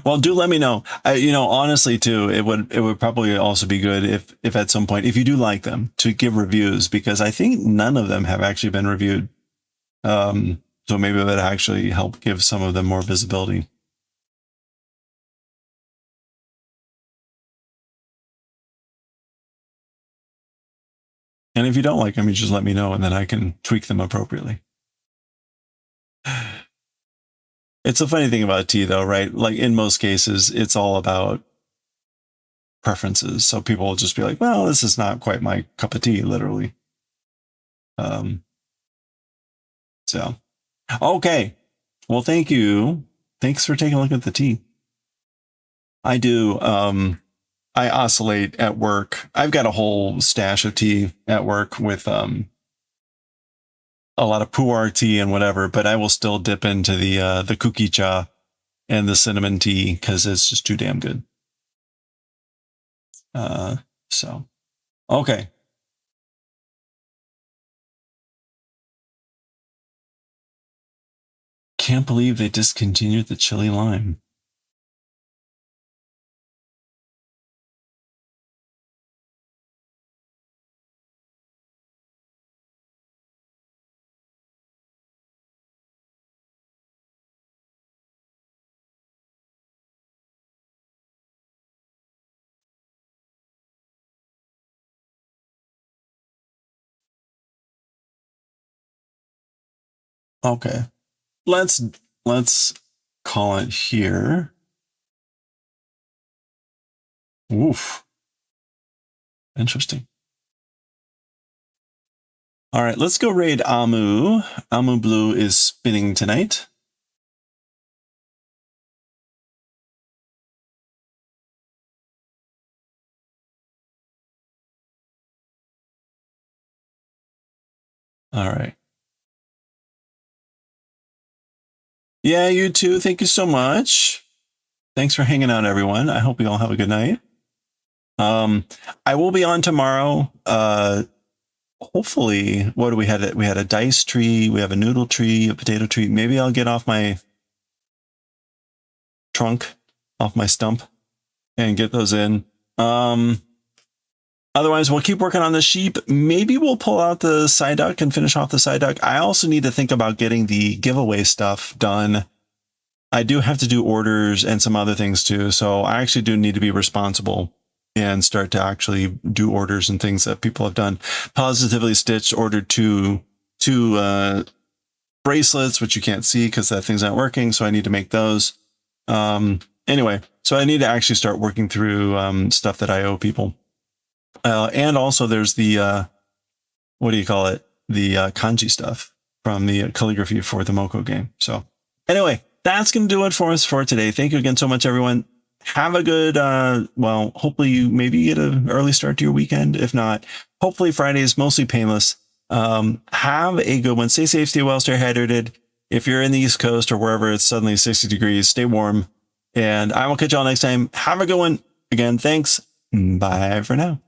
Well, do let me know. Honestly, too, it would probably also be good if at some point, if you do like them, to give reviews, because I think none of them have actually been reviewed. So maybe it would actually help give some of them more visibility. And if you don't like them, you just let me know and then I can tweak them appropriately. It's a funny thing about tea, though, right? Like, in most cases, it's all about preferences. So people will just be like, well, this is not quite my cup of tea, literally. So, okay. Well, thank you. Thanks for taking a look at the tea. I do. I oscillate at work. I've got a whole stash of tea at work with a lot of pu'er tea and whatever, but I will still dip into the kuki cha and the cinnamon tea because it's just too damn good. So, okay. Can't believe they discontinued the chili lime. Okay. Let's call it here. Oof. Interesting. All right, let's go raid Amu. Amu Blue is spinning tonight. All right. Yeah, you too. Thank you so much. Thanks for hanging out, everyone. I hope you all have a good night. I will be on tomorrow. Hopefully, what do we had? We had a dice tree. We have a noodle tree, a potato tree. Maybe I'll get off my trunk, off my stump, and get those in. Otherwise, we'll keep working on the sheep. Maybe we'll pull out the side duck and finish off the side duck. I also need to think about getting the giveaway stuff done. I do have to do orders and some other things too. So I actually do need to be responsible and start to actually do orders and things that people have done. Positively Stitched ordered two bracelets, which you can't see because that thing's not working. So I need to make those. Anyway, so I need to actually start working through stuff that I owe people. And also there's the, what do you call it? The kanji stuff from the calligraphy for the Moko game. So anyway, that's going to do it for us for today. Thank you again so much, everyone. Have a good, well, hopefully you maybe get an early start to your weekend. If not, hopefully Friday is mostly painless. Have a good one. Stay safe, stay well, stay hydrated. If you're in the East Coast or wherever it's suddenly 60 degrees, stay warm. And I will catch y'all next time. Have a good one. Again, thanks. Bye for now.